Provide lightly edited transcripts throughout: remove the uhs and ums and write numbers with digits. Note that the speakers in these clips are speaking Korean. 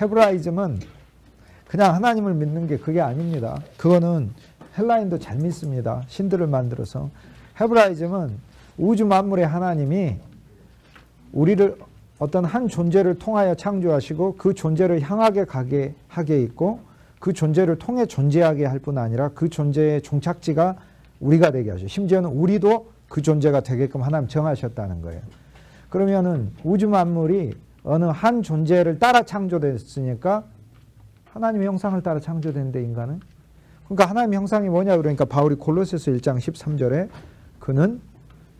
헤브라이즘은 그냥 하나님을 믿는 게 그게 아닙니다. 그거는 헬라인도 잘 믿습니다. 신들을 만들어서. 헤브라이즘은 우주 만물의 하나님이 우리를 어떤 한 존재를 통하여 창조하시고 그 존재를 향하게 가게 하게 있고 그 존재를 통해 존재하게 할 뿐 아니라 그 존재의 종착지가 우리가 되게 하셔. 심지어는 우리도 그 존재가 되게끔 하나님 정하셨다는 거예요. 그러면은 우주 만물이 어느 한 존재를 따라 창조됐으니까 하나님의 형상을 따라 창조된데 인간은. 그러니까 하나님의 형상이 뭐냐 그러니까 바울이 골로새서 1장 13절에 그는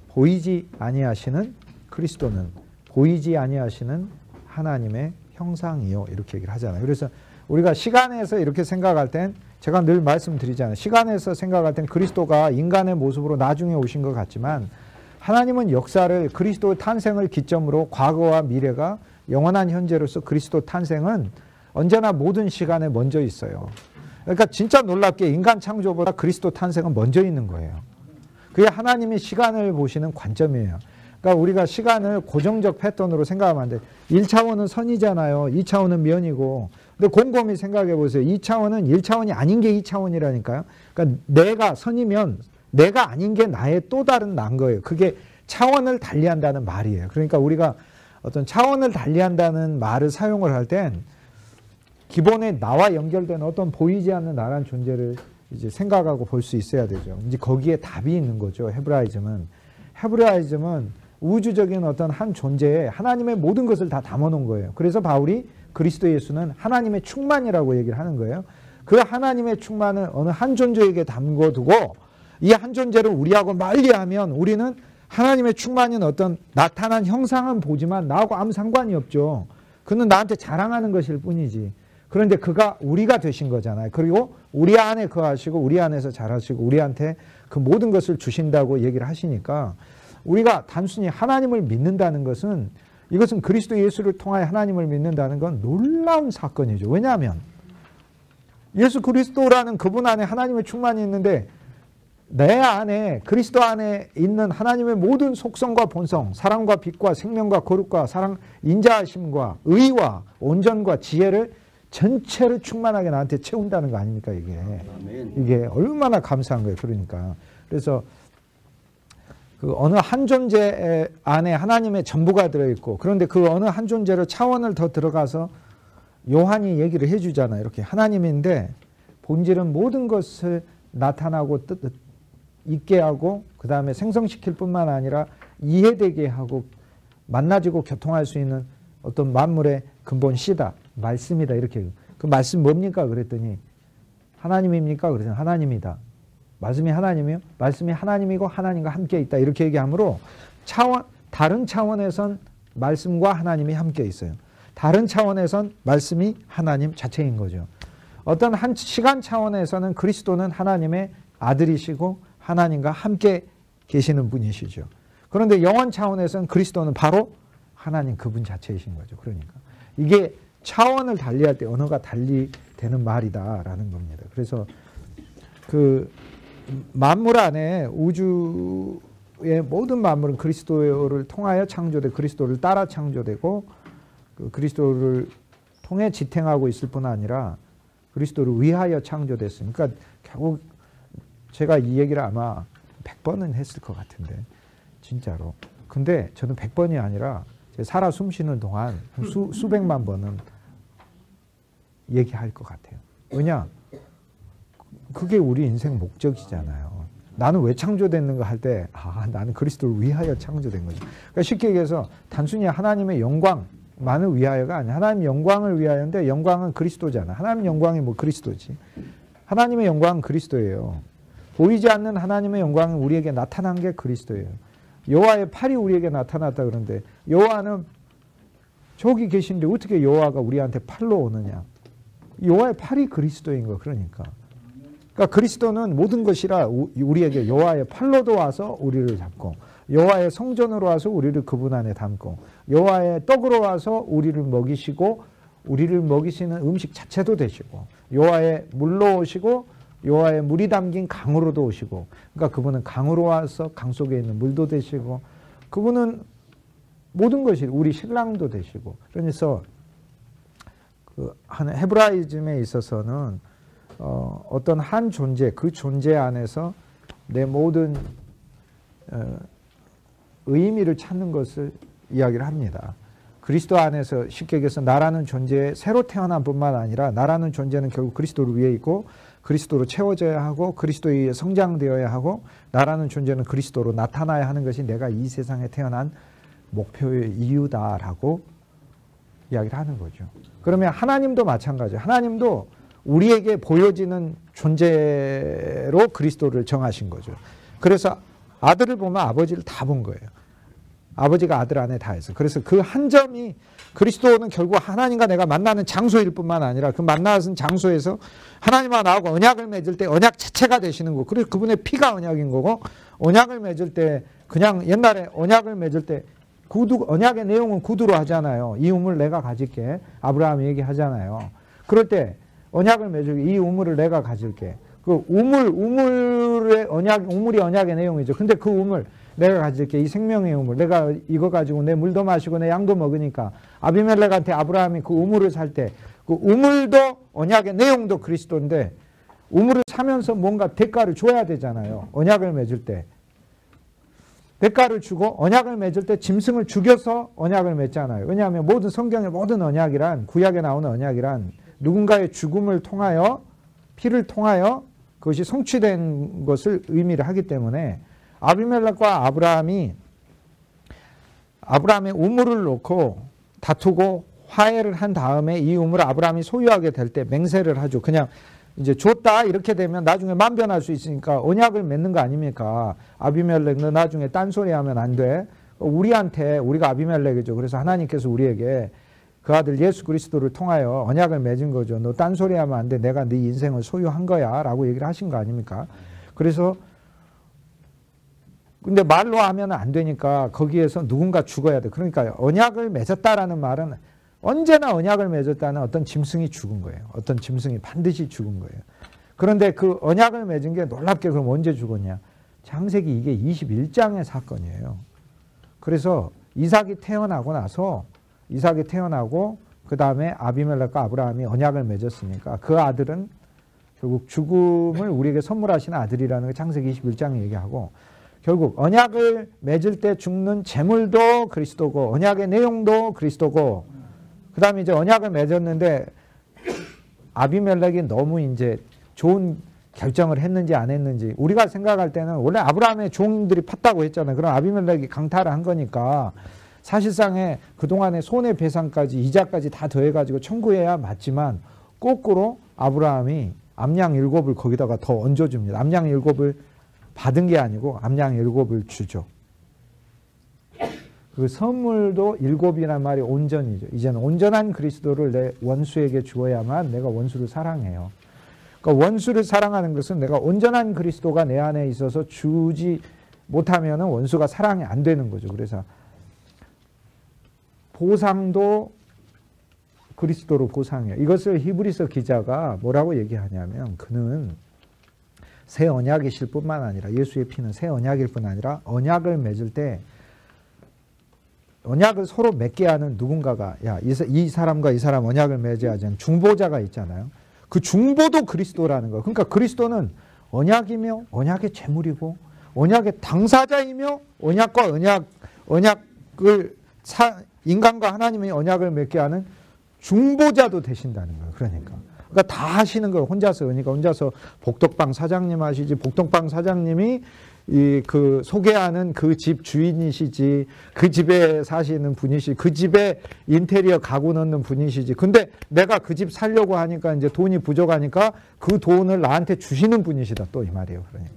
보이지 아니하시는 그리스도는 보이지 아니하시는 하나님의 형상이요 이렇게 얘기를 하잖아요. 그래서 우리가 시간에서 이렇게 생각할 땐 제가 늘 말씀드리잖아요. 시간에서 생각할 땐 그리스도가 인간의 모습으로 나중에 오신 것 같지만 하나님은 역사를 그리스도 탄생을 기점으로 과거와 미래가 영원한 현재로서 그리스도 탄생은 언제나 모든 시간에 먼저 있어요. 그러니까 진짜 놀랍게 인간 창조보다 그리스도 탄생은 먼저 있는 거예요. 그게 하나님이 시간을 보시는 관점이에요. 그러니까 우리가 시간을 고정적 패턴으로 생각하면 안 돼요. 1차원은 선이잖아요. 2차원은 면이고. 근데 곰곰이 생각해 보세요. 2차원은 1차원이 아닌 게 2차원이라니까요. 그러니까 내가 선이면 내가 아닌 게 나의 또 다른 난 거예요. 그게 차원을 달리한다는 말이에요. 그러니까 우리가 어떤 차원을 달리한다는 말을 사용을 할 땐 기본에 나와 연결된 어떤 보이지 않는 나란 존재를 이제 생각하고 볼 수 있어야 되죠. 이제 거기에 답이 있는 거죠. 헤브라이즘은 우주적인 어떤 한 존재에 하나님의 모든 것을 다 담아놓은 거예요. 그래서 바울이 그리스도 예수는 하나님의 충만이라고 얘기를 하는 거예요. 그 하나님의 충만을 어느 한 존재에게 담궈두고 이 한 존재를 우리하고 말리하면 우리는 하나님의 충만인 어떤 나타난 형상은 보지만 나하고 아무 상관이 없죠. 그는 나한테 자랑하는 것일 뿐이지. 그런데 그가 우리가 되신 거잖아요. 그리고 우리 안에 거하시고 우리 안에서 자라시고 우리한테 그 모든 것을 주신다고 얘기를 하시니까 우리가 단순히 하나님을 믿는다는 것은 이것은 그리스도 예수를 통하여 하나님을 믿는다는 건 놀라운 사건이죠. 왜냐하면 예수 그리스도라는 그분 안에 하나님의 충만이 있는데 내 안에 그리스도 안에 있는 하나님의 모든 속성과 본성, 사랑과 빛과 생명과 거룩과 사랑, 인자하심과 의와 온전과 지혜를 전체를 충만하게 나한테 채운다는 거 아닙니까 이게. 이게 얼마나 감사한 거예요. 그러니까. 그래서 그 어느 한 존재 안에 하나님의 전부가 들어있고 그런데 그 어느 한 존재를 차원을 더 들어가서 요한이 얘기를 해주잖아요. 이렇게 하나님인데 본질은 모든 것을 나타나고 있게 하고 그 다음에 생성시킬 뿐만 아니라 이해되게 하고 만나지고 교통할 수 있는 어떤 만물의 근본 씨다. 말씀이다. 이렇게. 그 말씀 뭡니까? 그랬더니 하나님입니까? 그래서 하나님이다. 말씀이 하나님이요? 말씀이 하나님이고 하나님과 함께 있다. 이렇게 얘기하므로 다른 차원에선 말씀과 하나님이 함께 있어요. 다른 차원에선 말씀이 하나님 자체인 거죠. 어떤 한 시간 차원에서는 그리스도는 하나님의 아들이시고 하나님과 함께 계시는 분이시죠. 그런데 영원 차원에서는 그리스도는 바로 하나님 그분 자체이신 거죠. 그러니까 이게 차원을 달리할 때 언어가 달리되는 말이다라는 겁니다. 그래서 그 만물 안에 우주의 모든 만물은 그리스도를 통하여 창조되고 그리스도를 따라 창조되고 그 그리스도를 통해 지탱하고 있을 뿐 아니라 그리스도를 위하여 창조됐습니다. 그러니까 결국 제가 이 얘기를 아마 100번은 했을 것 같은데 진짜로. 근데 저는 100번이 아니라 살아 숨쉬는 동안 수백만 번은 얘기할 것 같아요. 왜냐? 그게 우리 인생 목적이잖아요. 나는 왜 창조됐는가 할 때 나는 그리스도를 위하여 창조된 거죠. 그러니까 쉽게 얘기해서 단순히 하나님의 영광만을 위하여가 아니라 하나님의 영광을 위하여인데 영광은 그리스도잖아. 하나님의 영광이 뭐 그리스도지. 하나님의 영광은 그리스도예요. 보이지 않는 하나님의 영광은 우리에게 나타난 게 그리스도예요. 여호와의 팔이 우리에게 나타났다 그러는데 여호와는 저기 계신데 어떻게 여호와가 우리한테 팔로 오느냐. 여호와의 팔이 그리스도인 거 그러니까. 그러니까 그리스도는 모든 것이라 우리에게 여호와의 팔로도 와서 우리를 잡고 여호와의 성전으로 와서 우리를 그분 안에 담고 여호와의 떡으로 와서 우리를 먹이시고 우리를 먹이시는 음식 자체도 되시고 여호와의 물로 오시고 여호와의 물이 담긴 강으로도 오시고 그러니까 그분은 강으로 와서 강 속에 있는 물도 되시고 그분은 모든 것이 우리 신랑도 되시고 그래서 한 헤브라이즘에 있어서는 어떤 한 존재, 그 존재 안에서 내 모든 의미를 찾는 것을 이야기를 합니다. 그리스도 안에서 쉽게 얘기해서 나라는 존재에 새로 태어난 뿐만 아니라 나라는 존재는 결국 그리스도를 위해 있고 그리스도로 채워져야 하고 그리스도에 의해 성장되어야 하고 나라는 존재는 그리스도로 나타나야 하는 것이 내가 이 세상에 태어난 목표의 이유다라고 이야기를 하는 거죠. 그러면 하나님도 마찬가지예요. 하나님도 우리에게 보여지는 존재로 그리스도를 정하신 거죠. 그래서 아들을 보면 아버지를 다 본 거예요. 아버지가 아들 안에 다 있어요. 그래서 그 한 점이 그리스도는 결국 하나님과 내가 만나는 장소일 뿐만 아니라 그 만나는 장소에서 하나님과 나하고 언약을 맺을 때 언약 자체가 되시는 거고 그래서 그분의 피가 언약인 거고 언약을 맺을 때 그냥 옛날에 언약을 맺을 때 구두, 언약의 내용은 구두로 하잖아요. 이 우물 내가 가질게. 아브라함이 얘기하잖아요. 그럴 때 언약을 맺을 이 우물을 내가 가질게. 그 우물의 언약, 우물이 언약의 내용이죠. 근데 그 우물 내가 가질게. 이 생명의 우물. 내가 이거 가지고 내 물도 마시고 내 양도 먹으니까 아비멜렉한테 아브라함이 그 우물을 살 때 그 우물도 언약의 내용도 그리스도인데 우물을 사면서 뭔가 대가를 줘야 되잖아요. 언약을 맺을 때. 대가를 주고 언약을 맺을 때 짐승을 죽여서 언약을 맺잖아요. 왜냐하면 모든 성경의 모든 언약이란 구약에 나오는 언약이란 누군가의 죽음을 통하여 피를 통하여 그것이 성취된 것을 의미를 하기 때문에 아비멜렉과 아브라함의 우물을 놓고 다투고 화해를 한 다음에 이 우물을 아브라함이 소유하게 될 때 맹세를 하죠. 그냥 이제 줬다 이렇게 되면 나중에 만변할 수 있으니까 언약을 맺는 거 아닙니까? 아비멜렉 너 나중에 딴소리 하면 안 돼. 우리한테 우리가 아비멜렉이죠. 그래서 하나님께서 우리에게 그 아들 예수 그리스도를 통하여 언약을 맺은 거죠. 너 딴소리 하면 안 돼. 내가 네 인생을 소유한 거야 라고 얘기를 하신 거 아닙니까? 그래서 근데 말로 하면 안 되니까 거기에서 누군가 죽어야 돼. 그러니까 언약을 맺었다라는 말은 언제나 언약을 맺었다는 어떤 짐승이 죽은 거예요. 어떤 짐승이 반드시 죽은 거예요. 그런데 그 언약을 맺은 게 놀랍게 그럼 언제 죽었냐. 창세기 이게 21장의 사건이에요. 그래서 이삭이 태어나고 나서 이삭이 태어나고 그 다음에 아비멜렉과 아브라함이 언약을 맺었으니까 그 아들은 결국 죽음을 우리에게 선물하시는 아들이라는 게 창세기 21장이 얘기하고 결국 언약을 맺을 때 죽는 제물도 그리스도고 언약의 내용도 그리스도고 그 다음에 이제 언약을 맺었는데 아비멜렉이 너무 이제 좋은 결정을 했는지 안 했는지 우리가 생각할 때는 원래 아브라함의 종들이 팠다고 했잖아요. 그럼 아비멜렉이 강탈을 한 거니까 사실상의 그동안의 손해배상까지 이자까지 다 더해가지고 청구해야 맞지만 거꾸로 아브라함이 암양 7을 거기다가 더 얹어줍니다. 암양 7을 받은 게 아니고 암양 7을 주죠. 그 선물도 7이란 말이 온전이죠. 이제는 온전한 그리스도를 내 원수에게 주어야만 내가 원수를 사랑해요. 그러니까 원수를 사랑하는 것은 내가 온전한 그리스도가 내 안에 있어서 주지 못하면 원수가 사랑이 안 되는 거죠. 그래서 보상도 그리스도로 보상해요. 이것을 히브리서 기자가 뭐라고 얘기하냐면 그는 새 언약이실 뿐만 아니라 예수의 피는 새 언약일 뿐 아니라 언약을 맺을 때 언약을 서로 맺게 하는 누군가가 이 사람과 이 사람 언약을 맺어야 하는 중보자가 있잖아요. 그 중보도 그리스도라는 거예요. 그러니까 그리스도는 언약이며 언약의 제물이고 언약의 당사자이며 언약과 언약을 인간과 하나님의 언약을 맺게 하는 중보자도 되신다는 거예요. 그러니까 다 하시는 거예요. 혼자서. 그러니까 혼자서 복덕방 사장님 하시지 복덕방 사장님이 그 소개하는 그 집 주인이시지 그 집에 사시는 분이시 그 집에 인테리어 가구 넣는 분이시지 근데 내가 그 집 살려고 하니까 이제 돈이 부족하니까 그 돈을 나한테 주시는 분이시다 또 이 말이에요. 그러니까.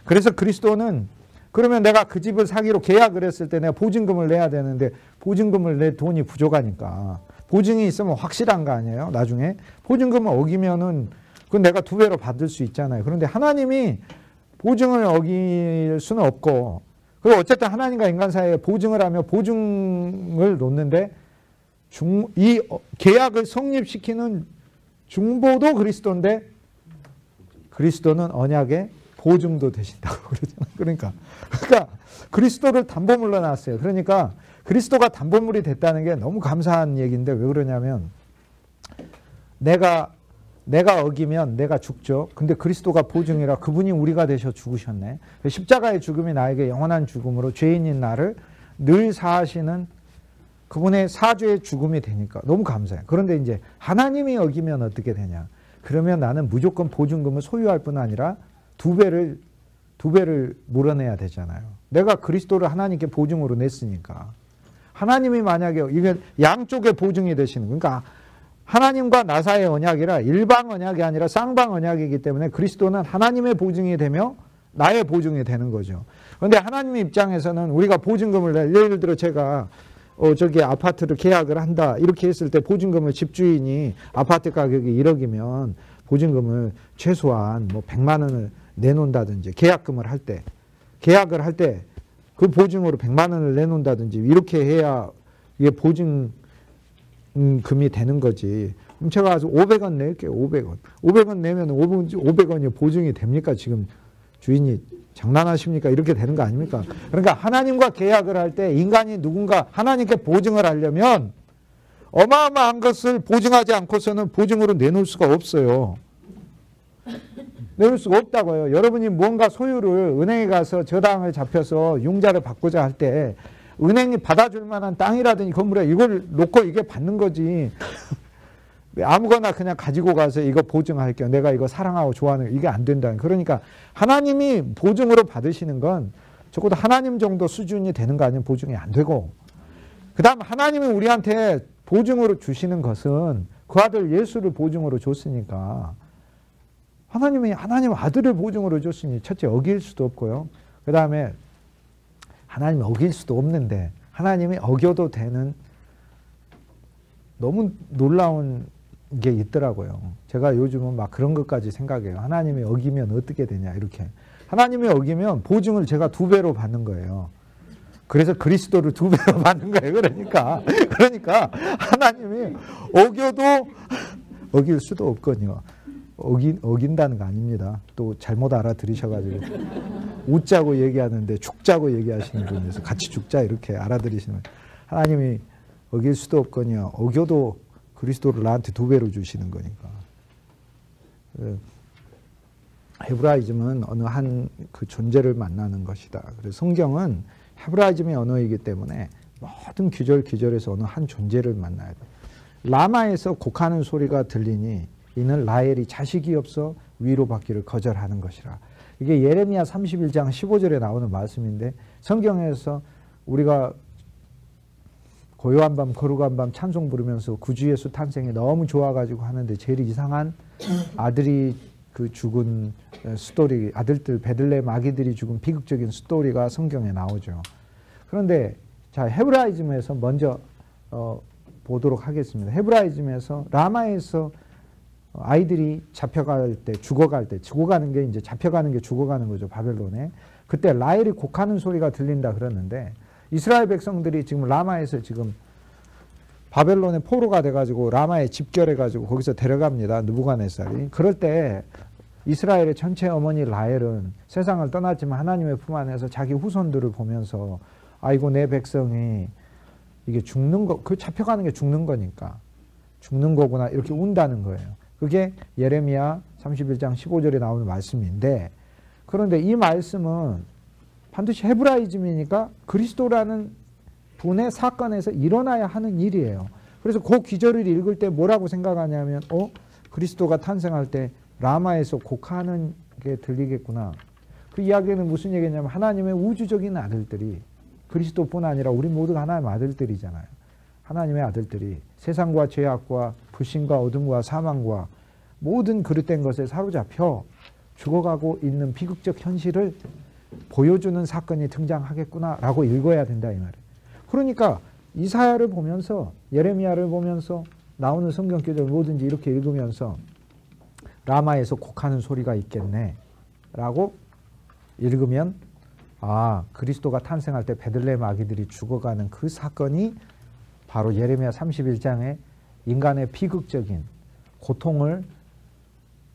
그래서 그리스도는 그러면 내가 그 집을 사기로 계약을 했을 때 내가 보증금을 내야 되는데 보증금을 낼 돈이 부족하니까 보증이 있으면 확실한 거 아니에요. 나중에 보증금을 어기면은 그건 내가 2배로 받을 수 있잖아요. 그런데 하나님이 보증을 어길 수는 없고 그리고 어쨌든 하나님과 인간 사이에 보증을 하며 보증을 놓는데 이 계약을 성립시키는 중보도 그리스도인데 그리스도는 언약의 보증도 되신다고 그러잖아요. 그러니까 그리스도를 담보물로 놨어요. 그러니까 그리스도가 담보물이 됐다는 게 너무 감사한 얘기인데 왜 그러냐면 내가 어기면 내가 죽죠. 근데 그리스도가 보증이라 그분이 우리가 되셔 죽으셨네. 십자가의 죽음이 나에게 영원한 죽음으로 죄인인 나를 늘 사하시는 그분의 사죄의 죽음이 되니까 너무 감사해요. 그런데 이제 하나님이 어기면 어떻게 되냐. 그러면 나는 무조건 보증금을 소유할 뿐 아니라 두 배를 물어내야 되잖아요. 내가 그리스도를 하나님께 보증으로 냈으니까. 하나님이 만약에 이게 양쪽의 보증이 되시는 그러니까 하나님과 나 사이의 언약이라 일방 언약이 아니라 쌍방 언약이기 때문에 그리스도는 하나님의 보증이 되며 나의 보증이 되는 거죠. 그런데 하나님의 입장에서는 우리가 보증금을 예를 들어 제가 저기 아파트를 계약을 한다 이렇게 했을 때 보증금을 집주인이 아파트 가격이 1억이면 보증금을 최소한 뭐 100만 원을 내놓는다든지 계약을 할 때 그 보증으로 100만 원을 내놓는다든지 이렇게 해야 이게 보증금이 되는 거지. 그럼 제가 가서 500원 낼게요. 500원. 500원 내면 500원이 보증이 됩니까? 지금 주인이 장난하십니까? 이렇게 되는 거 아닙니까? 그러니까 하나님과 계약을 할 때 인간이 누군가 하나님께 보증을 하려면 어마어마한 것을 보증하지 않고서는 보증으로 내놓을 수가 없어요. 내놓을 수가 없다고요. 여러분이 뭔가 소유를 은행에 가서 저당을 잡혀서 융자를 받고자 할 때 은행이 받아줄 만한 땅이라든지 건물에 이걸 놓고 이게 받는 거지. 아무거나 그냥 가지고 가서 이거 보증할게요. 내가 이거 사랑하고 좋아하는 이게 안 된다는. 그러니까 하나님이 보증으로 받으시는 건 적어도 하나님 정도 수준이 되는 거 아니면 보증이 안 되고 그 다음 하나님이 우리한테 보증으로 주시는 것은 그 아들 예수를 보증으로 줬으니까 하나님이 하나님 아들을 보증으로 줬으니 첫째 어길 수도 없고요. 그 다음에 하나님이 어길 수도 없는데 하나님이 어겨도 되는 너무 놀라운 게 있더라고요. 제가 요즘은 막 그런 것까지 생각해요. 하나님이 어기면 어떻게 되냐 이렇게. 하나님이 어기면 보증을 제가 2배로 받는 거예요. 그래서 그리스도를 2배로 받는 거예요. 그러니까 하나님이 어겨도 어길 수도 없거든요. 어긴다는 거 아닙니다. 또 잘못 알아들으셔가지고 웃자고 얘기하는데 죽자고 얘기하시는 분에서 같이 죽자 이렇게 알아들으시는 하나님이 어길 수도 없거니와 어겨도 그리스도를 나한테 2배로 주시는 거니까. 헤브라이즘은 어느 한 그 존재를 만나는 것이다. 그래서 성경은 헤브라이즘의 언어이기 때문에 모든 규절에서 어느 한 존재를 만나야 돼. 라마에서 곡하는 소리가 들리니 이는 라헬이 자식이 없어 위로받기를 거절하는 것이라. 이게 예레미야 31장 15절에 나오는 말씀인데 성경에서 우리가 고요한 밤 거룩한 밤 찬송 부르면서 구주 예수 탄생이 너무 좋아가지고 하는데 제일 이상한 아들이 그 죽은 스토리, 아들들 베들레헴 아기들이 죽은 비극적인 스토리가 성경에 나오죠. 그런데 자 헤브라이즘에서 먼저 보도록 하겠습니다. 헤브라이즘에서 라마에서 아이들이 잡혀갈 때 죽어가는 게 이제 잡혀가는 게 죽어가는 거죠. 바벨론에. 그때 라헬이 곡하는 소리가 들린다 그랬는데 이스라엘 백성들이 지금 라마에서 지금 바벨론의 포로가 돼가지고 라마에 집결해가지고 거기서 데려갑니다. 느부갓네살이. 그럴 때 이스라엘의 전체 어머니 라헬은 세상을 떠났지만 하나님의 품 안에서 자기 후손들을 보면서 아이고 내 백성이 이게 죽는 거, 그 잡혀가는 게 죽는 거니까 죽는 거구나 이렇게 운다는 거예요. 그게 예레미야 31장 15절에 나오는 말씀인데 그런데 이 말씀은 반드시 헤브라이즘이니까 그리스도라는 분의 사건에서 일어나야 하는 일이에요. 그래서 그 기절을 읽을 때 뭐라고 생각하냐면 그리스도가 탄생할 때 라마에서 곡하는 게 들리겠구나. 그 이야기는 무슨 얘기냐면 하나님의 우주적인 아들들이 그리스도뿐 아니라 우리 모두가 하나님의 아들들이잖아요. 하나님의 아들들이 세상과 죄악과 불신과 어둠과 사망과 모든 그릇된 것에 사로잡혀 죽어가고 있는 비극적 현실을 보여주는 사건이 등장하겠구나라고 읽어야 된다 이 말이에요. 그러니까 이사야를 보면서 예레미야를 보면서 나오는 성경 구절 뭐든지 이렇게 읽으면서 라마에서 곡하는 소리가 있겠네 라고 읽으면 그리스도가 탄생할 때 베들레헴 아기들이 죽어가는 그 사건이 바로 예레미야 31장에 인간의 비극적인 고통을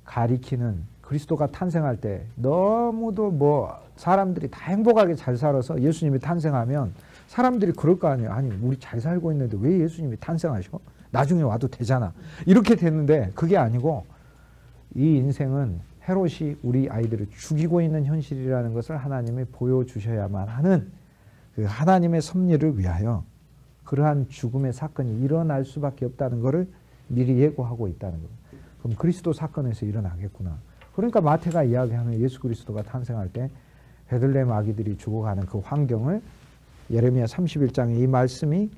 가리키는 그리스도가 탄생할 때 너무도 사람들이 다 행복하게 잘 살아서 예수님이 탄생하면 사람들이 그럴 거 아니에요. 아니 우리 잘 살고 있는데 왜 예수님이 탄생하셔? 나중에 와도 되잖아. 이렇게 됐는데 그게 아니고 이 인생은 헤롯이 우리 아이들을 죽이고 있는 현실이라는 것을 하나님이 보여주셔야만 하는 그 하나님의 섭리를 위하여 그러한 죽음의 사건이 일어날 수밖에 없다는 것을 미리 예고하고 있다는 거예요. 그럼 그리스도 사건에서 일어나겠구나. 그러니까 마태가 이야기하는 예수 그리스도가 탄생할 때 베들레헴 아기들이 죽어가는 그 환경을 예레미야 31장에 이 말씀이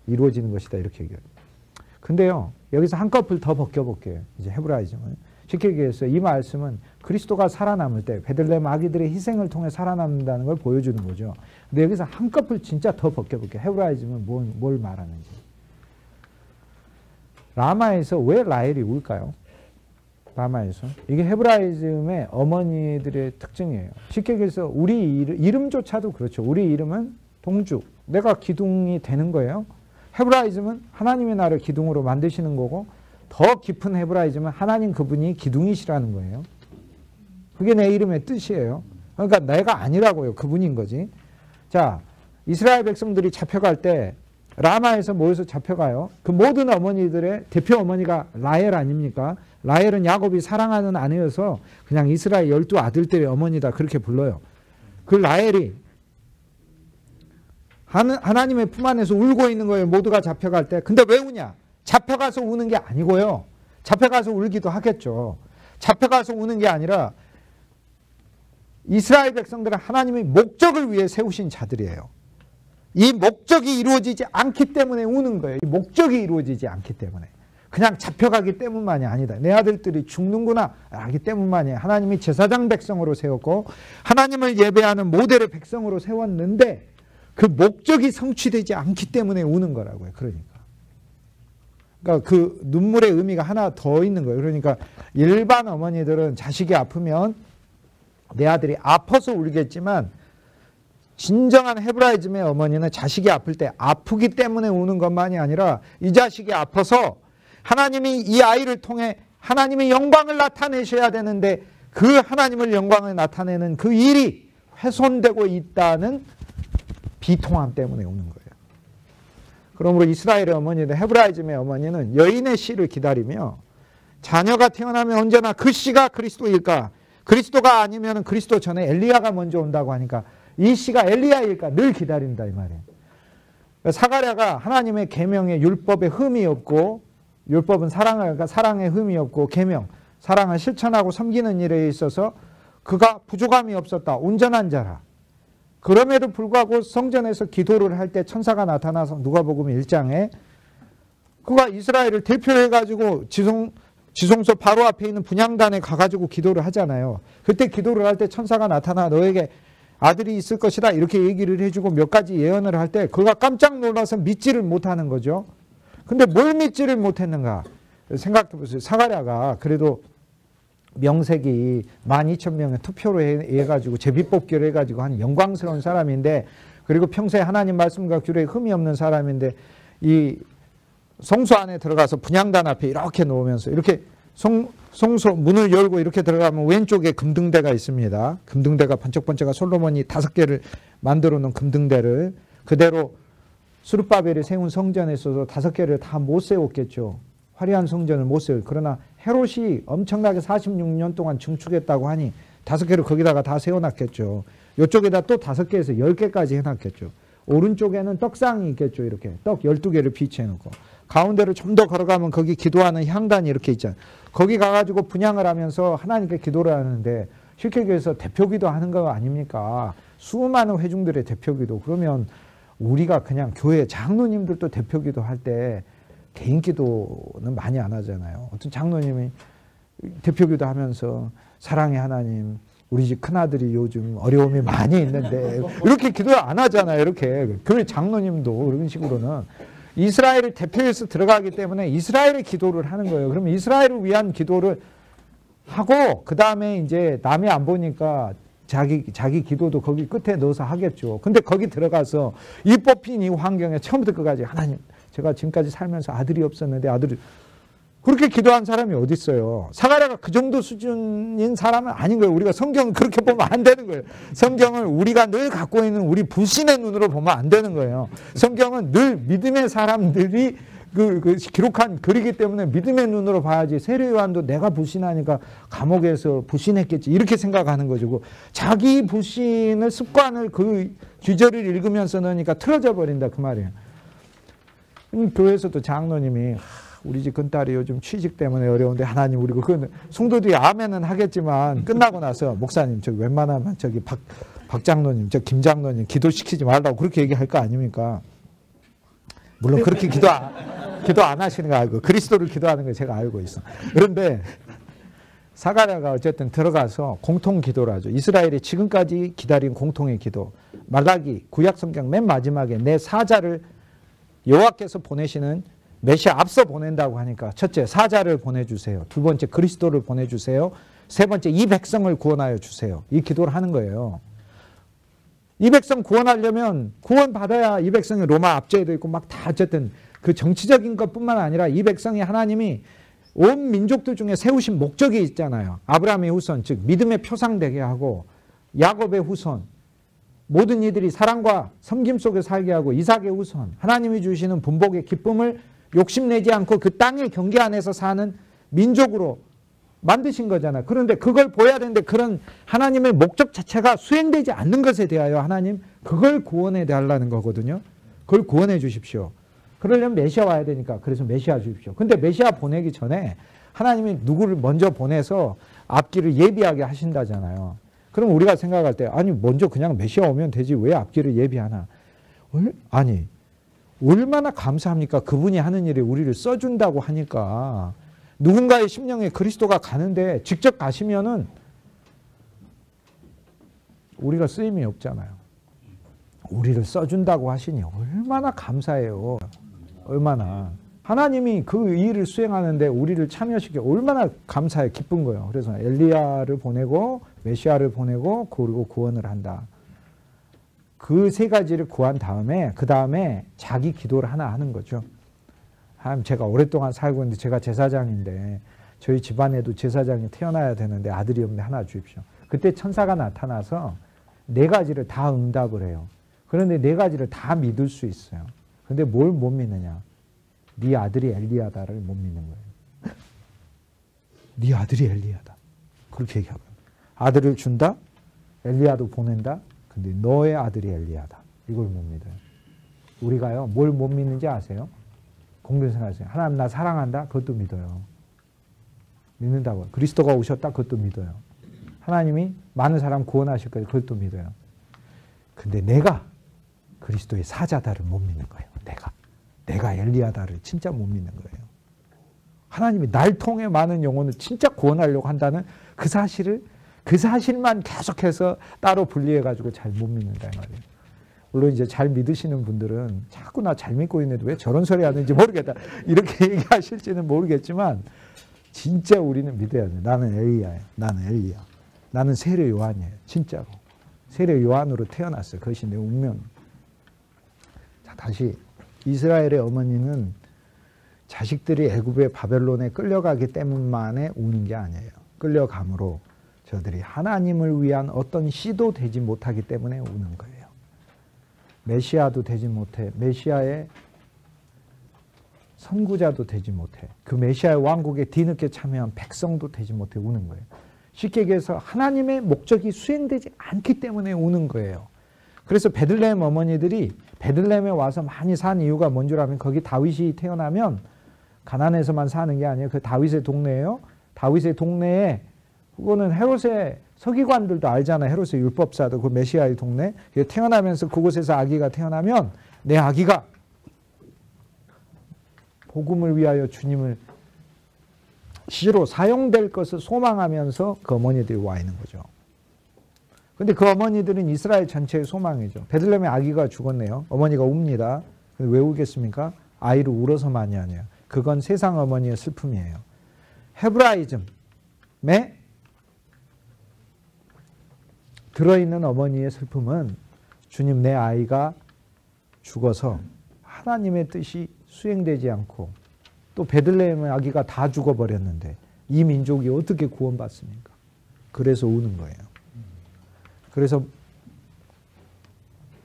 이루어지는 것이다 이렇게 얘기해요. 근데요 여기서 한꺼풀 더 벗겨볼게요. 이제 헤브라이즘은 쉽게 얘기해서 이 말씀은 그리스도가 살아남을 때 베들레헴 아기들의 희생을 통해 살아남는다는 걸 보여주는 거죠. 근데 여기서 한꺼풀 진짜 더 벗겨볼게요. 헤브라이즘은 뭘 말하는지. 라마에서 왜 라헬이 울까요? 라마에서. 이게 헤브라이즘의 어머니들의 특징이에요. 쉽게 얘기해서 우리 이름조차도 그렇죠. 우리 이름은 동주. 내가 기둥이 되는 거예요. 헤브라이즘은 하나님의 나를 기둥으로 만드시는 거고 더 깊은 헤브라이즘은 하나님 그분이 기둥이시라는 거예요. 그게 내 이름의 뜻이에요. 그러니까 내가 아니라고요. 그분인 거지. 자, 이스라엘 백성들이 잡혀갈 때 라마에서 모여서 잡혀가요. 그 모든 어머니들의 대표 어머니가 라헬 아닙니까? 라헬은 야곱이 사랑하는 아내여서 그냥 이스라엘 12아들들의 어머니다 그렇게 불러요. 그 라헬이 하나님의 품 안에서 울고 있는 거예요. 모두가 잡혀갈 때. 근데 왜 우냐? 잡혀가서 우는 게 아니고요. 잡혀가서 울기도 하겠죠. 잡혀가서 우는 게 아니라 이스라엘 백성들은 하나님의 목적을 위해 세우신 자들이에요. 이 목적이 이루어지지 않기 때문에 우는 거예요. 이 목적이 이루어지지 않기 때문에. 그냥 잡혀가기 때문만이 아니다. 내 아들들이 죽는구나 하기 때문만이 하나님이 제사장 백성으로 세웠고 하나님을 예배하는 모델의 백성으로 세웠는데 그 목적이 성취되지 않기 때문에 우는 거라고요. 그러니까 그 눈물의 의미가 하나 더 있는 거예요. 그러니까 일반 어머니들은 자식이 아프면 내 아들이 아파서 울겠지만 진정한 헤브라이즘의 어머니는 자식이 아플 때 아프기 때문에 우는 것만이 아니라 이 자식이 아파서 하나님이 이 아이를 통해 하나님의 영광을 나타내셔야 되는데 그 하나님을 영광을 나타내는 그 일이 훼손되고 있다는 비통함 때문에 우는 거예요. 그러므로 이스라엘의 어머니는 헤브라이즘의 어머니는 여인의 씨를 기다리며 자녀가 태어나면 언제나 그 씨가 그리스도일까? 그리스도가 아니면 그리스도 전에 엘리야가 먼저 온다고 하니까 이 씨가 엘리야일까? 늘 기다린다 이 말이에요. 사가랴가 하나님의 계명에 율법에 흠이 없고 율법은 사랑의 흠이 없고 계명, 사랑을 실천하고 섬기는 일에 있어서 그가 부족함이 없었다. 온전한 자라. 그럼에도 불구하고 성전에서 기도를 할 때 천사가 나타나서 누가복음 1장에 그가 이스라엘을 대표해가지고 지성소 바로 앞에 있는 분향단에 가가지고 기도를 하잖아요. 그때 기도를 할 때 천사가 나타나 너에게 아들이 있을 것이다 이렇게 얘기를 해주고 몇 가지 예언을 할 때 그가 깜짝 놀라서 믿지를 못하는 거죠. 근데 뭘 믿지를 못했는가? 생각해보세요. 사가랴가 그래도 명색이 12,000명의 투표로 해가지고 제비뽑기를 해가지고 한 영광스러운 사람인데 그리고 평소에 하나님 말씀과 규례에 흠이 없는 사람인데 이 성소 안에 들어가서 분향단 앞에 이렇게 놓으면서 이렇게 성소 문을 열고 이렇게 들어가면 왼쪽에 금등대가 있습니다. 금등대가 번쩍번쩍한 솔로몬이 5개를 만들어 놓은 금등대를 그대로 스룹바벨이 세운 성전에 있어서 5개를 다 못 세웠겠죠. 화려한 성전을 못 세워요. 그러나 헤롯이 엄청나게 46년 동안 증축했다고 하니 5개를 거기다가 다 세워놨겠죠. 이쪽에다 또 5개에서 10개까지 해놨겠죠. 오른쪽에는 떡상이 있겠죠. 이렇게 떡 12개를 비치해놓고 가운데로 좀 더 걸어가면 거기 기도하는 향단이 이렇게 있잖아요. 거기 가가지고 분향을 하면서 하나님께 기도를 하는데 쉽게 얘기해서 대표기도 하는 거 아닙니까? 수많은 회중들의 대표기도. 그러면 우리가 그냥 교회 장로님들도 대표기도 할 때 개인 기도는 많이 안 하잖아요. 어떤 장로님이 대표기도 하면서 사랑의 하나님 우리 집 큰아들이 요즘 어려움이 많이 있는데 이렇게 기도 안 하잖아요. 이렇게 교회 장로님도 그런 식으로는 이스라엘을 대표해서 들어가기 때문에 이스라엘의 기도를 하는 거예요. 그러면 이스라엘을 위한 기도를 하고 그 다음에 이제 남이 안 보니까 자기 기도도 거기 끝에 넣어서 하겠죠. 근데 거기 들어가서 이 뽑힌 이 환경에 처음부터 끝까지 하나님 제가 지금까지 살면서 아들이 없었는데 아들이 그렇게 기도한 사람이 어디 있어요? 사가랴가 그 정도 수준인 사람은 아닌 거예요. 우리가 성경을 그렇게 보면 안 되는 거예요. 성경을 우리가 늘 갖고 있는 우리 불신의 눈으로 보면 안 되는 거예요. 성경은 늘 믿음의 사람들이 기록한 글이기 때문에 믿음의 눈으로 봐야지. 세례 요한도 내가 불신하니까 감옥에서 불신했겠지 이렇게 생각하는 거죠. 자기 불신을 습관을 그 규절을 읽으면서 넣으니까 틀어져 버린다 그 말이에요. 교회에서도 장로님이 우리 집 큰딸이 요즘 취직 때문에 어려운데 하나님 우리 그 성도들이 아멘은 하겠지만 끝나고 나서 목사님 저기 웬만하면 저기 박 장로님 저 김 장로님 기도시키지 말라고 그렇게 얘기할 거 아닙니까? 물론 그렇게 기도 안 하시는 거 알고 그리스도를 기도하는 거 제가 알고 있어. 그런데 사가랴가 어쨌든 들어가서 공통 기도를 하죠. 이스라엘이 지금까지 기다린 공통의 기도. 말라기 구약 성경 맨 마지막에 내 사자를 여호와께서 보내시는 메시아 앞서 보낸다고 하니까 첫째 사자를 보내주세요. 두 번째 그리스도를 보내주세요. 세 번째 이 백성을 구원하여 주세요. 이 기도를 하는 거예요. 이 백성 구원하려면 구원받아야 이 백성이 로마 압제에도 있고 막 다 어쨌든 그 정치적인 것뿐만 아니라 이 백성이 하나님이 온 민족들 중에 세우신 목적이 있잖아요. 아브라함의 후손 즉 믿음의 표상되게 하고 야곱의 후손 모든 이들이 사랑과 섬김 속에 살게 하고 이삭의 후손 하나님이 주시는 분복의 기쁨을 욕심내지 않고 그 땅의 경계 안에서 사는 민족으로 만드신 거잖아요. 그런데 그걸 보여야 되는데 그런 하나님의 목적 자체가 수행되지 않는 것에 대하여 하나님 그걸 구원해 달라는 거거든요. 그걸 구원해 주십시오. 그러려면 메시아 와야 되니까 그래서 메시아 주십시오. 근데 메시아 보내기 전에 하나님이 누구를 먼저 보내서 앞길을 예비하게 하신다잖아요. 그럼 우리가 생각할 때 아니 먼저 그냥 메시아 오면 되지 왜 앞길을 예비하나? 아니 얼마나 감사합니까? 그분이 하는 일에 우리를 써준다고 하니까 누군가의 심령에 그리스도가 가는데 직접 가시면은 우리가 쓰임이 없잖아요. 우리를 써준다고 하시니 얼마나 감사해요. 얼마나. 하나님이 그 일을 수행하는데 우리를 참여시켜 얼마나 감사해 기쁜 거예요. 그래서 엘리야를 보내고 메시아를 보내고 그리고 구원을 한다. 그 세 가지를 구한 다음에 그 다음에 자기 기도를 하나 하는 거죠. 하나님 제가 오랫동안 살고 있는데 제가 제사장인데 저희 집안에도 제사장이 태어나야 되는데 아들이 없는데 하나 주십시오. 그때 천사가 나타나서 네 가지를 다 응답을 해요. 그런데 네 가지를 다 믿을 수 있어요. 그런데 뭘 못 믿느냐? 네 아들이 엘리야다를 못 믿는 거예요. 네 아들이 엘리야다. 그렇게 얘기하고 아들을 준다? 엘리야도 보낸다? 근데 너의 아들이 엘리야다. 이걸 못 믿어요. 우리가요, 뭘 못 믿는지 아세요? 공동 생각하세요. 하나님 나 사랑한다? 그것도 믿어요. 믿는다고요. 그리스도가 오셨다? 그것도 믿어요. 하나님이 많은 사람 구원하실 거예요. 그것도 믿어요. 근데 내가 그리스도의 사자다를 못 믿는 거예요. 내가 엘리야다를 진짜 못 믿는 거예요. 하나님이 날 통해 많은 영혼을 진짜 구원하려고 한다는 그 사실만 계속해서 따로 분리해가지고 잘 못 믿는다 이 말이에요. 물론 이제 잘 믿으시는 분들은 자꾸 나 잘 믿고 있는데 왜 저런 소리 하는지 모르겠다 이렇게 얘기하실지는 모르겠지만 진짜 우리는 믿어야 돼. 나는 엘리야예요. 나는 엘리야. 나는 세례 요한이에요. 진짜로. 세례 요한으로 태어났어요. 그것이 내 운명. 자, 다시 이스라엘의 어머니는 자식들이 애굽의 바벨론에 끌려가기 때문만에 우는 게 아니에요. 끌려감으로 저들이 하나님을 위한 어떤 씨도 되지 못하기 때문에 우는 거예요. 메시아도 되지 못해. 메시아의 선구자도 되지 못해. 그 메시아의 왕국에 뒤늦게 참여한 백성도 되지 못해 우는 거예요. 쉽게 얘기해서 하나님의 목적이 수행되지 않기 때문에 우는 거예요. 그래서 베들레헴 어머니들이 베들레헴에 와서 많이 산 이유가 뭔 줄 아면 거기 다윗이 태어나면 가나안에서만 사는 게 아니에요. 그 다윗의 동네예요. 다윗의 동네에 그거는 헤롯의 서기관들도 알잖아요. 헤롯의 율법사도 그 메시아의 동네. 태어나면서 그곳에서 아기가 태어나면 내 아기가 복음을 위하여 주님을 시로 사용될 것을 소망하면서 그 어머니들이 와 있는 거죠. 근데 그 어머니들은 이스라엘 전체의 소망이죠. 베들레헴의 아기가 죽었네요. 어머니가 웁니다. 왜 우겠습니까? 아이를 울어서만이 아니에요. 그건 세상 어머니의 슬픔이에요. 헤브라이즘에 들어있는 어머니의 슬픔은 주님 내 아이가 죽어서 하나님의 뜻이 수행되지 않고 또 베들레헴의 아기가 다 죽어버렸는데 이 민족이 어떻게 구원받습니까? 그래서 우는 거예요. 그래서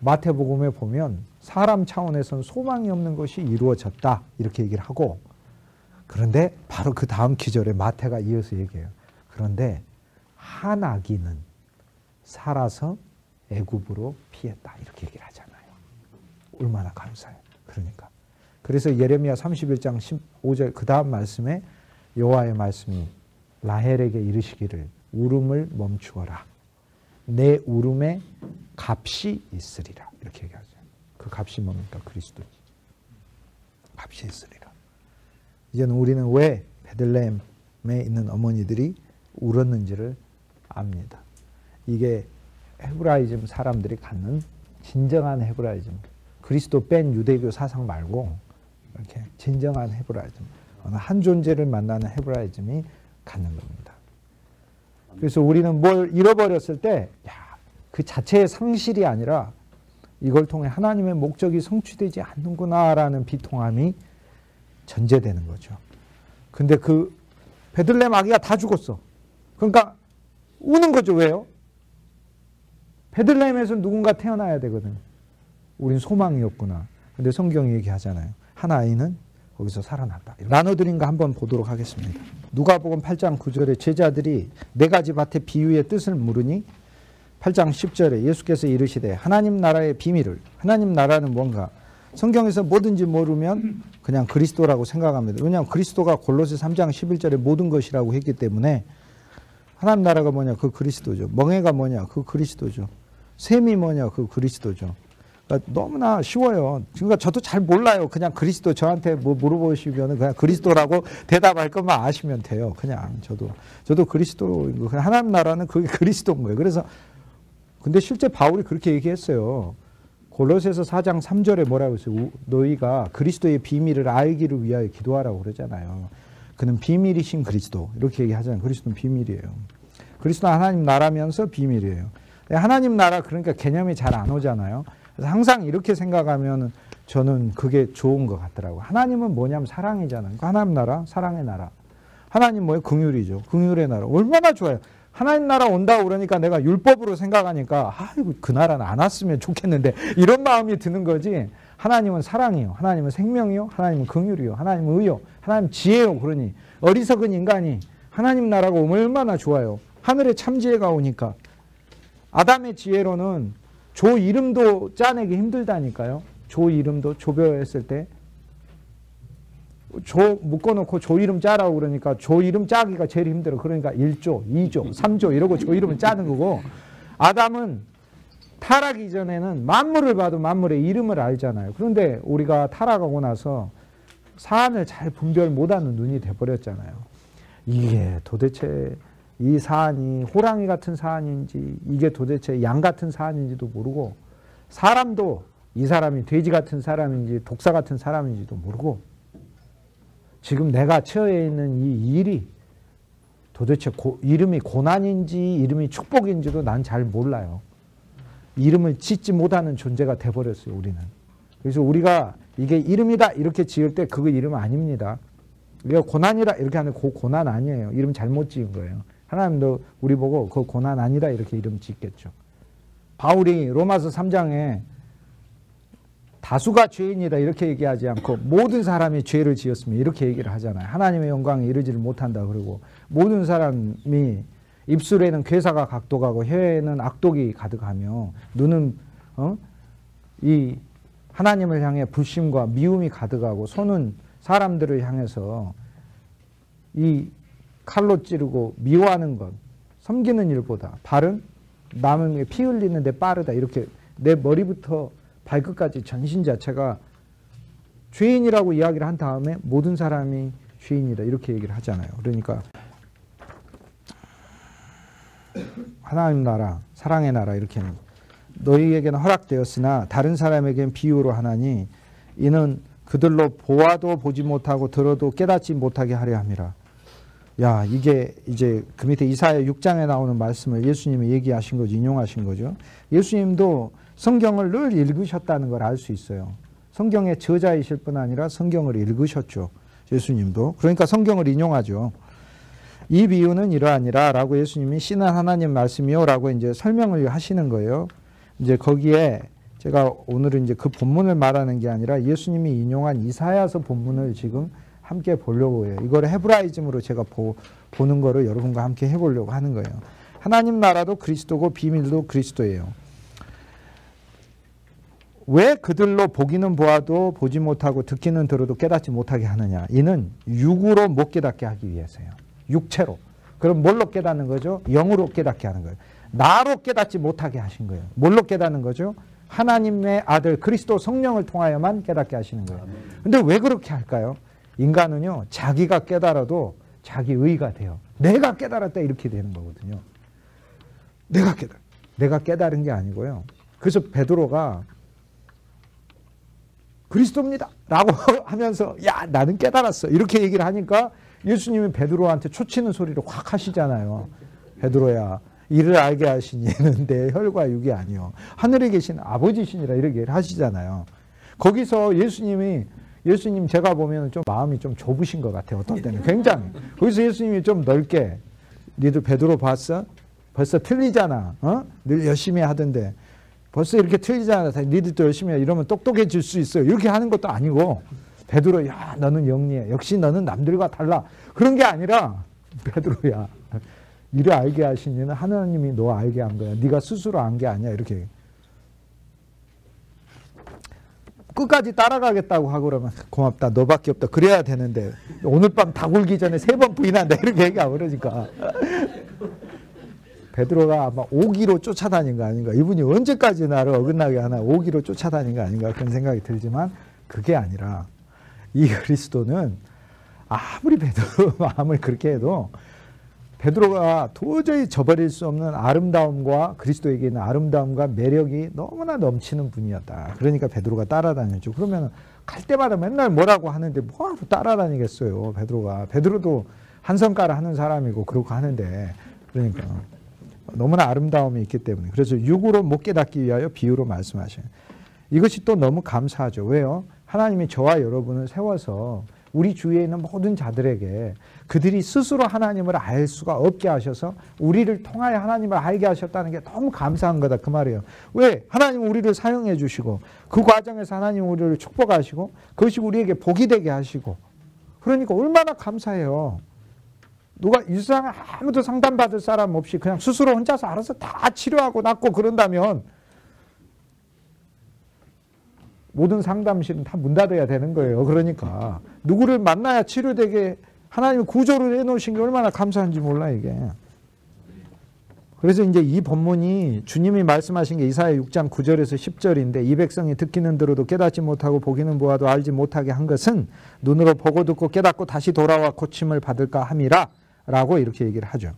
마태복음에 보면 사람 차원에서는 소망이 없는 것이 이루어졌다 이렇게 얘기를 하고, 그런데 바로 그 다음 기절에 마태가 이어서 얘기해요. 그런데 한 아기는 살아서 애굽으로 피했다 이렇게 얘기를 하잖아요. 얼마나 감사해요. 그러니까 그래서 예레미야 31장 15절 그 다음 말씀에 여호와의 말씀이 라헬에게 이르시기를 울음을 멈추어라. 내 울음에 값이 있으리라 이렇게 얘기하죠. 그 값이 뭡니까? 그리스도지. 값이 있으리라. 이제는 우리는 왜 베들레헴에 있는 어머니들이 울었는지를 압니다. 이게 헤브라이즘 사람들이 갖는 진정한 헤브라이즘, 그리스도 뺀 유대교 사상 말고 이렇게 진정한 헤브라이즘, 한 존재를 만나는 헤브라이즘이 갖는 겁니다. 그래서 우리는 뭘 잃어버렸을 때 그 자체의 상실이 아니라 이걸 통해 하나님의 목적이 성취되지 않는구나라는 비통함이 전제되는 거죠. 근데 그 베들레헴 아기가 다 죽었어. 그러니까 우는 거죠. 왜요? 베들레헴에서 누군가 태어나야 되거든. 우린 소망이 없구나. 근데 성경이 얘기하잖아요. 한 아이는 거기서 살아났다. 나눠드린 거 한번 보도록 하겠습니다. 누가복음 8장 9절에 제자들이 네 가지 밭의 비유의 뜻을 물으니 8장 10절에 예수께서 이르시되 하나님 나라의 비밀을, 하나님 나라는 뭔가 성경에서 뭐든지 모르면 그냥 그리스도라고 생각합니다. 왜냐하면 그리스도가 골로새 3장 11절에 모든 것이라고 했기 때문에 하나님 나라가 뭐냐? 그 그리스도죠. 멍에가 뭐냐? 그 그리스도죠. 셈이 뭐냐? 그 그리스도죠. 그러니까 너무나 쉬워요. 그러니까 저도 잘 몰라요. 그냥 그리스도 저한테 뭐 물어보시면 그냥 그리스도라고 대답할 것만 아시면 돼요. 그냥 저도 그리스도인 거. 하나님 나라는 그게 그리스도인 거예요. 그래서 근데 실제 바울이 그렇게 얘기했어요. 골로새서 4장 3절에 뭐라고 했어요? 너희가 그리스도의 비밀을 알기를 위하여 기도하라고 그러잖아요. 그는 비밀이신 그리스도 이렇게 얘기하잖아요. 그리스도는 비밀이에요. 그리스도는 하나님 나라면서 비밀이에요. 하나님 나라 그러니까 개념이 잘 안 오잖아요. 그래서 항상 이렇게 생각하면 저는 그게 좋은 것 같더라고요. 하나님은 뭐냐면 사랑이잖아요. 그러니까 하나님 나라, 사랑의 나라. 하나님 뭐예요? 긍휼이죠. 긍휼의 나라. 얼마나 좋아요. 하나님 나라 온다고 그러니까 내가 율법으로 생각하니까 아이고 그 나라는 안 왔으면 좋겠는데 이런 마음이 드는 거지. 하나님은 사랑이요. 하나님은 생명이요. 하나님은 긍휼이요. 하나님은 의요. 하나님 지혜요. 그러니 어리석은 인간이 하나님 나라가 오면 얼마나 좋아요. 하늘에 참지혜가 오니까. 아담의 지혜로는 조 이름도 짜내기 힘들다니까요. 조 이름도 조벼했을 때 조 묶어놓고 조 이름 짜라고 그러니까 조 이름 짜기가 제일 힘들어. 그러니까 1조, 2조, 3조 이러고 조 이름을 짜는 거고, 아담은 타락 이전에는 만물을 봐도 만물의 이름을 알잖아요. 그런데 우리가 타락하고 나서 사안을 잘 분별 못하는 눈이 돼버렸잖아요. 이게 도대체 이 사안이 호랑이 같은 사안인지 이게 도대체 양 같은 사안인지도 모르고, 사람도 이 사람이 돼지 같은 사람인지 독사 같은 사람인지도 모르고, 지금 내가 처해 있는 이 일이 도대체 이름이 고난인지 이름이 축복인지도 난 잘 몰라요. 이름을 짓지 못하는 존재가 돼버렸어요, 우리는. 그래서 우리가 이게 이름이다 이렇게 지을 때 그거 이름 아닙니다. 우리가 고난이다 이렇게 하는 그 고난 아니에요. 이름 잘못 지은 거예요. 하나님도 우리 보고 그 고난 아니다 이렇게 이름 짓겠죠. 바울이 로마서 3장에 다수가 죄인이다 이렇게 얘기하지 않고 모든 사람이 죄를 지었으면 이렇게 얘기를 하잖아요. 하나님의 영광에 이르지를 못한다 그러고, 모든 사람이 입술에는 괴사가 각독하고 혀에는 악독이 가득하며 눈은 이 하나님을 향해 불심과 미움이 가득하고 손은 사람들을 향해서 이 칼로 찌르고 미워하는 것, 섬기는 일보다 발은 남에게 피 흘리는 데 빠르다. 이렇게 내 머리부터 발끝까지 전신 자체가 죄인이라고 이야기를 한 다음에 모든 사람이 죄인이다 이렇게 얘기를 하잖아요. 그러니까 하나님 나라, 사랑의 나라 이렇게 너희에게는 허락되었으나 다른 사람에게는 비유로 하나니 이는 그들로 보아도 보지 못하고 들어도 깨닫지 못하게 하려 함이라. 야, 이게 이제 그 밑에 이사야 6장에 나오는 말씀을 예수님이 얘기하신 거죠. 인용하신 거죠. 예수님도 성경을 늘 읽으셨다는 걸 알 수 있어요. 성경의 저자이실 뿐 아니라 성경을 읽으셨죠. 예수님도. 그러니까 성경을 인용하죠. 이 비유는 이러하니라 라고 예수님이 씨는 하나님 말씀이요 라고 이제 설명을 하시는 거예요. 이제 거기에 제가 오늘은 이제 그 본문을 말하는 게 아니라 예수님이 인용한 이사야서 본문을 지금 함께 보려고 해요. 이거를 헤브라이즘으로 제가 보는 거를 여러분과 함께 해보려고 하는 거예요. 하나님 나라도 그리스도고 비밀도 그리스도예요. 왜 그들로 보기는 보아도 보지 못하고 듣기는 들어도 깨닫지 못하게 하느냐. 이는 육으로 못 깨닫게 하기 위해서요. 육체로. 그럼 뭘로 깨닫는 거죠? 영으로 깨닫게 하는 거예요. 나로 깨닫지 못하게 하신 거예요. 뭘로 깨닫는 거죠? 하나님의 아들 그리스도 성령을 통하여만 깨닫게 하시는 거예요. 근데 왜 그렇게 할까요? 인간은요, 자기가 깨달아도 자기 의가 돼요. 내가 깨달았다 이렇게 되는 거거든요. 내가 깨달은 게 아니고요. 그래서 베드로가 그리스도입니다 라고 하면서 야 나는 깨달았어 이렇게 얘기를 하니까 예수님이 베드로한테 초치는 소리를 확 하시잖아요. 베드로야 이를 알게 하신 이는 내 혈과 육이 아니요 하늘에 계신 아버지시니라 이렇게 하시잖아요. 거기서 예수님 제가 보면 좀 마음이 좀 좁으신 것 같아요. 어떤 때는 굉장히. 거기서 예수님이 좀 넓게 니들 베드로 봤어? 벌써 틀리잖아. 늘 열심히 하던데 벌써 이렇게 틀리잖아. 니들도 열심히 해. 이러면 똑똑해질 수 있어요. 이렇게 하는 것도 아니고 베드로 야 너는 영리해. 역시 너는 남들과 달라. 그런 게 아니라 베드로야 이를 알게 하신 이는 하나님이 너 알게 한 거야. 네가 스스로 안 게 아니야. 이렇게 끝까지 따라가겠다고 하고 그러면 고맙다. 너밖에 없다. 그래야 되는데 오늘 밤 다 굴기 전에 3번 부인한다. 이렇게 얘기하고 그러니까 베드로가 아마 오기로 쫓아다닌 거 아닌가. 이분이 언제까지 나를 어긋나게 하나. 오기로 쫓아다닌 거 아닌가. 그런 생각이 들지만 그게 아니라 이 그리스도는 아무리 베드로 마음을 그렇게 해도 베드로가 도저히 저버릴 수 없는 아름다움과 그리스도에게 있는 아름다움과 매력이 너무나 넘치는 분이었다. 그러니까 베드로가 따라다녔죠. 그러면 갈 때마다 맨날 뭐라고 하는데 뭐하러 따라다니겠어요. 베드로도 한 성가를 하는 사람이고 그러고 하는데 그러니까 너무나 아름다움이 있기 때문에. 그래서 육으로 못 깨닫기 위하여 비유로 말씀하셔요. 이것이 또 너무 감사하죠. 왜요? 하나님이 저와 여러분을 세워서 우리 주위에 있는 모든 자들에게 그들이 스스로 하나님을 알 수가 없게 하셔서 우리를 통하여 하나님을 알게 하셨다는 게 너무 감사한 거다 그 말이에요. 왜? 하나님은 우리를 사용해 주시고 그 과정에서 하나님은 우리를 축복하시고 그것이 우리에게 복이 되게 하시고 그러니까 얼마나 감사해요. 누가 이 세상에 아무도 상담받을 사람 없이 그냥 스스로 혼자서 알아서 다 치료하고 낫고 그런다면 모든 상담실은 다 문 닫아야 되는 거예요. 그러니까 누구를 만나야 치료되게 하나님이 구조를 해놓으신 게 얼마나 감사한지 몰라 이게. 그래서 이제 이 본문이 주님이 말씀하신 게 이사야 6장 9절에서 10절인데 이 백성이 듣기는 들어도 깨닫지 못하고 보기는 보아도 알지 못하게 한 것은 눈으로 보고 듣고 깨닫고 다시 돌아와 고침을 받을까 함이라 라고 이렇게 얘기를 하죠.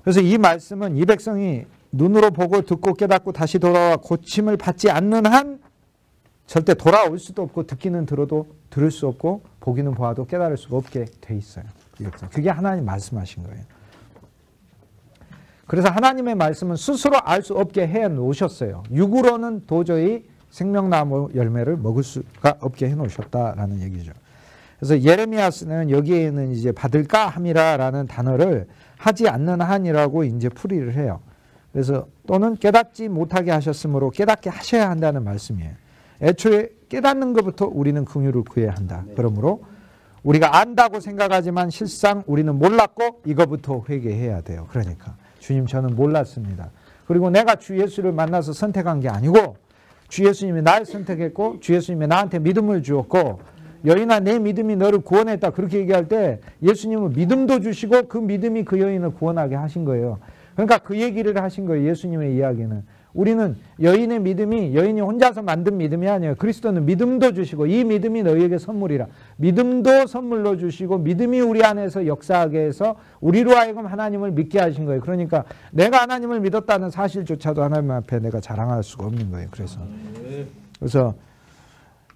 그래서 이 말씀은 이 백성이 눈으로 보고 듣고 깨닫고 다시 돌아와 고침을 받지 않는 한 절대 돌아올 수도 없고 듣기는 들어도 들을 수 없고 보기는 보아도 깨달을 수가 없게 돼 있어요. 그게 하나님 말씀하신 거예요. 그래서 하나님의 말씀은 스스로 알 수 없게 해 놓으셨어요. 육으로는 도저히 생명나무 열매를 먹을 수가 없게 해 놓으셨다라는 얘기죠. 그래서 예레미야스는 여기에는 이제 받을까 함이라라는 단어를 하지 않는 한이라고 이제 풀이를 해요. 그래서 또는 깨닫지 못하게 하셨으므로 깨닫게 하셔야 한다는 말씀이에요. 애초에 깨닫는 것부터 우리는 긍휼을 구해야 한다. 그러므로 우리가 안다고 생각하지만 실상 우리는 몰랐고 이거부터 회개해야 돼요. 그러니까 주님 저는 몰랐습니다. 그리고 내가 주 예수를 만나서 선택한 게 아니고 주 예수님이 날 선택했고 주 예수님이 나한테 믿음을 주었고 여인아 내 믿음이 너를 구원했다. 그렇게 얘기할 때 예수님은 믿음도 주시고 그 믿음이 그 여인을 구원하게 하신 거예요. 그러니까 그 얘기를 하신 거예요. 예수님의 이야기는. 우리는 여인의 믿음이 여인이 혼자서 만든 믿음이 아니에요. 그리스도는 믿음도 주시고 이 믿음이 너희에게 선물이라. 믿음도 선물로 주시고 믿음이 우리 안에서 역사하게 해서 우리로 하여금 하나님을 믿게 하신 거예요. 그러니까 내가 하나님을 믿었다는 사실조차도 하나님 앞에 내가 자랑할 수가 없는 거예요. 그래서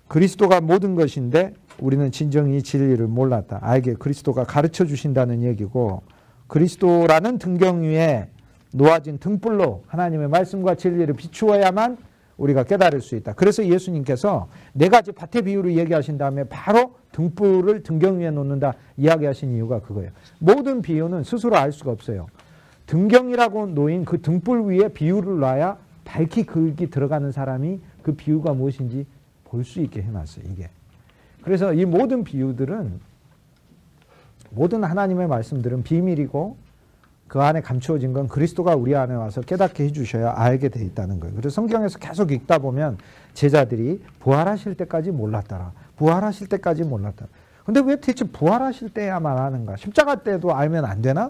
그리스도가 모든 것인데 우리는 진정이 진리를 몰랐다. 알게 그리스도가 가르쳐 주신다는 얘기고 그리스도라는 등경 위에 놓아진 등불로 하나님의 말씀과 진리를 비추어야만 우리가 깨달을 수 있다. 그래서 예수님께서 네 가지 밭의 비유를 얘기하신 다음에 바로 등불을 등경 위에 놓는다 이야기하신 이유가 그거예요. 모든 비유는 스스로 알 수가 없어요. 등경이라고 놓인 그 등불 위에 비유를 놔야 밝히 거기 들어가는 사람이 그 비유가 무엇인지 볼 수 있게 해놨어요. 이게. 그래서 이 모든 비유들은 모든 하나님의 말씀들은 비밀이고 그 안에 감추어진 건 그리스도가 우리 안에 와서 깨닫게 해주셔야 알게 돼 있다는 거예요. 그래서 성경에서 계속 읽다 보면 제자들이 부활하실 때까지 몰랐더라. 부활하실 때까지 몰랐더라. 근데 왜 대체 부활하실 때야만 아는가? 십자가 때도 알면 안 되나?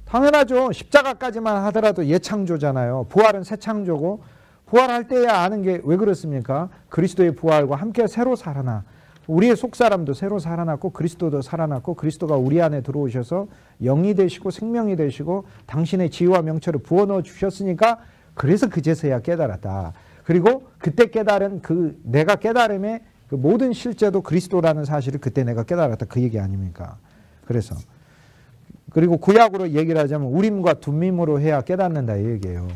당연하죠. 십자가까지만 하더라도 예창조잖아요. 부활은 새 창조고 부활할 때야 아는 게 왜 그렇습니까? 그리스도의 부활과 함께 새로 살아나. 우리의 속사람도 새로 살아났고 그리스도도 살아났고 그리스도가 우리 안에 들어오셔서 영이 되시고 생명이 되시고 당신의 지위와 명철을 부어넣어 주셨으니까 그래서 그제서야 깨달았다. 그리고 그때 깨달은 그 내가 깨달음의 그 모든 실제도 그리스도라는 사실을 그때 내가 깨달았다. 그 얘기 아닙니까? 그래서 그리고 구약으로 얘기를 하자면 우림과 둠밈으로 해야 깨닫는다 이 얘기예요.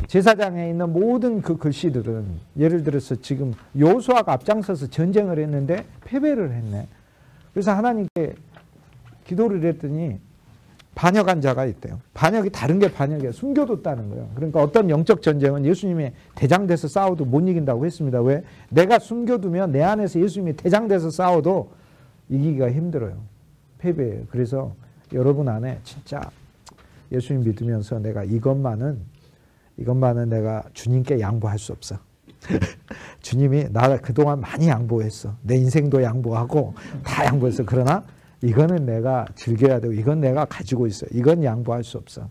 제사장에 있는 모든 그 글씨들은 예를 들어서 지금 여호수아가 앞장서서 전쟁을 했는데 패배를 했네. 그래서 하나님께 기도를 했더니 반역한 자가 있대요. 반역이 다른 게 반역이에요. 숨겨뒀다는 거예요. 그러니까 어떤 영적 전쟁은 예수님이 대장돼서 싸워도 못 이긴다고 했습니다. 왜? 내가 숨겨두면 내 안에서 예수님이 대장돼서 싸워도 이기기가 힘들어요. 패배예요. 그래서 여러분 안에 진짜 예수님 믿으면서 내가 이것만은 내가 주님께 양보할 수 없어. 주님이 나 그동안 많이 양보했어. 내 인생도 양보하고 다 양보했어. 그러나 이거는 내가 즐겨야 되고 이건 내가 가지고 있어. 이건 양보할 수 없어.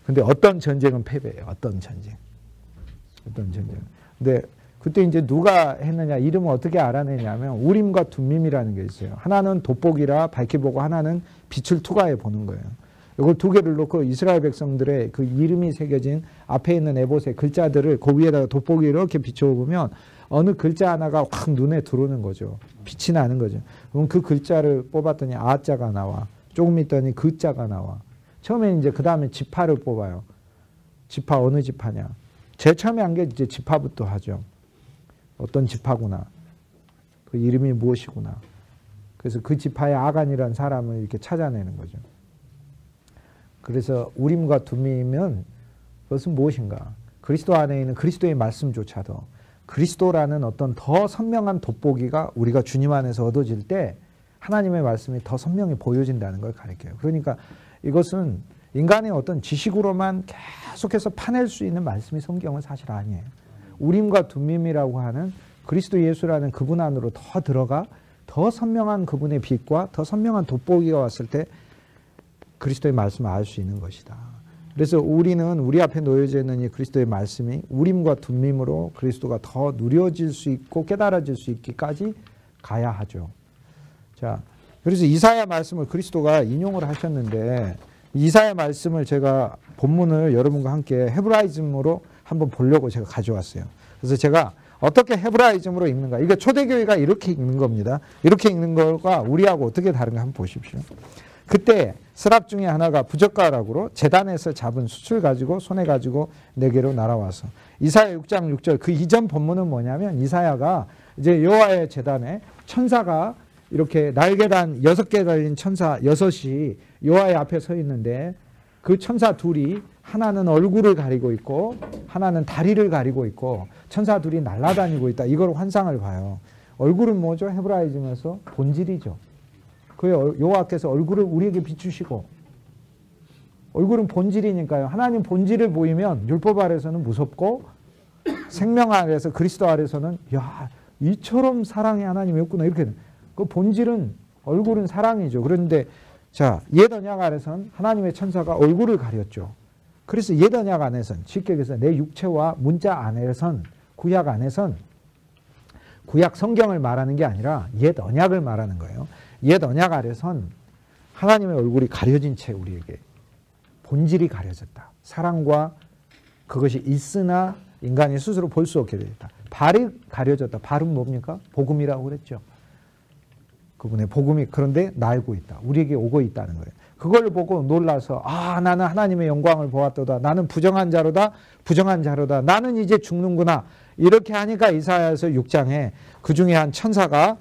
근데 어떤 전쟁은 패배예요. 어떤 전쟁. 근데 그때 이제 누가 했느냐 이름을 어떻게 알아내냐면 우림과 둠밈이라는 게 있어요. 하나는 돋보기라 밝게 보고 하나는 빛을 투과해 보는 거예요. 이걸 두 개를 놓고 이스라엘 백성들의 그 이름이 새겨진 앞에 있는 에봇의 글자들을 그 위에다가 돋보기 이렇게 비춰보면 어느 글자 하나가 확 눈에 들어오는 거죠. 빛이 나는 거죠. 그럼 그 글자를 뽑았더니 아자가 나와. 조금 있더니 그자가 나와. 처음에 이제 그 다음에 지파를 뽑아요. 지파 어느 지파냐. 제일 처음에 한 게 이제 지파부터 하죠. 어떤 지파구나. 그 이름이 무엇이구나. 그래서 그 지파의 아간이라는 사람을 이렇게 찾아내는 거죠. 그래서 우림과 둠밈은 그것은 무엇인가? 그리스도 안에 있는 그리스도의 말씀조차도 그리스도라는 어떤 더 선명한 돋보기가 우리가 주님 안에서 얻어질 때 하나님의 말씀이 더 선명히 보여진다는 걸 가리켜요. 그러니까 이것은 인간의 어떤 지식으로만 계속해서 파낼 수 있는 말씀이 성경은 사실 아니에요. 우림과 둠밈이라고 하는 그리스도 예수라는 그분 안으로 더 들어가 더 선명한 그분의 빛과 더 선명한 돋보기가 왔을 때 그리스도의 말씀을 알 수 있는 것이다. 그래서 우리는 우리 앞에 놓여져 있는 이 그리스도의 말씀이 우림과 둠밈으로 그리스도가 더 누려질 수 있고 깨달아질 수 있기까지 가야 하죠. 자, 그래서 이사야 말씀을 그리스도가 인용을 하셨는데 이사야 말씀을 제가 본문을 여러분과 함께 헤브라이즘으로 한번 보려고 제가 가져왔어요. 그래서 제가 어떻게 헤브라이즘으로 읽는가. 이게 초대교회가 이렇게 읽는 겁니다. 이렇게 읽는 것과 우리하고 어떻게 다른가 한번 보십시오. 그때 스랍 중에 하나가 부젓가락으로 제단에서 잡은 숯을 가지고 손에 가지고 내게로 날아와서 이사야 6장 6절 그 이전 본문은 뭐냐면 이사야가 이제 여호와의 제단에 천사가 이렇게 날개단 6개 달린 천사 6이 여호와의 앞에 서 있는데 그 천사 둘이 하나는 얼굴을 가리고 있고 하나는 다리를 가리고 있고 천사 둘이 날아다니고 있다. 이걸 환상을 봐요. 얼굴은 뭐죠? 헤브라이즘에서 본질이죠. 그 여호와께서 얼굴을 우리에게 비추시고 얼굴은 본질이니까요. 하나님 본질을 보이면 율법 아래서는 무섭고 생명 아래서 그리스도 아래서는 야 이처럼 사랑의 하나님이 없구나 이렇게 그 본질은 얼굴은 사랑이죠. 그런데 자 옛 언약 아래서는 하나님의 천사가 얼굴을 가렸죠. 그래서 옛 언약 안에선 쉽게 얘기해서 내 육체와 문자 안에선 구약 안에선 구약 성경을 말하는 게 아니라 옛 언약을 말하는 거예요. 옛 언약 아래선 하나님의 얼굴이 가려진 채 우리에게 본질이 가려졌다. 사랑과 그것이 있으나 인간이 스스로 볼 수 없게 되었다. 발이 가려졌다. 발은 뭡니까? 복음이라고 그랬죠. 그분의 복음이 그런데 날고 있다. 우리에게 오고 있다는 거예요. 그걸 보고 놀라서 아 나는 하나님의 영광을 보았도다. 나는 부정한 자로다. 부정한 자로다. 나는 이제 죽는구나. 이렇게 하니까 이사야서 6장에 그 중에 한 천사가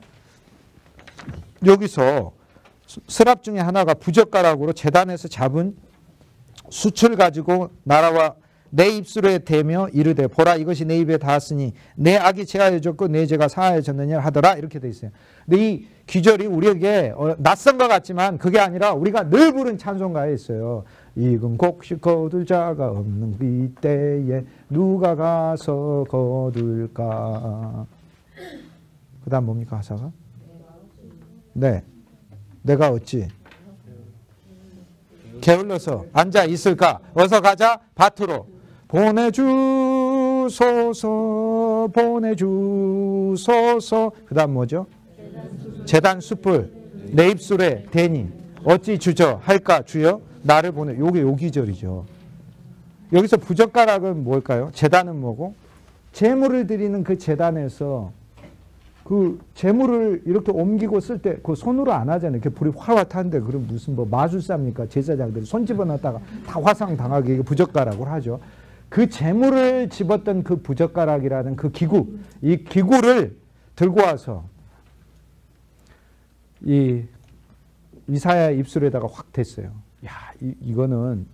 여기서 스랍 중에 하나가 부젓가락으로 제단에서 잡은 숯을 가지고 날아와 내 입술에 대며 이르되 보라 이것이 내 입에 닿았으니 내 악이 제하여졌고 내 죄가 사하여졌느냐 하더라. 이렇게 돼 있어요. 근데 이 귀절이 우리에게 낯선 것 같지만 그게 아니라 우리가 늘 부른 찬송가에 있어요. 익은 곡식 거둘 자가 없는 이때에 누가 가서 거둘까. 그 다음 뭡니까 가사가? 네, 내가 어찌 게을러서 앉아 있을까. 어서 가자 밭으로 보내주소서 보내주소서. 그 다음 뭐죠? 제단 숯불 내 입술에 대니 어찌 주저 할까 주여 나를 보내. 요게 요 기절이죠. 여기서 부젓가락은 뭘까요? 제단은 뭐고? 제물을 드리는 그 제단에서 그 제물을 이렇게 옮기고 쓸 때 그 손으로 안 하잖아요. 이렇게 불이 활활 타는데 그럼 무슨 뭐 마술사입니까? 제사장들이 손 집어넣었다가 다 화상 당하게 부젓가락으로 하죠. 그 제물을 집었던 그 부젓가락이라는 그 기구, 이 기구를 들고 와서 이 이사야의 입술에다가 확 댔어요. 야, 이거는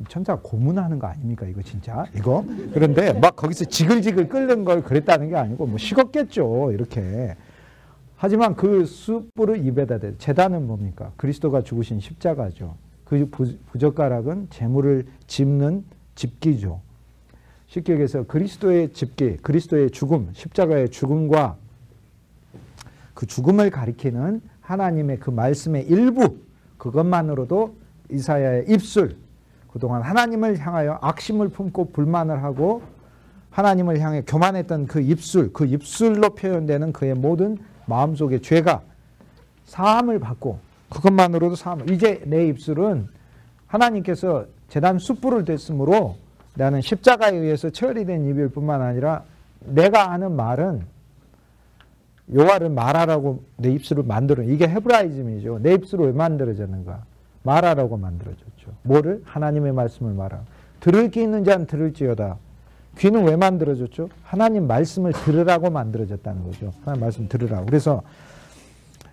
천사가 고문하는 거 아닙니까? 이거 진짜 이거. 그런데 막 거기서 지글지글 끓는 걸 그랬다는 게 아니고 뭐 식었겠죠. 이렇게. 하지만 그 숯불을 입에다 대. 제단은 뭡니까? 그리스도가 죽으신 십자가죠. 그 부젓가락은 재물을 집는 집기죠. 쉽게 얘기해서 그리스도의 집기, 그리스도의 죽음, 십자가의 죽음과 그 죽음을 가리키는 하나님의 그 말씀의 일부, 그것만으로도 이사야의 입술, 그동안 하나님을 향하여 악심을 품고 불만을 하고 하나님을 향해 교만했던 그 입술, 그 입술로 표현되는 그의 모든 마음속의 죄가 사함을 받고 그것만으로도 사함을. 이제 내 입술은 하나님께서 제단 숯불을 댔으므로 나는 십자가에 의해서 처리된 입일 뿐만 아니라 내가 하는 말은 여호와를 말하라고 내 입술을 만들어. 이게 헤브라이즘이죠. 내 입술을 왜 만들어졌는가? 말하라고 만들어졌죠. 뭐를? 하나님의 말씀을 말하라. 들을 귀 있는 자는 들을지어다. 귀는 왜 만들어졌죠? 하나님 말씀을 들으라고 만들어졌다는 거죠. 하나님 말씀 들으라고. 그래서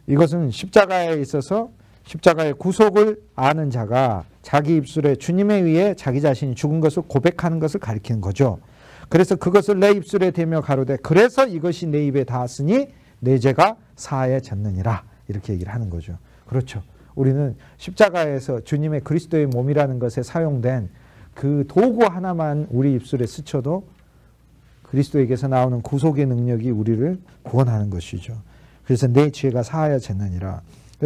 이것은 십자가에 있어서 십자가의 구속을 아는 자가 자기 입술에 주님에 의해 자기 자신이 죽은 것을 고백하는 것을 가리키는 거죠. 그래서 그것을 내 입술에 대며 가로되 그래서 이것이 내 입에 닿았으니 내 죄가 사하여졌느니라. 이렇게 얘기를 하는 거죠. 그렇죠. 우리는 십자가에서 주님의 그리스도의 몸이라는 것에 사용된 그 도구 하나만 우리 입술에 스쳐도 그리스도에게서 나오는 구속의 능력이 우리를 구원하는 것이죠. 그래서 내 죄가 사하여졌느니라.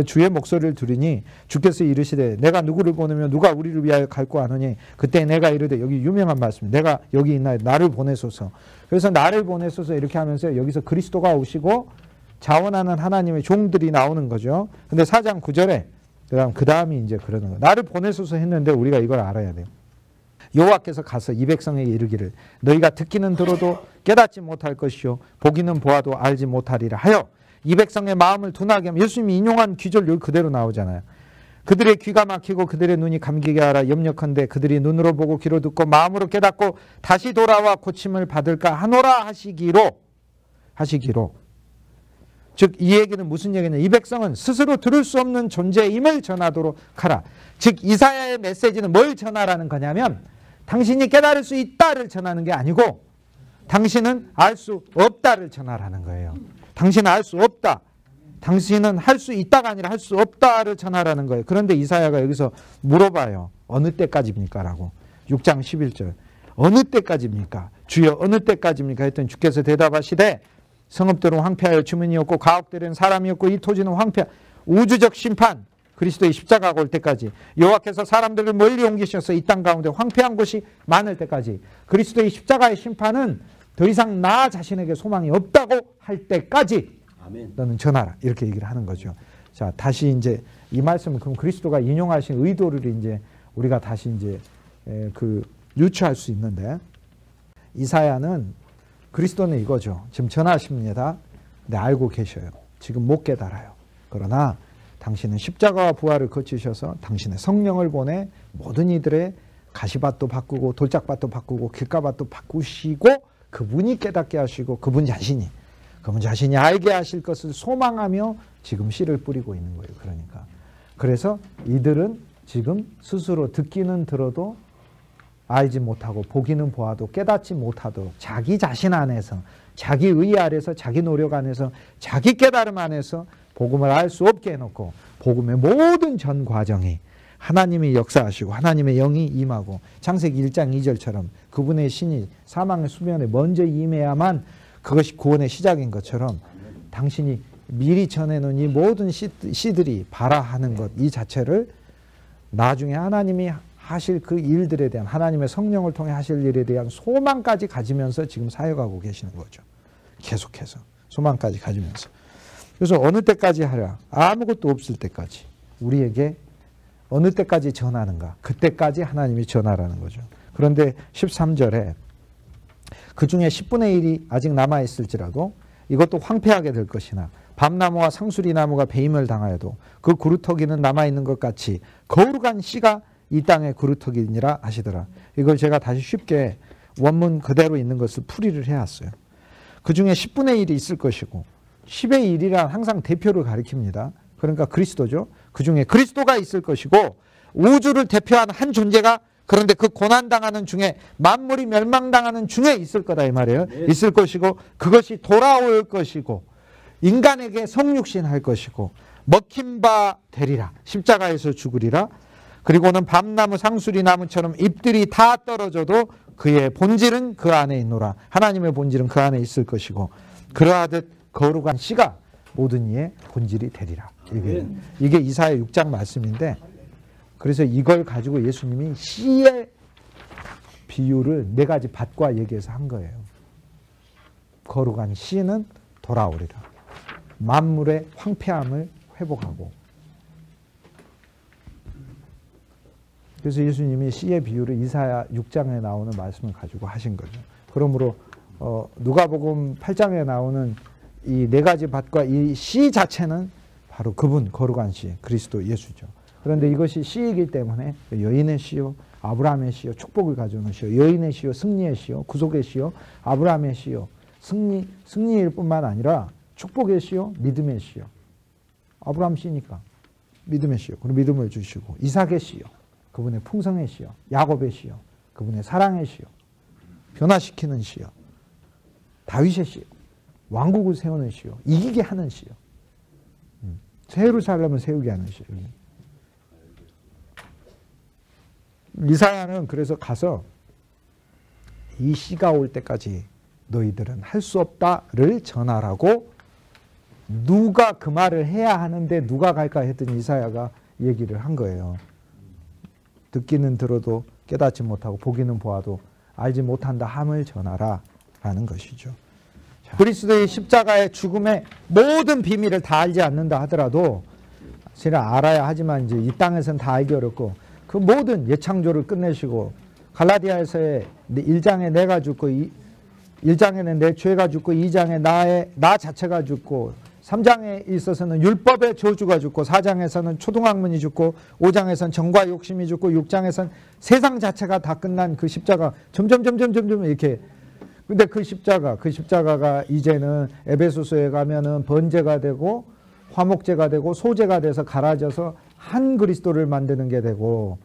주의 목소리를 들으니 주께서 이르시되 내가 누구를 보내며 누가 우리를 위하여 갈고 하느니 그때 내가 이르되 여기 유명한 말씀 내가 여기 있나요 나를 보내소서. 그래서 나를 보내소서 이렇게 하면서 여기서 그리스도가 오시고 자원하는 하나님의 종들이 나오는 거죠. 근데 4장 9절에 그 다음이 이제 그러는 거예요. 나를 보내소서 했는데 우리가 이걸 알아야 돼요. 여호와께서 가서 이 백성에게 이르기를 너희가 듣기는 들어도 깨닫지 못할 것이요 보기는 보아도 알지 못하리라 하여 이 백성의 마음을 둔하게 하면 예수님이 인용한 귀절 여기 그대로 나오잖아요. 그들의 귀가 막히고 그들의 눈이 감기게 하라. 염려컨대 그들이 눈으로 보고 귀로 듣고 마음으로 깨닫고 다시 돌아와 고침을 받을까 하노라 하시기로. 즉 이 얘기는 무슨 얘기냐. 이 백성은 스스로 들을 수 없는 존재임을 전하도록 하라. 즉 이사야의 메시지는 뭘 전하라는 거냐면 당신이 깨달을 수 있다를 전하는 게 아니고 당신은 알 수 없다를 전하라는 거예요. 당신은 알 수 없다. 당신은 할 수 있다가 아니라 할 수 없다를 전하라는 거예요. 그런데 이사야가 여기서 물어봐요. 어느 때까지입니까? 라고. 6장 11절. 어느 때까지입니까? 주여 어느 때까지입니까? 했더니 주께서 대답하시되 성읍들은 황폐하여 주민이 없고 가옥들은 사람이 없고 이 토지는 황폐. 우주적 심판. 그리스도의 십자가가 올 때까지 여호와께서 사람들을 멀리 옮기셔서 이 땅 가운데 황폐한 곳이 많을 때까지 그리스도의 십자가의 심판은 더 이상 나 자신에게 소망이 없다고 할 때까지 아멘. 너는 전하라. 이렇게 얘기를 하는 거죠. 자, 다시 이제 이 말씀은 그럼 그리스도가 인용하신 의도를 이제 우리가 다시 이제 유추할 수 있는데 이사야는 그리스도는 이거죠. 지금 전하십니다. 근데 알고 계셔요. 지금 못 깨달아요. 그러나 당신은 십자가와 부활을 거치셔서 당신의 성령을 보내 모든 이들의 가시밭도 바꾸고 돌짝밭도 바꾸고 길가밭도 바꾸시고 그분이 깨닫게 하시고 그분 자신이 알게 하실 것을 소망하며 지금 씨를 뿌리고 있는 거예요. 그러니까. 그래서 이들은 지금 스스로 듣기는 들어도 알지 못하고 보기는 보아도 깨닫지 못하도록 자기 자신 안에서 자기 의 아래서 자기 노력 안에서 자기 깨달음 안에서 복음을 알 수 없게 해놓고 복음의 모든 전 과정이 하나님이 역사하시고 하나님의 영이 임하고 창세기 1장 2절처럼 그분의 신이 사망의 수면에 먼저 임해야만 그것이 구원의 시작인 것처럼 당신이 미리 전해놓은 이 모든 씨들이 발화하는 것 이 자체를 나중에 하나님이 하실 그 일들에 대한 하나님의 성령을 통해 하실 일에 대한 소망까지 가지면서 지금 사역하고 계시는 거죠. 계속해서 소망까지 가지면서. 그래서 어느 때까지 하랴? 아무것도 없을 때까지 우리에게 어느 때까지 전하는가? 그때까지 하나님이 전하라는 거죠. 그런데 13절에 그 중에 10분의 1이 아직 남아있을지라도 이것도 황폐하게 될 것이나 밤나무와 상수리나무가 배임을 당하여도 그 그루터기는 남아있는 것 같이 거룩한 씨가 이 땅의 그루터기니라 하시더라. 이걸 제가 다시 쉽게 원문 그대로 있는 것을 풀이를 해왔어요. 그 중에 10분의 1이 있을 것이고 10의 1이란 항상 대표를 가리킵니다. 그러니까 그리스도죠. 그 중에 그리스도가 있을 것이고 우주를 대표하는 한 존재가 그런데 그 고난당하는 중에 만물이 멸망당하는 중에 있을 거다 이 말이에요. 있을 것이고 그것이 돌아올 것이고 인간에게 성육신할 것이고 먹힌 바 되리라. 십자가에서 죽으리라. 그리고는 밤나무 상수리나무처럼 잎들이 다 떨어져도 그의 본질은 그 안에 있노라. 하나님의 본질은 그 안에 있을 것이고 그러하듯 거룩한 씨가 모든 이의 본질이 되리라. 이게 이사야 6장 말씀인데 그래서 이걸 가지고 예수님이 씨의 비유를 4가지 밭과 얘기해서 한 거예요. 거룩한 씨는 돌아오리라. 만물의 황폐함을 회복하고. 그래서 예수님이 씨의 비유를 이사야 6장에 나오는 말씀을 가지고 하신 거죠. 그러므로 누가복음 8장에 나오는 이 4가지 밭과 이 씨 자체는 바로 그분 거룩한 씨 그리스도 예수죠. 그런데 이것이 씨이기 때문에 여인의 씨요 아브라함의 씨요 축복을 가져오는 씨요 여인의 씨요 승리의 씨요 구속의 씨요 아브라함의 씨요 승리일 뿐만 아니라 축복의 씨요 믿음의 씨요 아브라함 씨니까 믿음의 씨요 그리고 믿음을 주시고 이삭의 씨요 그분의 풍성의 씨요 야곱의 씨요 그분의 사랑의 씨요 변화시키는 씨요 다윗의 씨요 왕국을 세우는 씨요 이기게 하는 씨요 새 예루살렘을 세우게 하는 씨요. 이사야는 그래서 가서 이 씨가 올 때까지 너희들은 할 수 없다를 전하라고 누가 그 말을 해야 하는데 누가 갈까 했더니 이사야가 얘기를 한 거예요. 듣기는 들어도 깨닫지 못하고 보기는 보아도 알지 못한다 함을 전하라 라는 것이죠. 그리스도의 십자가의 죽음의 모든 비밀을 다 알지 않는다 하더라도 사실 알아야 하지만 이제 이 땅에서는 다 알기 어렵고 그 모든 예창조를 끝내시고 갈라디아에서의 1장에 내가 죽고 1장에는 내 죄가 죽고 2장에 나 자체가 죽고 3장에 있어서는 율법의 저주가 죽고 4장에서는 초등학문이 죽고 5장에서는 정과 욕심이 죽고 6장에서는 세상 자체가 다 끝난 그 십자가 점점 이렇게 근데 그 십자가가 이제는 에베소서에 가면은 번제가 되고 화목제가 되고 소제가 돼서 갈아져서 한 그리스도를 만드는 게 되고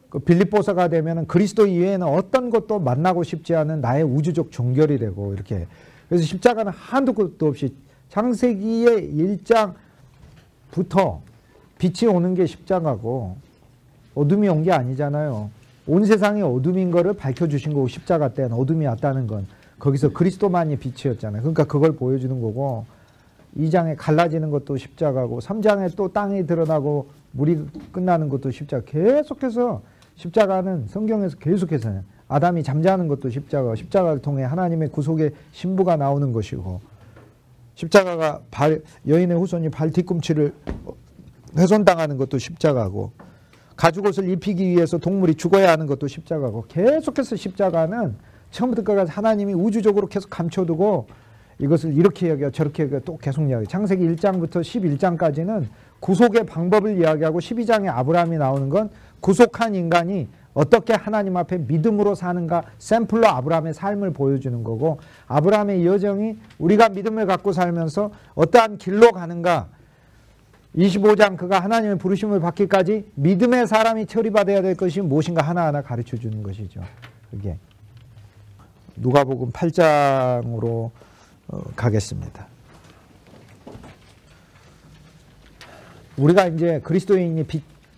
그 빌립보서가 되면은 그리스도 이외에는 어떤 것도 만나고 싶지 않은 나의 우주적 종결이 되고 이렇게 그래서 십자가는 한도 끝도 없이 창세기의 1장부터 빛이 오는 게 십자가고 어둠이 온 게 아니잖아요. 온 세상이 어둠인 거를 밝혀주신 거고 십자가 때는 어둠이 왔다는 건 거기서 그리스도만이 빛이었잖아요. 그러니까 그걸 보여주는 거고 2장에 갈라지는 것도 십자가고 3장에 또 땅이 드러나고 물이 끝나는 것도 십자가 계속해서 십자가는 성경에서 계속해서 아담이 잠자는 것도 십자가 십자가를 통해 하나님의 구속의 신부가 나오는 것이고 십자가가 여인의 후손이 발 뒤꿈치를 훼손당하는 것도 십자가고 가죽옷을 입히기 위해서 동물이 죽어야 하는 것도 십자가고 계속해서 십자가는 처음부터 끝까지 하나님이 우주적으로 계속 감춰두고 이것을 이렇게 여겨 저렇게 여겨 또 계속 여겨 창세기 1장부터 11장까지는 구속의 방법을 이야기하고 12장에 아브라함이 나오는 건 구속한 인간이 어떻게 하나님 앞에 믿음으로 사는가 샘플로 아브라함의 삶을 보여주는 거고, 아브라함의 여정이 우리가 믿음을 갖고 살면서 어떠한 길로 가는가, 25장 그가 하나님의 부르심을 받기까지 믿음의 사람이 처리받아야 될 것이 무엇인가 하나하나 가르쳐 주는 것이죠. 그게 누가복음 8장으로 가겠습니다. 우리가 이제 그리스도인이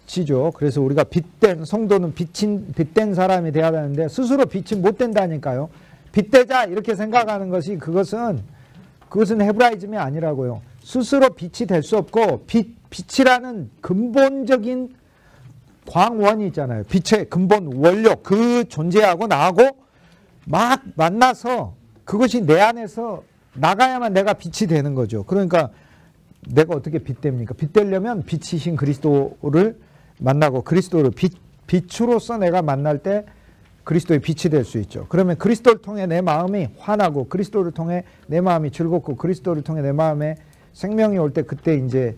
빛이죠. 그래서 우리가 빛된 성도는 빛된 사람이 되어야 되는데 스스로 빛이 못 된다니까요. 빛되자 이렇게 생각하는 것이 그것은 헤브라이즘이 아니라고요. 스스로 빛이 될 수 없고 빛이라는 근본적인 광원이 있잖아요. 빛의 근본 원료, 그 존재하고 나하고 막 만나서 그것이 내 안에서 나가야만 내가 빛이 되는 거죠. 그러니까 내가 어떻게 빛됩니까? 빛되려면 빛이신 그리스도를 만나고 그리스도를 빛으로서 내가 만날 때 그리스도의 빛이 될 수 있죠. 그러면 그리스도를 통해 내 마음이 환하고 그리스도를 통해 내 마음이 즐겁고 그리스도를 통해 내 마음에 생명이 올 때 그때 이제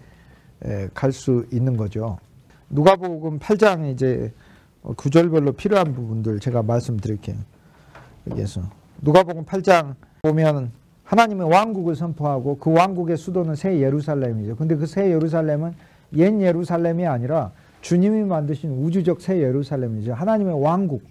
갈 수 있는 거죠. 누가복음 8장 이제 구절별로 필요한 부분들 제가 말씀드릴게요. 여기에서 누가복음 8장 보면 하나님의 왕국을 선포하고 그 왕국의 수도는 새 예루살렘이죠. 근데 그 새 예루살렘은 옛 예루살렘이 아니라 주님이 만드신 우주적 새 예루살렘이죠. 하나님의 왕국,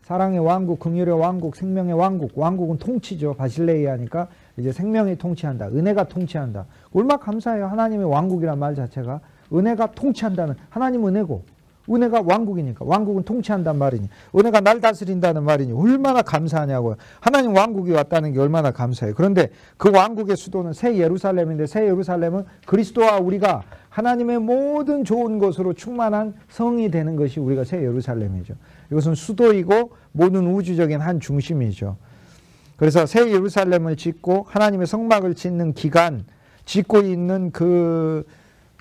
사랑의 왕국, 긍휼의 왕국, 생명의 왕국. 왕국은 통치죠. 바실레이아니까 이제 생명이 통치한다. 은혜가 통치한다. 얼마나 감사해요. 하나님의 왕국이란 말 자체가. 은혜가 통치한다는, 하나님 은혜고 은혜가 왕국이니까, 왕국은 통치한단 말이니, 은혜가 날 다스린다는 말이니 얼마나 감사하냐고요. 하나님 왕국이 왔다는 게 얼마나 감사해요. 그런데 그 왕국의 수도는 새 예루살렘인데 새 예루살렘은 그리스도와 우리가 하나님의 모든 좋은 것으로 충만한 성이 되는 것이 우리가 새 예루살렘이죠. 이것은 수도이고 모든 우주적인 한 중심이죠. 그래서 새 예루살렘을 짓고 하나님의 성막을 짓는 기간, 짓고 있는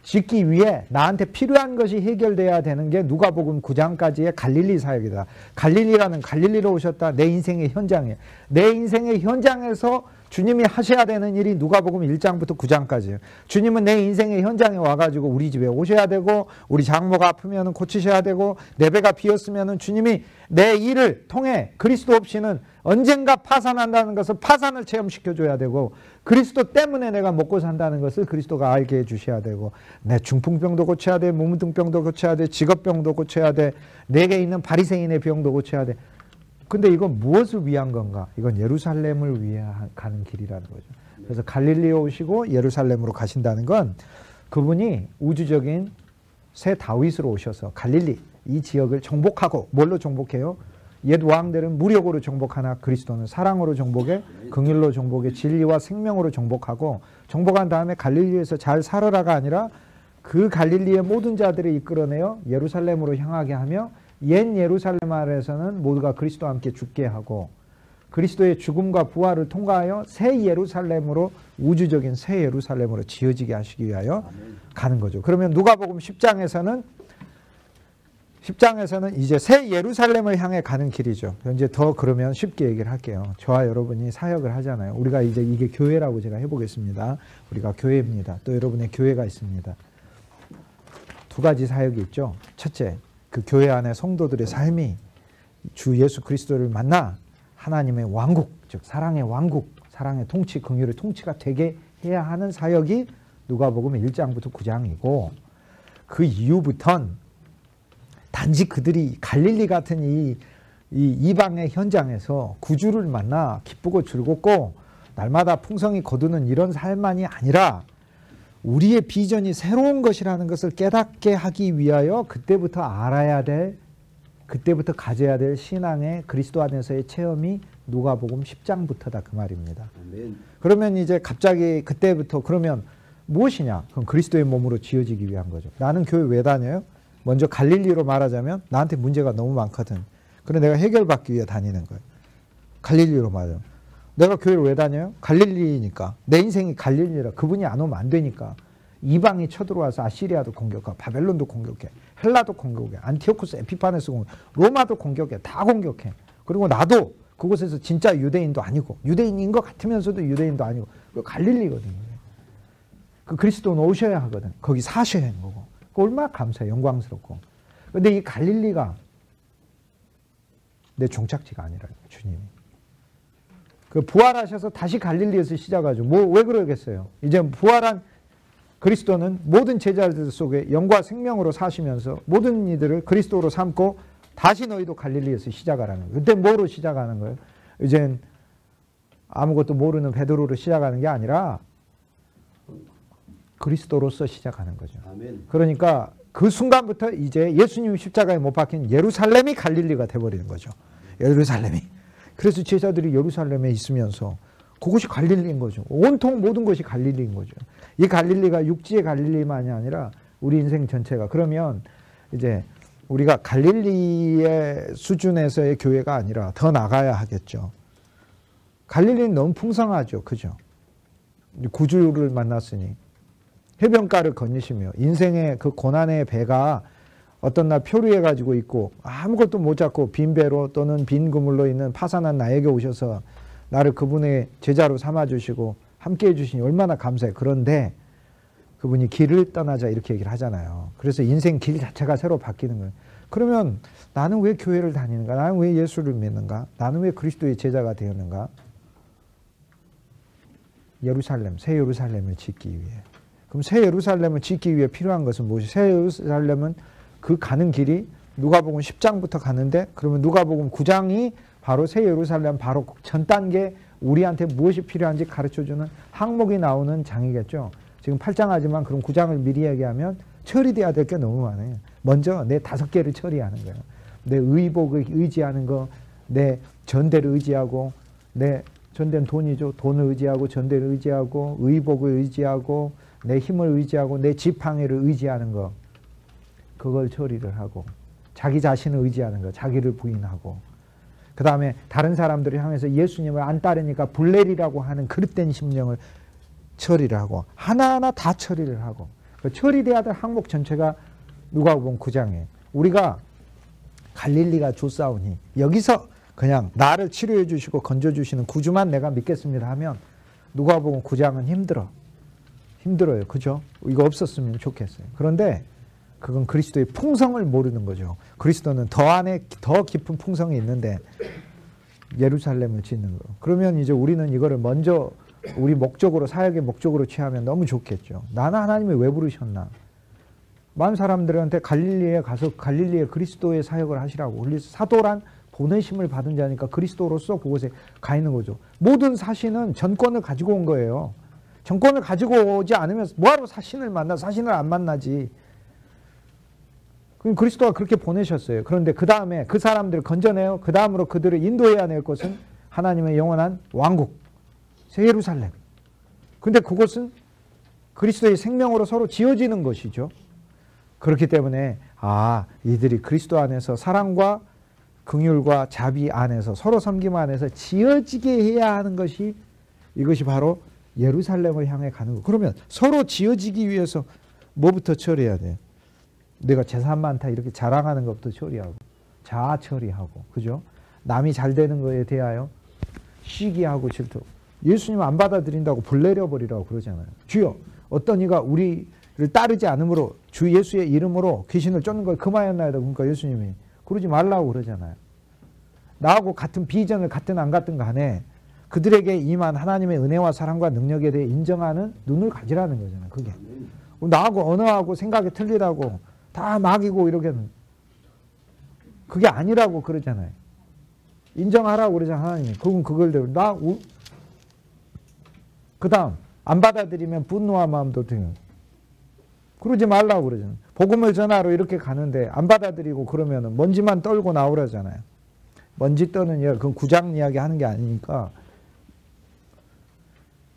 짓기 위해 나한테 필요한 것이 해결돼야 되는 게 누가복음 9장까지의 갈릴리 사역이다. 갈릴리로 오셨다. 내 인생의 현장에. 내 인생의 현장에서 주님이 하셔야 되는 일이 누가복음 1장부터 9장까지예요. 주님은 내 인생의 현장에 와가지고 우리 집에 오셔야 되고, 우리 장모가 아프면 고치셔야 되고, 내 배가 비었으면 주님이 내 일을 통해 그리스도 없이는 언젠가 파산한다는 것을 파산을 체험시켜줘야 되고, 그리스도 때문에 내가 먹고 산다는 것을 그리스도가 알게 해주셔야 되고, 내 중풍병도 고쳐야 돼, 무문둥병도 고쳐야 돼, 직업병도 고쳐야 돼, 내게 있는 바리새인의 병도 고쳐야 돼. 근데 이건 무엇을 위한 건가? 이건 예루살렘을 위해 가는 길이라는 거죠. 그래서 갈릴리에 오시고 예루살렘으로 가신다는 건 그분이 우주적인 새 다윗으로 오셔서 갈릴리 이 지역을 정복하고, 뭘로 정복해요? 옛 왕들은 무력으로 정복하나 그리스도는 사랑으로 정복해, 긍휼로 정복해, 진리와 생명으로 정복하고, 정복한 다음에 갈릴리에서 잘 살아라가 아니라 그 갈릴리의 모든 자들을 이끌어내어 예루살렘으로 향하게 하며, 옛 예루살렘 아래에서는 모두가 그리스도와 함께 죽게 하고, 그리스도의 죽음과 부활을 통과하여 새 예루살렘으로, 우주적인 새 예루살렘으로 지어지게 하시기 위하여 가는 거죠. 그러면 누가복음 10장에서는 이제 새 예루살렘을 향해 가는 길이죠. 이제 더 그러면 쉽게 얘기를 할게요. 저와 여러분이 사역을 하잖아요. 우리가 이제 이게 교회라고 제가 해보겠습니다. 우리가 교회입니다. 또 여러분의 교회가 있습니다. 두 가지 사역이 있죠. 첫째, 그 교회 안에 성도들의 삶이 주 예수 그리스도를 만나 하나님의 왕국, 즉 사랑의 왕국, 사랑의 통치, 긍휼의 통치가 되게 해야 하는 사역이 누가복음 1장부터 9장이고, 그 이후부터는 단지 그들이 갈릴리 같은 이 이방의 현장에서 구주를 만나 기쁘고 즐겁고 날마다 풍성히 거두는 이런 삶만이 아니라 우리의 비전이 새로운 것이라는 것을 깨닫게 하기 위하여 그때부터 알아야 될, 그때부터 가져야 될 신앙의 그리스도 안에서의 체험이 누가복음 10장부터다 그 말입니다. 아멘. 그러면 이제 갑자기 그때부터 그러면 무엇이냐? 그럼 그리스도의 몸으로 지어지기 위한 거죠. 나는 교회 왜 다녀요? 먼저 갈릴리로 말하자면 나한테 문제가 너무 많거든. 그래 내가 해결받기 위해 다니는 거예요. 갈릴리로 말하자면. 내가 교회를 왜 다녀요? 갈릴리니까. 내 인생이 갈릴리라. 그분이 안 오면 안 되니까. 이방이 쳐들어와서 아시리아도 공격하고 바벨론도 공격해. 헬라도 공격해. 안티오쿠스 에피파네스 공격해. 로마도 공격해. 다 공격해. 그리고 나도 그곳에서 진짜 유대인도 아니고, 유대인인 것 같으면서도 유대인도 아니고, 그 갈릴리거든요. 그 그리스도는 오셔야 하거든. 거기 사셔야 하는 거고. 그 얼마나 감사해, 영광스럽고. 근데 이 갈릴리가 내 종착지가 아니라요, 주님이. 그 부활하셔서 다시 갈릴리에서 시작하죠. 왜 그러겠어요? 이제 부활한 그리스도는 모든 제자들 속에 영과 생명으로 사시면서 모든 이들을 그리스도로 삼고 다시 너희도 갈릴리에서 시작하라는 거예요. 그때 뭐로 시작하는 거예요? 이젠 아무것도 모르는 베드로로 시작하는 게 아니라 그리스도로서 시작하는 거죠. 아멘. 그러니까 그 순간부터 이제 예수님이 십자가에 못 박힌 예루살렘이 갈릴리가 돼버리는 거죠. 예루살렘이. 그래서 제자들이 예루살렘에 있으면서 그것이 갈릴리인 거죠. 온통 모든 것이 갈릴리인 거죠. 이 갈릴리가 육지의 갈릴리만이 아니라 우리 인생 전체가. 그러면 이제 우리가 갈릴리의 수준에서의 교회가 아니라 더 나가야 하겠죠. 갈릴리는 너무 풍성하죠. 그죠? 구주를 만났으니 해변가를 건너시며 인생의 그 고난의 배가 어떤 날 표류해 가지고 있고 아무것도 못 잡고 빈 배로 또는 빈 그물로 있는 파산한 나에게 오셔서 나를 그분의 제자로 삼아주시고 함께해 주시니 얼마나 감사해. 그런데 그분이 길을 떠나자 이렇게 얘기를 하잖아요. 그래서 인생 길 자체가 새로 바뀌는 거예요. 그러면 나는 왜 교회를 다니는가? 나는 왜 예수를 믿는가? 나는 왜 그리스도의 제자가 되었는가? 예루살렘, 새 예루살렘을 짓기 위해. 그럼 새 예루살렘을 짓기 위해 필요한 것은 무엇이? 새 예루살렘은 그 가는 길이 누가복음 10장부터 가는데 그러면 누가복음 9장이 바로 새 예루살렘 바로 전 단계 우리한테 무엇이 필요한지 가르쳐주는 항목이 나오는 장이겠죠. 지금 8장 하지만 그럼 9장을 미리 얘기하면 처리돼야 될 게 너무 많아요. 먼저 내 5개를 처리하는 거예요. 내 의복을 의지하는 거, 내 전대를 의지하고, 내 전대는 돈이죠. 돈을 의지하고, 전대를 의지하고, 의복을 의지하고, 내 힘을 의지하고, 내 지팡이를 의지하는 거. 그걸 처리를 하고, 자기 자신을 의지하는 거, 자기를 부인하고, 그 다음에 다른 사람들을 향해서 예수님을 안 따르니까 블레리라고 하는 그릇된 심령을 처리를 하고, 하나하나 다 처리를 하고, 그 처리돼야 될 항목 전체가 누가복음 9장에 우리가 갈릴리가 좋사오니 여기서 그냥 나를 치료해 주시고 건져 주시는 구주만 내가 믿겠습니다 하면 누가복음 9장은 힘들어요. 그죠? 이거 없었으면 좋겠어요. 그런데 그건 그리스도의 풍성을 모르는 거죠. 그리스도는 더 안에 더 깊은 풍성이 있는데 예루살렘을 짓는 거. 그러면 이제 우리는 이거를 먼저 우리 목적으로, 사역의 목적으로 취하면 너무 좋겠죠. 나는 하나님이 왜 부르셨나? 많은 사람들한테 갈릴리에 가서 갈릴리에 그리스도의 사역을 하시라고. 사도란 보내심을 받은 자니까 그리스도로서 그곳에 가 있는 거죠. 모든 사신은 전권을 가지고 온 거예요. 전권을 가지고 오지 않으면 뭐하러 사신을 만나? 사신을 안 만나지. 그럼 그리스도가 그렇게 보내셨어요. 그런데 그 다음에 그 사람들을 건져내요. 그 다음으로 그들을 인도해야 될 것은 하나님의 영원한 왕국, 새 예루살렘. 근데 그것은 그리스도의 생명으로 서로 지어지는 것이죠. 그렇기 때문에 이들이 그리스도 안에서 사랑과 긍휼과 자비 안에서 서로 섬김 안에서 지어지게 해야 하는 것이 이것이 바로 예루살렘을 향해 가는 거. 그러면 서로 지어지기 위해서 뭐부터 처리해야 돼요? 내가 재산 많다 이렇게 자랑하는 것부터 처리하고 자아 처리하고 그죠? 남이 잘 되는 거에 대하여 시기하고 질투. 예수님 안 받아들인다고 불 내려버리라고 그러잖아요. 주여 어떤 이가 우리를 따르지 않으므로 주 예수의 이름으로 귀신을 쫓는 걸 그만했나이다. 그러니까 예수님이 그러지 말라고 그러잖아요. 나하고 같은 비전을 갖든 안 갖든 간에 그들에게 임한 하나님의 은혜와 사랑과 능력에 대해 인정하는 눈을 가지라는 거잖아요. 그게 나하고 언어하고 생각이 틀리다고 다 막이고 이러게는 그게 아니라고 그러잖아요. 인정하라고 그러잖아요. 하나님이. 그건 그걸 대로 그 다음 안 받아들이면 분노한 마음도 드는. 그러지 말라고 그러잖아요. 복음을 전하러 이렇게 가는데 안 받아들이고 그러면은 먼지만 떨고 나오라잖아요. 먼지 떠는 이야기, 그건 구장 이야기 하는 게 아니니까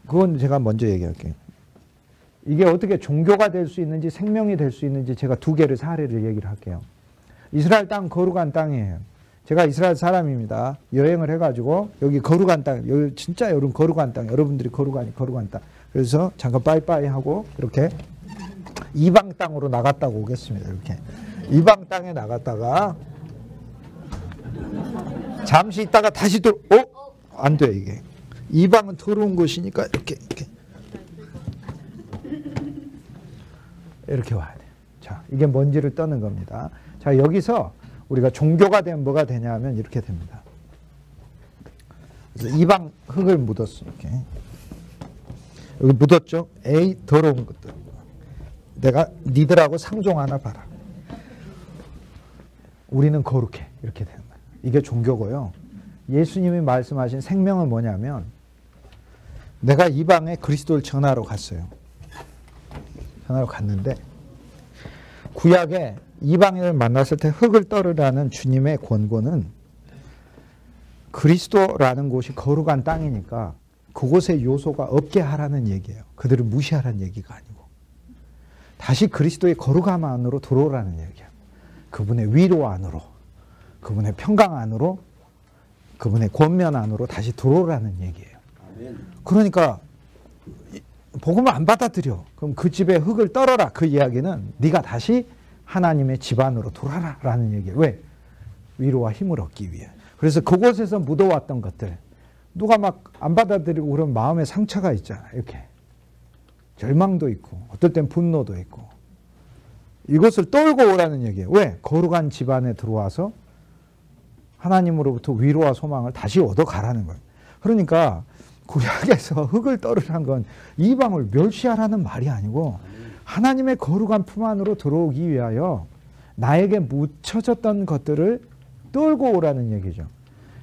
그건 제가 먼저 얘기할게요. 이게 어떻게 종교가 될 수 있는지 생명이 될 수 있는지 제가 2개를 사례를 얘기를 할게요. 이스라엘 땅 거룩한 땅이에요. 제가 이스라엘 사람입니다. 여행을 해가지고 여기 거룩한 땅, 여기 진짜 여러분 거룩한 땅, 여러분들이 거룩한 땅. 그래서 잠깐 빠이빠이 하고 이렇게 이방 땅으로 나갔다고 오겠습니다. 이렇게 이방 땅에 나갔다가 잠시 있다가 다시 또 안 돼 이게. 이방은 더러운 곳이니까 이렇게 와야 돼. 자, 이게 먼지를 떠는 겁니다. 자, 여기서 우리가 종교가 되면 뭐가 되냐면 이렇게 됩니다. 그래서 이방 흙을 묻었어. 이렇게. 여기 묻었죠? 에이, 더러운 것들. 내가 니들하고 상종하나 봐라. 우리는 거룩해. 이렇게 되는 거예요. 이게 종교고요. 예수님이 말씀하신 생명은 뭐냐면 내가 이방에 그리스도를 전하러 갔어요. 전하러 갔는데 구약에 이방인을 만났을 때 흙을 떨으라는 주님의 권고는 그리스도라는 곳이 거룩한 땅이니까 그곳에 요소가 없게 하라는 얘기예요. 그들을 무시하라는 얘기가 아니고 다시 그리스도의 거룩함 안으로 들어오라는 얘기예요. 그분의 위로 안으로, 그분의 평강 안으로, 그분의 권면 안으로 다시 들어오라는 얘기예요. 그러니까 복음을 안 받아들여. 그럼 그 집에 흙을 떨어라. 그 이야기는 네가 다시 하나님의 집 안으로 돌아라 라는 얘기예요. 왜? 위로와 힘을 얻기 위해. 그래서 그곳에서 묻어왔던 것들 누가 막 안 받아들이고 그런 마음의 상처가 있잖아. 이렇게 절망도 있고 어떨 땐 분노도 있고 이것을 떨고 오라는 얘기예요. 왜? 거룩한 집 안에 들어와서 하나님으로부터 위로와 소망을 다시 얻어가라는 거예요. 그러니까 구약에서 흙을 떨으라는 건 이방을 멸시하라는 말이 아니고 하나님의 거룩한 품 안으로 들어오기 위하여 나에게 묻혀졌던 것들을 떨고 오라는 얘기죠.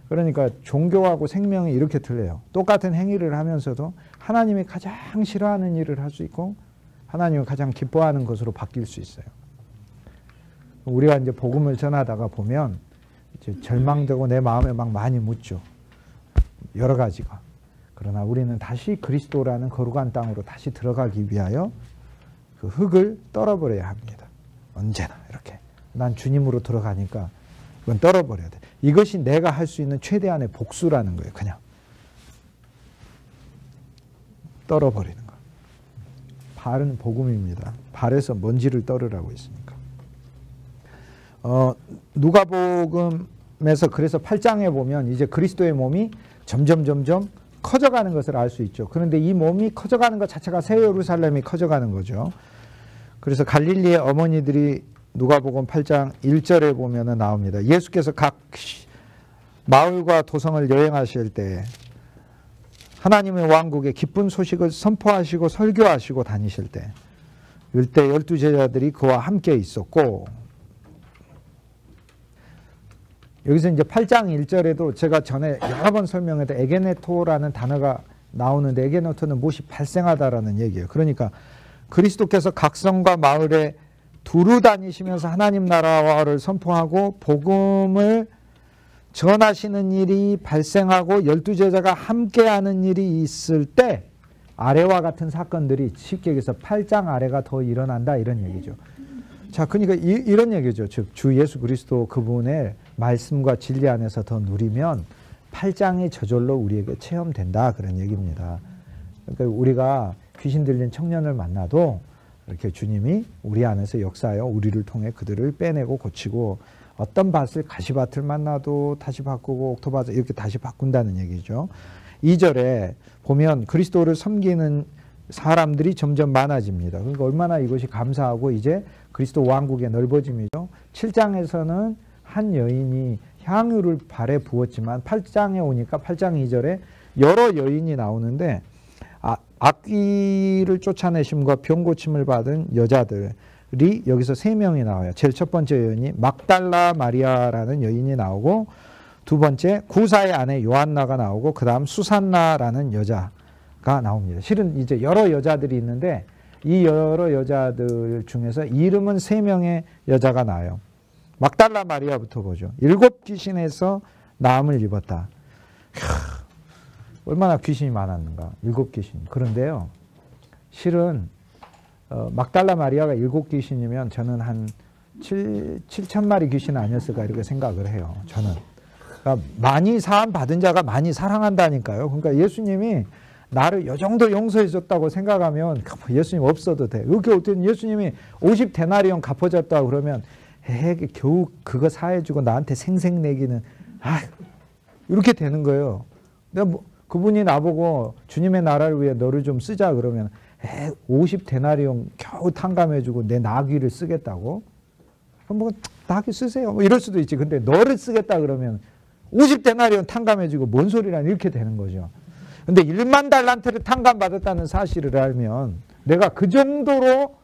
그러니까 종교하고 생명이 이렇게 틀려요. 똑같은 행위를 하면서도 하나님이 가장 싫어하는 일을 할 수 있고 하나님이 가장 기뻐하는 것으로 바뀔 수 있어요. 우리가 이제 복음을 전하다가 보면 이제 절망되고 내 마음에 막 많이 묻죠. 여러 가지가. 그러나 우리는 다시 그리스도라는 거룩한 땅으로 다시 들어가기 위하여 그 흙을 떨어버려야 합니다. 언제나 이렇게. 난 주님으로 들어가니까 이건 떨어버려야 돼. 이것이 내가 할 수 있는 최대한의 복수라는 거예요. 그냥 떨어버리는 거. 발은 복음입니다. 발에서 먼지를 떨으라고 했으니까. 누가복음에서 그래서 8장에 보면 이제 그리스도의 몸이 점점 커져가는 것을 알 수 있죠. 그런데 이 몸이 커져가는 것 자체가 새 예루살렘이 커져가는 거죠. 그래서 갈릴리의 어머니들이 누가복음 8장 1절에 보면 나옵니다. 예수께서 각 마을과 도성을 여행하실 때 하나님의 왕국의 기쁜 소식을 선포하시고 설교하시고 다니실 때 이때 12제자들이 그와 함께 있었고 여기서 이제 8장 1절에도 제가 전에 여러 번 설명했던 에게네토라는 단어가 나오는데 에게네토는 무엇이 발생하다라는 얘기예요. 그러니까 그리스도께서 각 성과 마을에 두루 다니시면서 하나님 나라를 선포하고 복음을 전하시는 일이 발생하고 12제자가 함께하는 일이 있을 때 아래와 같은 사건들이 쉽게 얘기해서 8장 아래가 더 일어난다 이런 얘기죠. 자, 그러니까 이런 얘기죠. 즉 주 예수 그리스도 그분의 말씀과 진리 안에서 더 누리면 8장이 저절로 우리에게 체험된다 그런 얘기입니다. 그러니까 우리가 귀신 들린 청년을 만나도 이렇게 주님이 우리 안에서 역사하여 우리를 통해 그들을 빼내고 고치고 어떤 밭을 가시밭을 만나도 다시 바꾸고 옥토밭을 이렇게 다시 바꾼다는 얘기죠. 2절에 보면 그리스도를 섬기는 사람들이 점점 많아집니다. 그러니까 얼마나 이것이 감사하고 이제 그리스도 왕국의 넓어짐이죠. 7장에서는 한 여인이 향유를 발에 부었지만 8장에 오니까 8장 2절에 여러 여인이 나오는데 악귀를 쫓아내심과 병 고침을 받은 여자들이 여기서 3명이 나와요. 제일 첫 번째 여인이 막달라 마리아라는 여인이 나오고 두 번째 구사의 아내 요한나가 나오고 그 다음 수산나라는 여자가 나옵니다. 실은 이제 여러 여자들이 있는데 이 여러 여자들 중에서 이름은 3명의 여자가 나와요. 막달라 마리아부터 보죠. 7귀신에서 나음을 입었다. 얼마나 귀신이 많았는가. 7귀신. 그런데요. 실은 막달라 마리아가 7귀신이면 저는 한 7천마리 귀신 아니었을까 이렇게 생각을 해요. 저는. 그러니까 많이 사함 받은 자가 많이 사랑한다니까요. 그러니까 예수님이 나를 이 정도 용서해 줬다고 생각하면 예수님 없어도 돼. 이렇게 어떤 예수님이 50데나리온 갚아줬다 그러면 겨우 그거 사해주고 나한테 생색내기는 이렇게 되는 거예요. 내가 그분이 나보고 주님의 나라를 위해 너를 좀 쓰자 그러면 50데나리온 겨우 탕감해주고 내 나귀를 쓰겠다고? 그럼 뭐 나귀 쓰세요. 뭐 이럴 수도 있지. 근데 너를 쓰겠다 그러면 50데나리온 탕감해주고 뭔 소리란 이렇게 되는 거죠. 근데 1만 달란트를 탕감받았다는 사실을 알면 내가 그 정도로,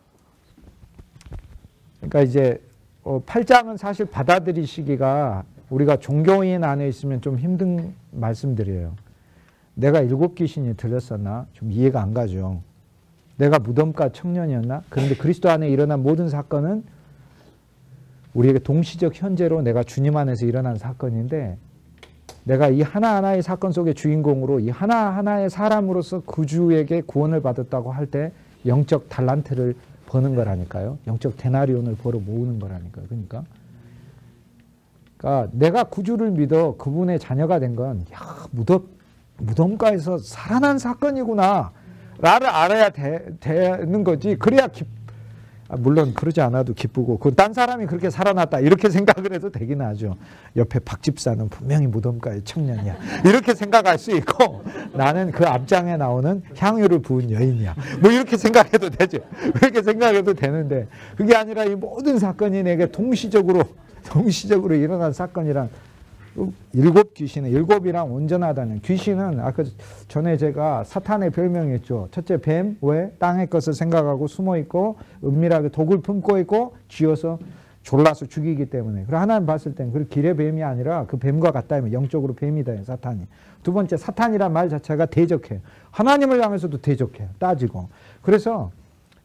그러니까 이제 8장은 사실 받아들이시기가 우리가 종교인 안에 있으면 좀 힘든 말씀드려요. 내가 7귀신이 들렸었나? 좀 이해가 안 가죠. 내가 무덤가 청년이었나? 그런데 그리스도 안에 일어난 모든 사건은 우리에게 동시적 현재로 내가 주님 안에서 일어난 사건인데, 내가 이 하나하나의 사건 속의 주인공으로 이 하나하나의 사람으로서 구주에게 구원을 받았다고 할 때 영적 달란트를 버는 거라니까요. 영적 데나리온을 벌어 모으는 거라니까요. 그러니까 내가 구주를 믿어 그분의 자녀가 된 건 무덤가에서 살아난 사건이구나 라를 알아야 되는 거지. 그래야 물론 그러지 않아도 기쁘고, 그건 딴 사람이 그렇게 살아났다 이렇게 생각을 해도 되긴 하죠. 옆에 박 집사는 분명히 무덤가의 청년이야 이렇게 생각할 수 있고, 나는 그 앞장에 나오는 향유를 부은 여인이야 뭐 이렇게 생각해도 되죠. 그렇게 생각해도 되는데, 그게 아니라 이 모든 사건이 내게 동시적으로 일어난 사건이란, 7귀신은 7이랑 온전하다는, 귀신은 아까 전에 제가 사탄의 별명이었죠. 첫째 뱀, 왜? 땅의 것을 생각하고 숨어있고 은밀하게 독을 품고 있고 쥐어서 졸라서 죽이기 때문에. 그리고 하나님 봤을 땐 그 길의 뱀이 아니라 그 뱀과 같다면 영적으로 뱀이다, 사탄이. 두 번째, 사탄이란 말 자체가 대적해요. 하나님을 향해서도 대적해요, 따지고. 그래서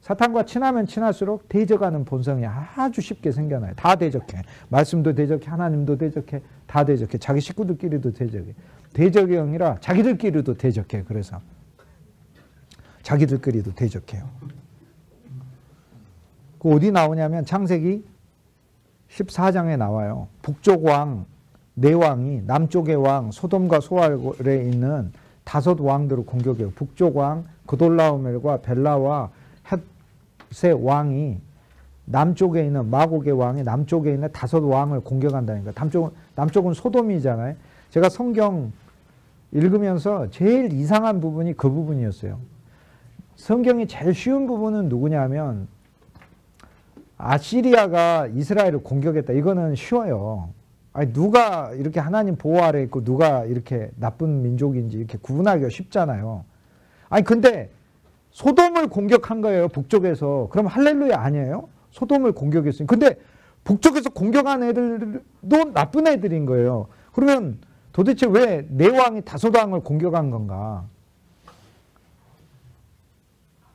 사탄과 친하면 친할수록 대적하는 본성이 아주 쉽게 생겨나요. 다 대적해. 말씀도 대적해, 하나님도 대적해, 다 대적해. 자기 식구들끼리도 대적해. 대적이 아니라 자기들끼리도 대적해. 그래서 자기들끼리도 대적해요. 그 어디 나오냐면 창세기 14장에 나와요. 북쪽 왕, 네 왕이 남쪽의 왕 소돔과 소알에 있는 5 왕들을 공격해요. 북쪽 왕 그돌라오멜과 벨라와 셋 왕이 남쪽에 있는, 마곡의 왕이 남쪽에 있는 5 왕을 공격한다니까. 남쪽은 소돔이잖아요. 제가 성경 읽으면서 제일 이상한 부분이 그 부분이었어요. 성경이 제일 쉬운 부분은 누구냐면 아시리아가 이스라엘을 공격했다. 이거는 쉬워요. 아니, 누가 이렇게 하나님 보호 아래 있고 누가 이렇게 나쁜 민족인지 이렇게 구분하기가 쉽잖아요. 아니 근데 소돔을 공격한 거예요, 북쪽에서. 그럼 할렐루야 아니에요? 소돔을 공격했으니. 근데 북쪽에서 공격한 애들도 나쁜 애들인 거예요. 그러면 도대체 왜 네 왕이 5 왕을 공격한 건가?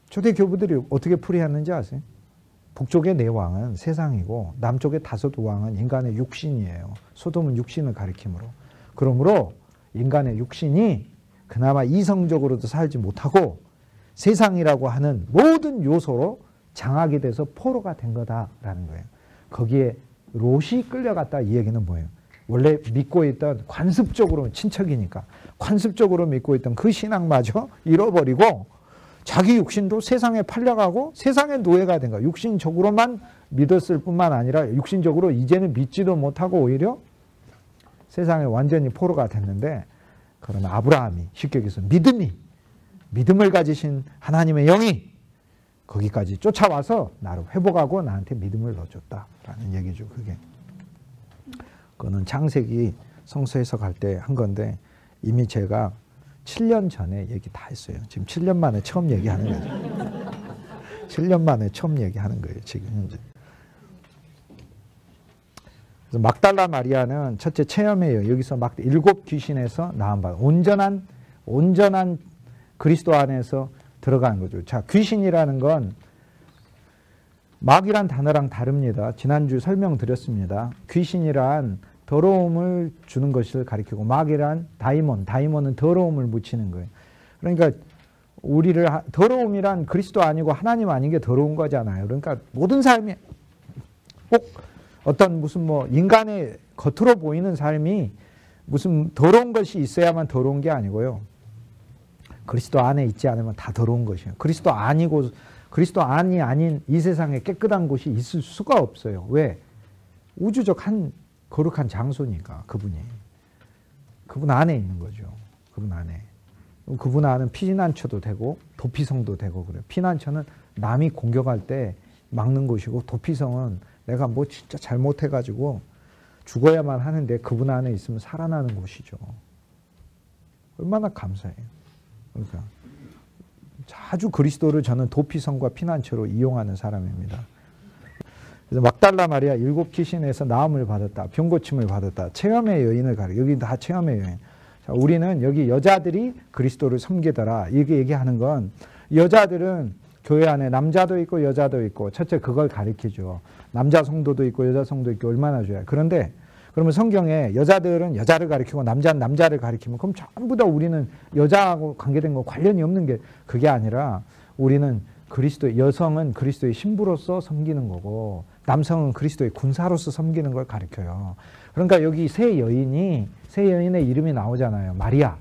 초대교부들이 어떻게 풀이했는지 아세요? 북쪽의 네 왕은 세상이고 남쪽의 5 왕은 인간의 육신이에요. 소돔은 육신을 가리키므로. 그러므로 인간의 육신이 그나마 이성적으로도 살지 못하고 세상이라고 하는 모든 요소로 장악이 돼서 포로가 된 거다라는 거예요. 거기에 롯이 끌려갔다 이 얘기는 뭐예요? 원래 믿고 있던, 관습적으로 친척이니까 관습적으로 믿고 있던 그 신앙마저 잃어버리고 자기 육신도 세상에 팔려가고 세상의 노예가 된 거야. 육신적으로만 믿었을 뿐만 아니라 육신적으로 이제는 믿지도 못하고 오히려 세상에 완전히 포로가 됐는데, 그러나 아브라함이, 쉽게 얘기해서 믿음을 가지신 하나님의 영이 거기까지 쫓아와서 나를 회복하고 나한테 믿음을 넣어줬다라는 얘기죠. 그거는 창세기 성서 해석할 때 한 건데, 이미 제가 7년 전에 얘기 다 했어요. 지금 7년 만에 처음 얘기하는 거죠. 7년 만에 처음 얘기하는 거예요, 지금 현재. 그래서 막달라 마리아는 첫째 체험이에요. 여기서 7 귀신에서 나온바, 온전한 그리스도 안에서 들어가는 거죠. 자, 귀신이라는 건 막이란 단어랑 다릅니다. 지난주 설명드렸습니다. 귀신이란 더러움을 주는 것을 가리키고, 막이란 다이몬은 더러움을 묻히는 거예요. 그러니까 더러움이란 그리스도 아니고 하나님 아닌 게 더러운 거잖아요. 그러니까 모든 삶이 꼭 어떤 무슨 인간의 겉으로 보이는 삶이 무슨 더러운 것이 있어야만 더러운 게 아니고요. 그리스도 안에 있지 않으면 다 더러운 것이에요. 그리스도 안이 아닌 이 세상에 깨끗한 곳이 있을 수가 없어요. 왜? 우주적 거룩한 장소니까. 그분 안에 있는 거죠. 그분 안에. 그분 안은 피난처도 되고 도피성도 되고 그래요. 피난처는 남이 공격할 때 막는 곳이고 도피성은 내가 뭐 진짜 잘못해가지고 죽어야만 하는데 그분 안에 있으면 살아나는 곳이죠. 얼마나 감사해요. 그러니까 자주 그리스도를 저는 도피성과 피난처로 이용하는 사람입니다. 그래서 막달라 마리아 7 귀신에서 나음을 받았다. 병고침을 받았다. 체험의 여인을 가려. 여기 다 체험의 여인. 자, 우리는 여기 여자들이 그리스도를 섬기더라. 이게 얘기하는 건 여자들은 교회 안에 남자도 있고 여자도 있고 첫째 그걸 가리키죠. 남자 성도도 있고 여자 성도 있고 얼마나 좋아요. 그런데 그러면 성경에 여자들은 여자를 가리키고 남자는 남자를 가리키면 그럼 전부 다 우리는 여자하고 관계된 거 관련이 없는 게 그게 아니라 우리는 그리스도 여성은 그리스도의 신부로서 섬기는 거고 남성은 그리스도의 군사로서 섬기는 걸 가리켜요. 그러니까 여기 세 여인의 이름이 나오잖아요. 마리아,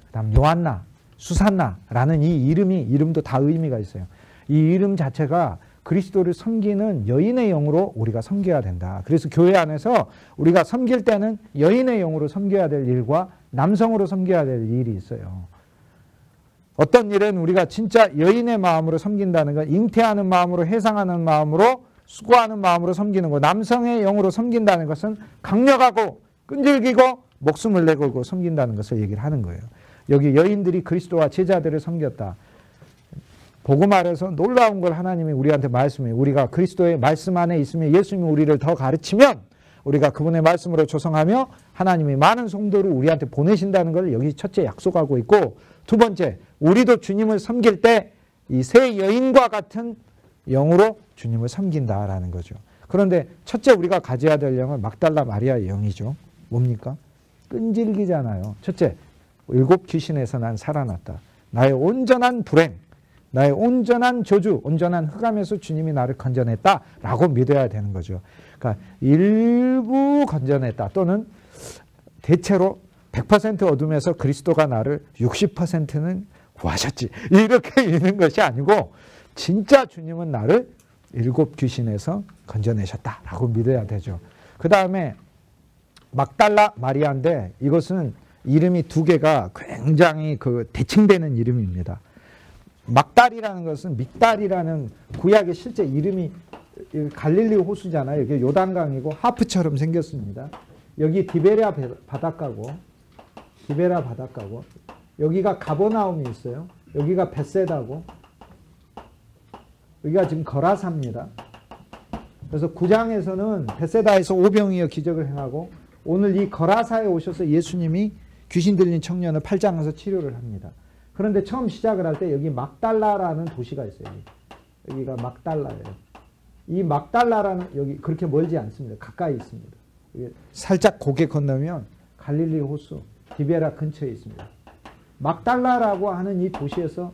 그다음 요한나, 수산나라는 이 이름도 다 의미가 있어요. 이 이름 자체가 그리스도를 섬기는 여인의 영으로 우리가 섬겨야 된다. 그래서 교회 안에서 우리가 섬길 때는 여인의 영으로 섬겨야 될 일과 남성으로 섬겨야 될 일이 있어요. 어떤 일은 우리가 진짜 여인의 마음으로 섬긴다는 건 잉태하는 마음으로 해상하는 마음으로 수고하는 마음으로 섬기는 거. 남성의 영으로 섬긴다는 것은 강력하고 끈질기고 목숨을 내걸고 섬긴다는 것을 얘기를 하는 거예요. 여기 여인들이 그리스도와 제자들을 섬겼다. 복음 아래서 놀라운 걸 하나님이 우리한테 말씀해요. 우리가 그리스도의 말씀 안에 있으면 예수님이 우리를 더 가르치면 우리가 그분의 말씀으로 조성하며 하나님이 많은 성도를 우리한테 보내신다는 걸 여기 첫째 약속하고 있고 두 번째 우리도 주님을 섬길 때 이 세 여인과 같은 영으로 주님을 섬긴다라는 거죠. 그런데 첫째 우리가 가져야 될 영은 막달라 마리아의 영이죠. 뭡니까? 끈질기잖아요. 첫째 7 귀신에서 난 살아났다. 나의 온전한 불행 나의 온전한 저주, 온전한 흑암에서 주님이 나를 건져냈다라고 믿어야 되는 거죠. 그러니까 일부 건져냈다 또는 대체로 100% 어둠에서 그리스도가 나를 60%는 구하셨지. 이렇게 믿는 것이 아니고 진짜 주님은 나를 7 귀신에서 건져내셨다라고 믿어야 되죠. 그 다음에 막달라 마리아인데 이것은 이름이 2개가 굉장히 대칭되는 이름입니다. 막달이라는 것은 믹달이라는 구약의 실제 이름이 갈릴리 호수잖아요. 이게 요단강이고 하프처럼 생겼습니다. 여기 디베랴 바닷가고 여기가 가버나움이 있어요. 여기가 벳세다고 여기가 지금 거라사입니다. 그래서 9장에서는 벳세다에서 오병이어 기적을 행하고 오늘 이 거라사에 오셔서 예수님이 귀신 들린 청년을 8장에서 치료를 합니다. 그런데 처음 시작을 할 때 여기 막달라라는 도시가 있어요. 여기가 막달라예요. 이 막달라라는 여기 그렇게 멀지 않습니다. 가까이 있습니다. 살짝 고개 건너면 갈릴리 호수 디베라 근처에 있습니다. 막달라라고 하는 이 도시에서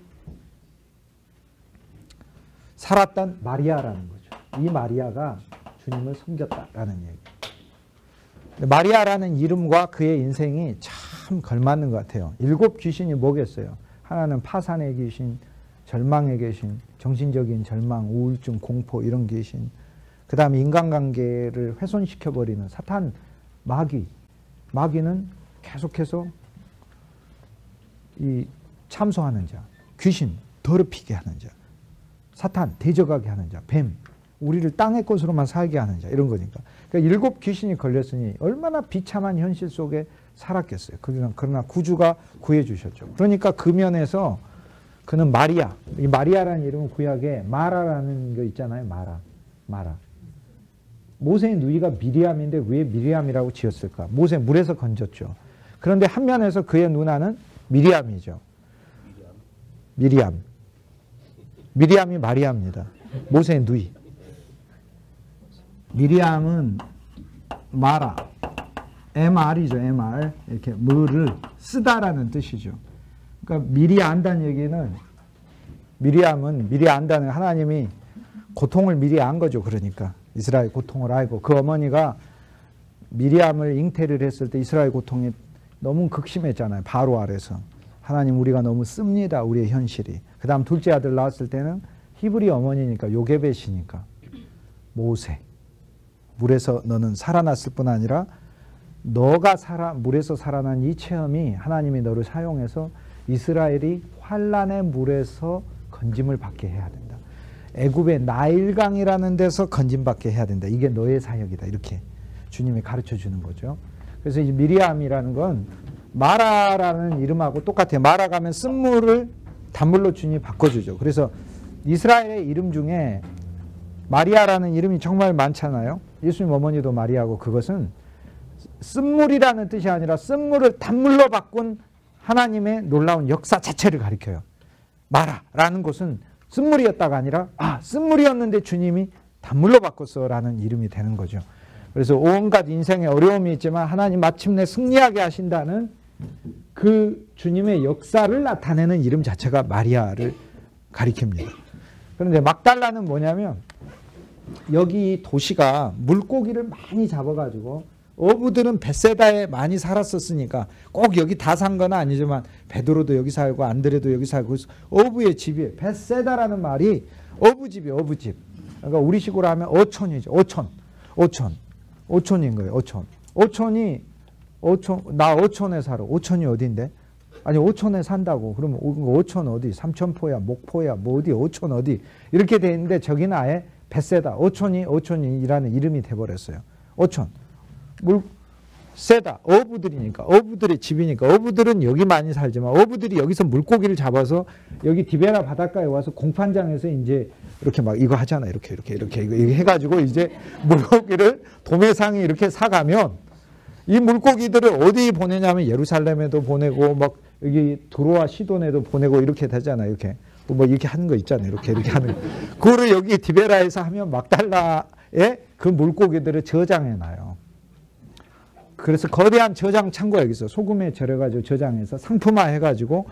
살았던 마리아라는 거죠. 이 마리아가 주님을 섬겼다라는 얘기. 마리아라는 이름과 그의 인생이 참 걸맞는 것 같아요. 7 귀신이 뭐겠어요? 하나는 파산의 귀신, 절망의 귀신, 정신적인 절망, 우울증, 공포 이런 귀신. 그 다음에 인간관계를 훼손시켜버리는 사탄, 마귀. 마귀는 계속해서 이 참소하는 자, 귀신, 더럽히게 하는 자, 사탄, 대적하게 하는 자, 뱀, 우리를 땅의 것으로만 살게 하는 자 이런 거니까. 그러니까 7 귀신이 걸렸으니 얼마나 비참한 현실 속에 살았겠어요. 그러나 구주가 구해주셨죠. 그러니까 그 면에서 그는 마리아, 이 마리아라는 이름은 구약에 마라라는 거 있잖아요. 마라. 모세의 누이가 미리암인데 왜 미리암이라고 지었을까? 모세 물에서 건졌죠. 그런데 한 면에서 그의 누나는 미리암이죠. 미리암이 마리아입니다. 모세의 누이. 미리암은 마라. MR이죠, MR. 이렇게 물을 쓰다라는 뜻이죠. 그러니까 미리 안다는 얘기는 미리암은 미리 안다는 하나님이 고통을 미리 안 거죠. 그러니까 이스라엘 고통을 알고 그 어머니가 미리암을 잉태를 했을 때 이스라엘 고통이 너무 극심했잖아요. 바로 아래서. 하나님 우리가 너무 씁니다. 우리의 현실이. 그 다음 둘째 아들 낳았을 때는 히브리 어머니니까 요게벳이니까 모세. 물에서 너는 살아났을 뿐 아니라 너가 물에서 살아난 이 체험이 하나님이 너를 사용해서 이스라엘이 환란의 물에서 건짐을 받게 해야 된다. 애굽의 나일강이라는 데서 건짐받게 해야 된다. 이게 너의 사역이다. 이렇게 주님이 가르쳐 주는 거죠. 그래서 이 미리암이라는 건 마라라는 이름하고 똑같아요. 마라 가면 쓴물을 단물로 주님이 바꿔주죠. 그래서 이스라엘의 이름 중에 마리아라는 이름이 정말 많잖아요. 예수님 어머니도 마리아고, 그것은 쓴물이라는 뜻이 아니라 쓴물을 단물로 바꾼 하나님의 놀라운 역사 자체를 가리켜요. 마라라는 것은 쓴물이었다가 아니라 쓴물이었는데 주님이 단물로 바꿨어라는 이름이 되는 거죠. 그래서 온갖 인생에 어려움이 있지만 하나님 마침내 승리하게 하신다는 그 주님의 역사를 나타내는 이름 자체가 마리아를 가리킵니다. 그런데 막달라는 뭐냐면 여기 도시가 물고기를 많이 잡아가지고 어부들은 벳세다에 많이 살았었으니까 꼭 여기 다 산 건 아니지만 베드로도 여기 살고 안드레도 여기 살고 그래서 어부의 집이에요. 벳세다라는 말이 어부집이에요. 어부집. 그러니까 우리식으로 하면 어촌이죠. 어촌인 거예요. 나 어촌에 살아. 어촌이 어딘데? 아니 어촌에 산다고. 그러면 어촌 어디? 삼천포야, 목포야, 뭐 어디? 어촌 어디? 이렇게 돼 있는데 저기는 아예 벳세다. 어촌이라는 이름이 돼버렸어요. 어촌. 세다. 어부들이니까. 어부들의 집이니까. 어부들은 여기 많이 살지만 어부들이 여기서 물고기를 잡아서 여기 디베라 바닷가에 와서 공판장에서 이제 이렇게 막 이거 하잖아요. 이렇게 이거 해가지고 이제 물고기를 도매상이 이렇게 사가면 이 물고기들을 어디 보내냐면 예루살렘에도 보내고 막 여기 두로와 시돈에도 보내고 이렇게 되잖아요. 이렇게 뭐 이렇게 하는 거 있잖아요. 이렇게 하는 거. 그거를 여기 디베라에서 하면 막달라에 그 물고기들을 저장해놔요. 그래서 거대한 저장 창고가 여기 있어. 소금에 절여가지고 저장해서 상품화 해가지고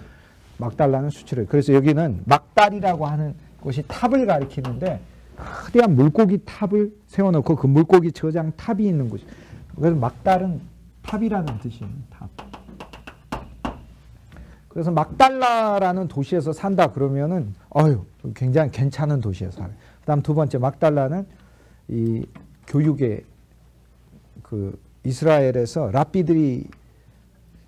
막달라는 수출을. 그래서 여기는 막달이라고 하는 곳이 탑을 가리키는데 거대한 물고기 탑을 세워놓고 그 물고기 저장 탑이 있는 곳이. 그래서 막달은 탑이라는 뜻이에요. 탑. 그래서 막달라라는 도시에서 산다 그러면은 굉장히 괜찮은 도시에서 살아요. 그다음 두 번째 막달라는 이 교육의 그 이스라엘에서 랍비들이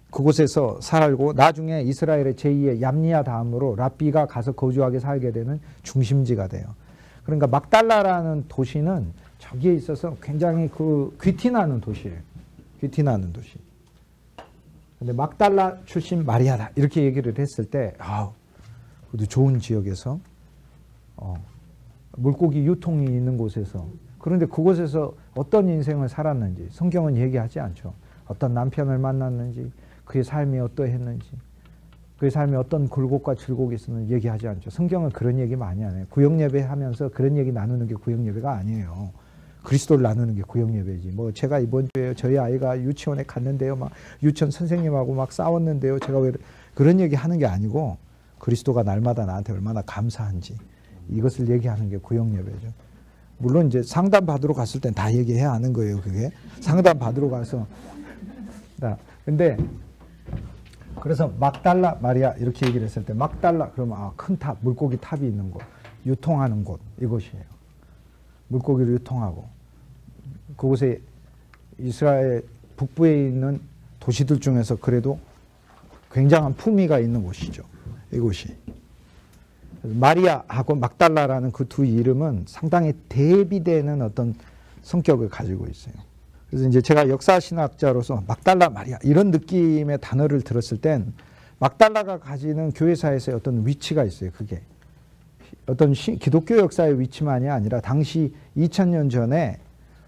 그곳에서 살고 나중에 이스라엘의 제2의 얌니아 다음으로 랍비가 가서 거주하게 살게 되는 중심지가 돼요. 그러니까 막달라라는 도시는 저기에 있어서 굉장히 그 귀티나는 도시예요. 귀티나는 도시. 근데 막달라 출신 마리아다 이렇게 얘기를 했을 때 그래도 좋은 지역에서 물고기 유통이 있는 곳에서 그런데 그곳에서 어떤 인생을 살았는지 성경은 얘기하지 않죠. 어떤 남편을 만났는지 그의 삶이 어떠했는지 그의 삶에 어떤 굴곡과 즐곡이 있었는지 얘기하지 않죠. 성경은 그런 얘기 많이 안 해요. 구역예배 하면서 그런 얘기 나누는 게 구역예배가 아니에요. 그리스도를 나누는 게 구역예배지. 뭐 제가 이번 주에 저희 아이가 유치원에 갔는데요. 막 유치원 선생님하고 막 싸웠는데요. 제가 왜 그런 얘기 하는 게 아니고 그리스도가 날마다 나한테 얼마나 감사한지 이것을 얘기하는 게 구역예배죠. 물론 이제 상담 받으러 갔을 땐 다 얘기해야 하는 거예요. 그게 상담 받으러 가서. 근데 그래서 막달라 마리아 이렇게 얘기를 했을 때 막달라 그러면 큰 탑, 물고기 탑이 있는 곳, 유통하는 곳 이곳이에요. 물고기를 유통하고 그곳에 이스라엘 북부에 있는 도시들 중에서 그래도 굉장한 품위가 있는 곳이죠. 이곳이. 마리아하고 막달라라는 그 두 이름은 상당히 대비되는 어떤 성격을 가지고 있어요. 그래서 이제 제가 역사신학자로서 막달라 마리아 이런 느낌의 단어를 들었을 땐 막달라가 가지는 교회사에서의 어떤 위치가 있어요. 그게 어떤 기독교 역사의 위치만이 아니라 당시 2000년 전에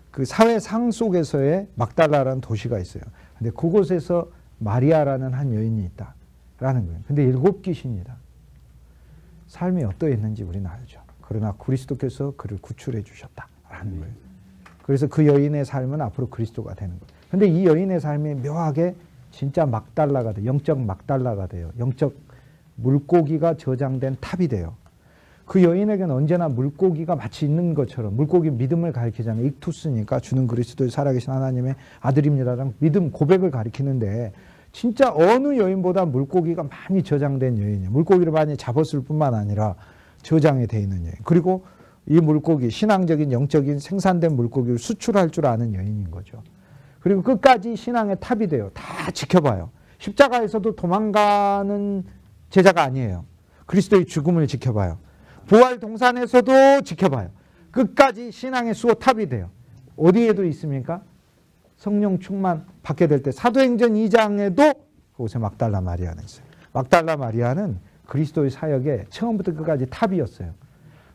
그 사회상 속에서의 막달라라는 도시가 있어요. 근데 그곳에서 마리아라는 한 여인이 있다라는 거예요. 근데 7 귀신이다. 삶이 어떠했는지 우리는 알죠. 그러나 그리스도께서 그를 구출해 주셨다라는 거예요. 그래서 그 여인의 삶은 앞으로 그리스도가 되는 거예요. 근데 이 여인의 삶이 묘하게 진짜 막달라가 돼요. 영적 막달라가 돼요. 영적 물고기가 저장된 탑이 돼요. 그 여인에게는 언제나 물고기가 마치 있는 것처럼 물고기 믿음을 가리키잖아요. 익투스니까 주는 그리스도의 살아계신 하나님의 아들입니다라는 믿음 고백을 가리키는데 진짜 어느 여인보다 물고기가 많이 저장된 여인이에요. 물고기를 많이 잡았을 뿐만 아니라 저장이 되어 있는 여인. 그리고 이 물고기, 신앙적인 영적인 생산된 물고기를 수출할 줄 아는 여인인 거죠. 그리고 끝까지 신앙의 탑이 돼요. 다 지켜봐요. 십자가에서도 도망가는 제자가 아니에요. 그리스도의 죽음을 지켜봐요. 부활 동산에서도 지켜봐요. 끝까지 신앙의 수호탑이 돼요. 어디에도 있습니까? 성령 충만 받게 될 때 사도행전 2장에도 그곳에 막달라 마리아는 있어요. 막달라 마리아는 그리스도의 사역에 처음부터 끝까지 탑이었어요.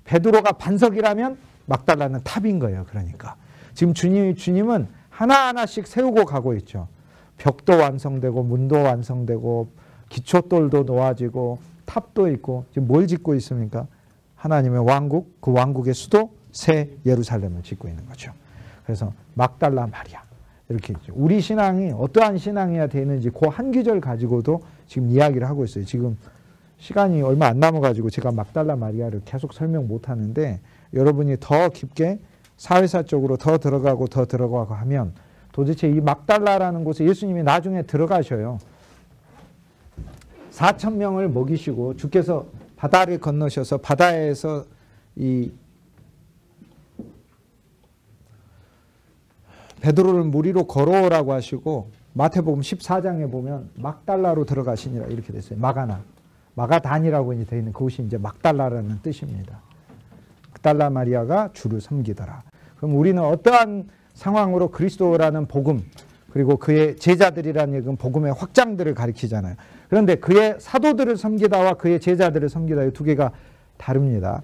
베드로가 반석이라면 막달라는 탑인 거예요. 그러니까 지금 주님은 하나하나씩 세우고 가고 있죠. 벽도 완성되고 문도 완성되고 기초돌도 놓아지고 탑도 있고 지금 뭘 짓고 있습니까? 하나님의 왕국, 그 왕국의 수도 새 예루살렘을 짓고 있는 거죠. 그래서 막달라 마리아 이렇게 있죠. 우리 신앙이 어떠한 신앙이어야 되는지 그 한 구절 가지고도 지금 이야기를 하고 있어요. 지금 시간이 얼마 안 남아가지고 제가 막달라 마리아를 계속 설명 못하는데 여러분이 더 깊게 사회사적으로 더 들어가고 하면 도대체 이 막달라라는 곳에 예수님이 나중에 들어가셔요. 4,000명을 먹이시고 주께서 바다를 건너셔서 바다에서 이 베드로를 물 위로 걸어오라고 하시고 마태복음 14장에 보면 막달라로 들어가시니라 이렇게 됐어요. 마가단이라고 되어 있는 그곳이 이제 막달라라는 뜻입니다. 막달라 마리아가 주를 섬기더라. 그럼 우리는 어떠한 상황으로 그리스도라는 복음 그리고 그의 제자들이라는 얘기는 복음의 확장들을 가리키잖아요. 그런데 그의 사도들을 섬기다와 그의 제자들을 섬기다 이 두 개가 다릅니다.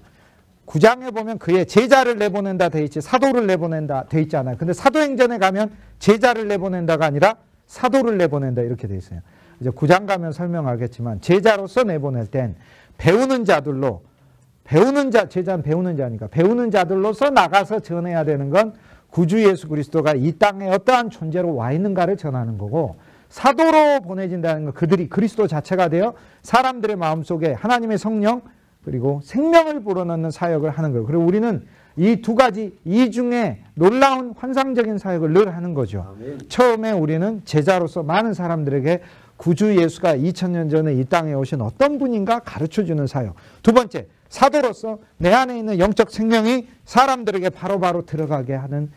9장에 보면 그의 제자를 내보낸다 돼 있지 사도를 내보낸다 돼 있잖아요. 근데 사도행전에 가면 제자를 내보낸다가 아니라 사도를 내보낸다 이렇게 돼 있어요. 이제 9장 가면 설명하겠지만 제자로서 내보낼 땐 배우는 자들로 제자는 배우는 자니까 배우는 자들로서 나가서 전해야 되는 건 구주 예수 그리스도가 이 땅에 어떠한 존재로 와 있는가를 전하는 거고 사도로 보내진다는 건 그들이 그리스도 자체가 되어 사람들의 마음속에 하나님의 성령 그리고 생명을 불어넣는 사역을 하는 거예요. 그리고 우리는 이 두 가지 이 중에 놀라운 환상적인 사역을 늘 하는 거죠. 아멘. 처음에 우리는 제자로서 많은 사람들에게 구주 예수가 2000년 전에 이 땅에 오신 어떤 분인가 가르쳐주는 사역. 두 번째 사도로서 내 안에 있는 영적 생명이 사람들에게 바로바로 들어가게 하는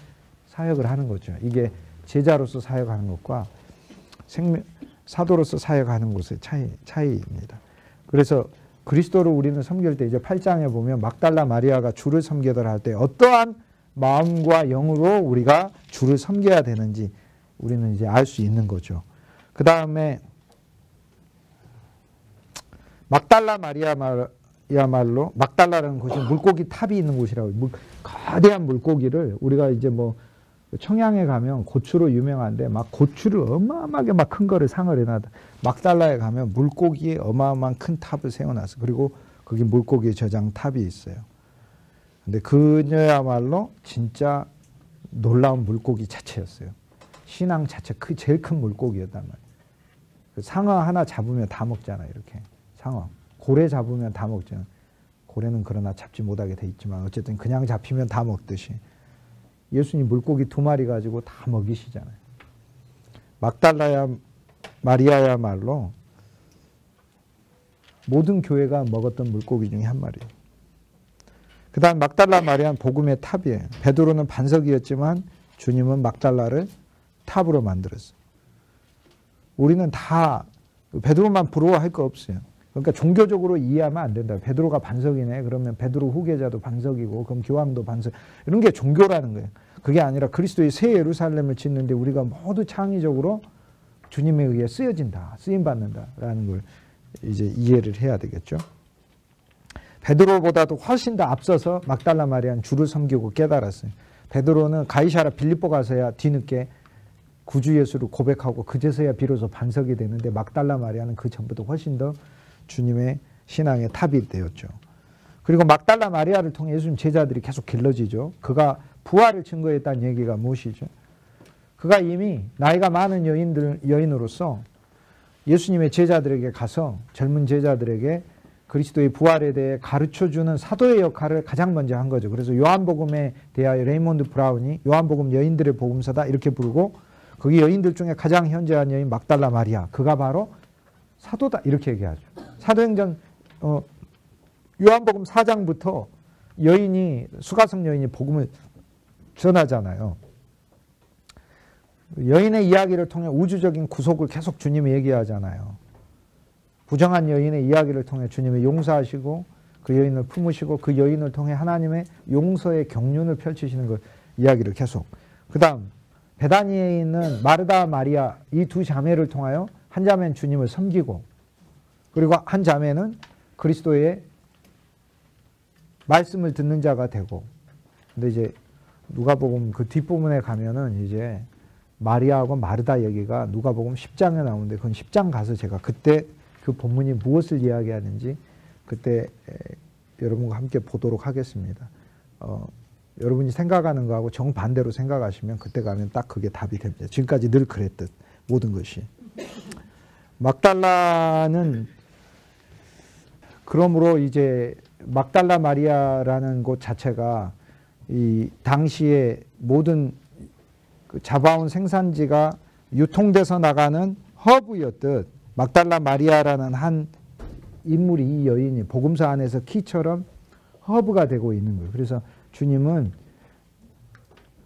사역을 하는 거죠. 이게 제자로서 사역하는 것과 사도로서 사역하는 것의 차이입니다. 그래서 그리스도를 우리는 섬길 때 이제 8장에 보면 막달라 마리아가 주를 섬기더라 할 때 어떠한 마음과 영으로 우리가 주를 섬겨야 되는지 우리는 이제 알 수 있는 거죠. 그 다음에 막달라 마리아야말로 막달라라는 곳이 물고기 탑이 있는 곳이라고 거대한 물고기를 우리가 이제 뭐 청양에 가면 고추로 유명한데 막 고추를 어마어마하게 막 큰 거를 상을 해놨다. 막달라에 가면 물고기에 어마어마한 큰 탑을 세워놨어. 그리고 거기 물고기 저장 탑이 있어요. 근데 그녀야말로 진짜 놀라운 물고기 자체였어요. 신앙 자체 제일 큰 물고기였단 말이에요. 그 상어 하나 잡으면 다 먹잖아요. 이렇게 상어 고래 잡으면 다 먹잖아요. 고래는 그러나 잡지 못하게 돼 있지만 어쨌든 그냥 잡히면 다 먹듯이 예수님 물고기 2마리 가지고 다 먹이시잖아요. 막달라 마리아야말로 모든 교회가 먹었던 물고기 중에 한 마리예요. 그 다음 막달라 마리아는 복음의 탑이에요. 베드로는 반석이었지만 주님은 막달라를 탑으로 만들었어요. 우리는 다 베드로만 부러워할 거 없어요. 그러니까 종교적으로 이해하면 안 된다. 베드로가 반석이네. 그러면 베드로 후계자도 반석이고 그럼 교황도 반석. 이런 게 종교라는 거예요. 그게 아니라 그리스도의 새 예루살렘을 짓는데 우리가 모두 창의적으로 주님에 의해 쓰여진다. 쓰임받는다라는 걸 이제 이해를 해야 되겠죠. 베드로보다도 훨씬 더 앞서서 막달라 마리아는 주를 섬기고 깨달았어요. 베드로는 가이사라 빌립보 가서야 뒤늦게 구주 예수를 고백하고 그제서야 비로소 반석이 되는데 막달라 마리아는 그 전부터 훨씬 더 주님의 신앙의 탑이 되었죠. 그리고 막달라 마리아를 통해 예수님 제자들이 계속 길러지죠. 그가 부활을 증거했다는 얘기가 무엇이죠? 그가 이미 나이가 많은 여인으로서 예수님의 제자들에게 가서 젊은 제자들에게 그리스도의 부활에 대해 가르쳐주는 사도의 역할을 가장 먼저 한 거죠. 그래서 요한복음에 대하여 레이몬드 브라운이 요한복음 여인들의 복음서다 이렇게 부르고 거기 여인들 중에 가장 현저한 여인 막달라 마리아 그가 바로 사도다 이렇게 얘기하죠. 사도행전 요한복음 4장부터 수가성 여인이 복음을 전하잖아요. 여인의 이야기를 통해 우주적인 구속을 계속 주님이 얘기하잖아요. 부정한 여인의 이야기를 통해 주님이 용서하시고 그 여인을 품으시고 그 여인을 통해 하나님의 용서의 경륜을 펼치시는 걸 이야기를 계속. 그 다음 베다니에 있는 마르다 마리아 이 두 자매를 통하여 한 자매는 주님을 섬기고 그리고 한 자매는 그리스도의 말씀을 듣는 자가 되고. 근데 이제 누가복음 그 뒷부분에 가면은 이제 마리아하고 마르다 얘기가 누가복음 10장에 나오는데 그건 10장 가서 제가 그때 그 본문이 무엇을 이야기하는지 그때 여러분과 함께 보도록 하겠습니다. 여러분이 생각하는 거하고 정반대로 생각하시면 그때 가면 딱 그게 답이 됩니다. 지금까지 늘 그랬듯 모든 것이. 막달라는 그러므로 이제 막달라 마리아라는 곳 자체가 이 당시에 모든 그 잡아온 생산지가 유통돼서 나가는 허브였듯 막달라 마리아라는 한 인물이 이 여인이 복음서 안에서 키처럼 허브가 되고 있는 거예요. 그래서 주님은